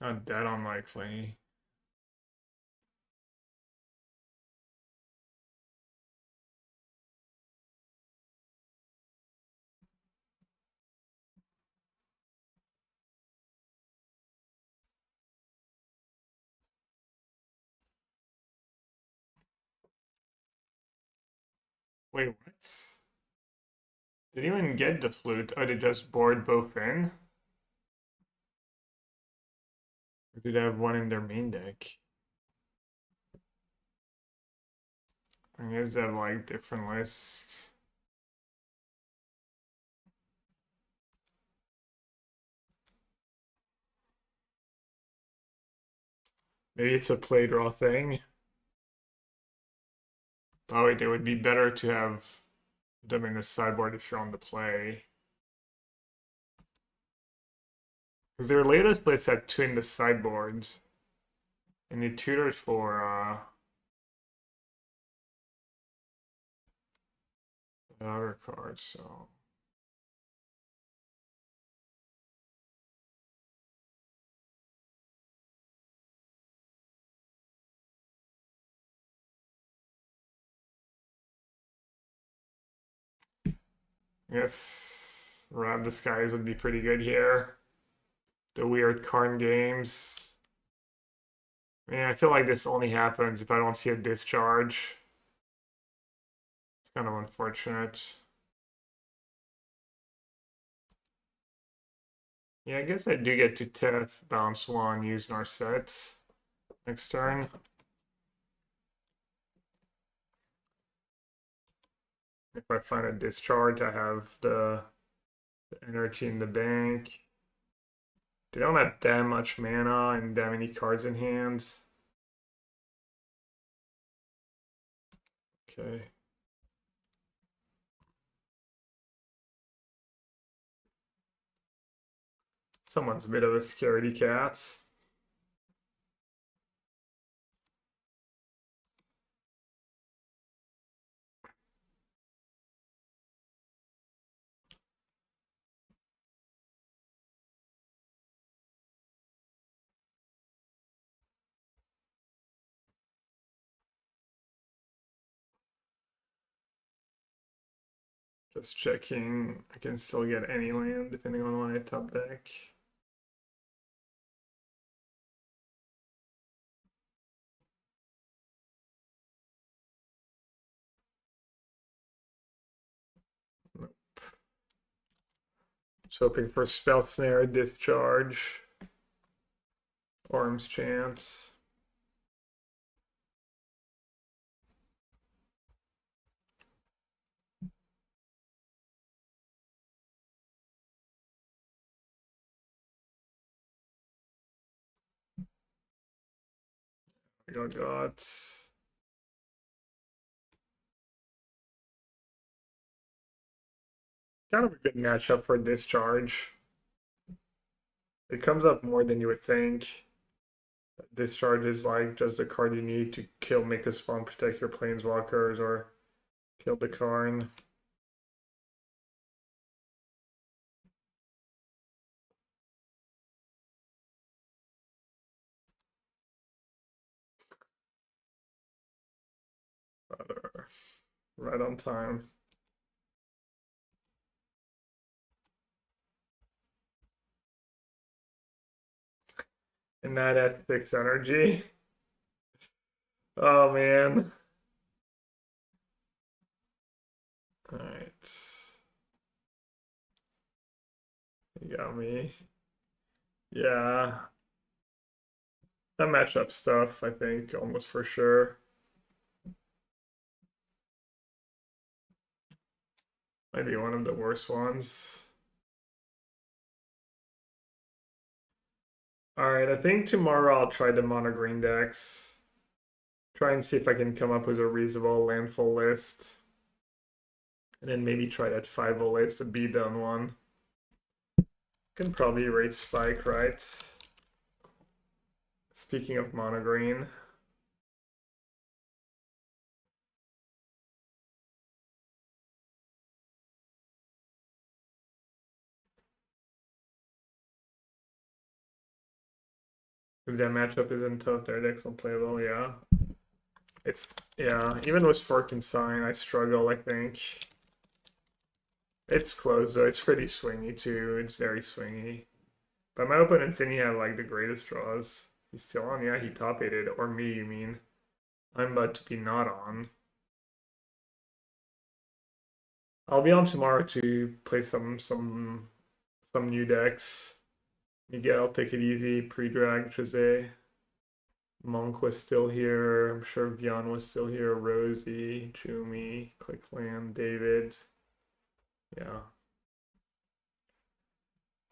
Speaker 1: Not that unlikely. Wait, what? Didn't even get the flute. Oh, they just board both in? Or did they have 1 in their main deck? I guess they have like different lists. Maybe it's a play draw thing. Oh wait, it would be better to have them in the sideboard if you're on the play. Because their latest lists had 2 in the sideboards. And they tutored for the other cards, so. Yes, Rob Disguise would be pretty good here. The weird card games. I mean, I feel like this only happens if I don't see a discharge. It's kind of unfortunate. Yeah, I guess I do get to Tef, bounce 1, use Narset next turn. If I find a discharge, I have the energy in the bank. They don't have that much mana and that many cards in hand. Okay. Someone's a bit of a scaredy cat. Just checking. I can still get any land depending on what I top deck. Nope. Just hoping for Spell Snare, Discharge, Orm's Chance. I got kind of a good matchup for Discharge. It comes up more than you would think. Discharge is like just the card you need to kill, make a spawn, protect your planeswalkers, or kill the Karn. Right on time. And that at 6 energy. Oh man. Alright. You got me. Yeah. That matchup stuff, I think, almost for sure. Might be one of the worst ones. Alright, I think tomorrow I'll try the mono green decks. Try and see if I can come up with a reasonable landfall list. And then maybe try that 5-0 list, the B down one. Can probably rate spike, right? Speaking of mono green. If that matchup isn't tough, their deck's unplayable, yeah. It's, yeah, even with Fork and Sign, I struggle, I think. It's close though, it's pretty swingy too, it's very swingy. But my opponent didn't have like the greatest draws. He's still on, yeah, he top 8'd, or me, you mean. I'm about to be not on. I'll be on tomorrow to play some new decks. Miguel, take it easy, pre-drag, Jose. Monk was still here, I'm sure Vian was still here, Rosie, Chumi, Clickland, David. Yeah.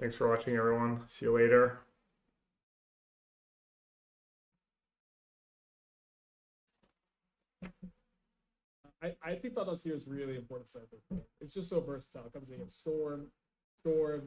Speaker 1: Thanks for watching, everyone. See you later.
Speaker 8: I think Thought here is really important. It's just so versatile. It comes against Storm, Neo4,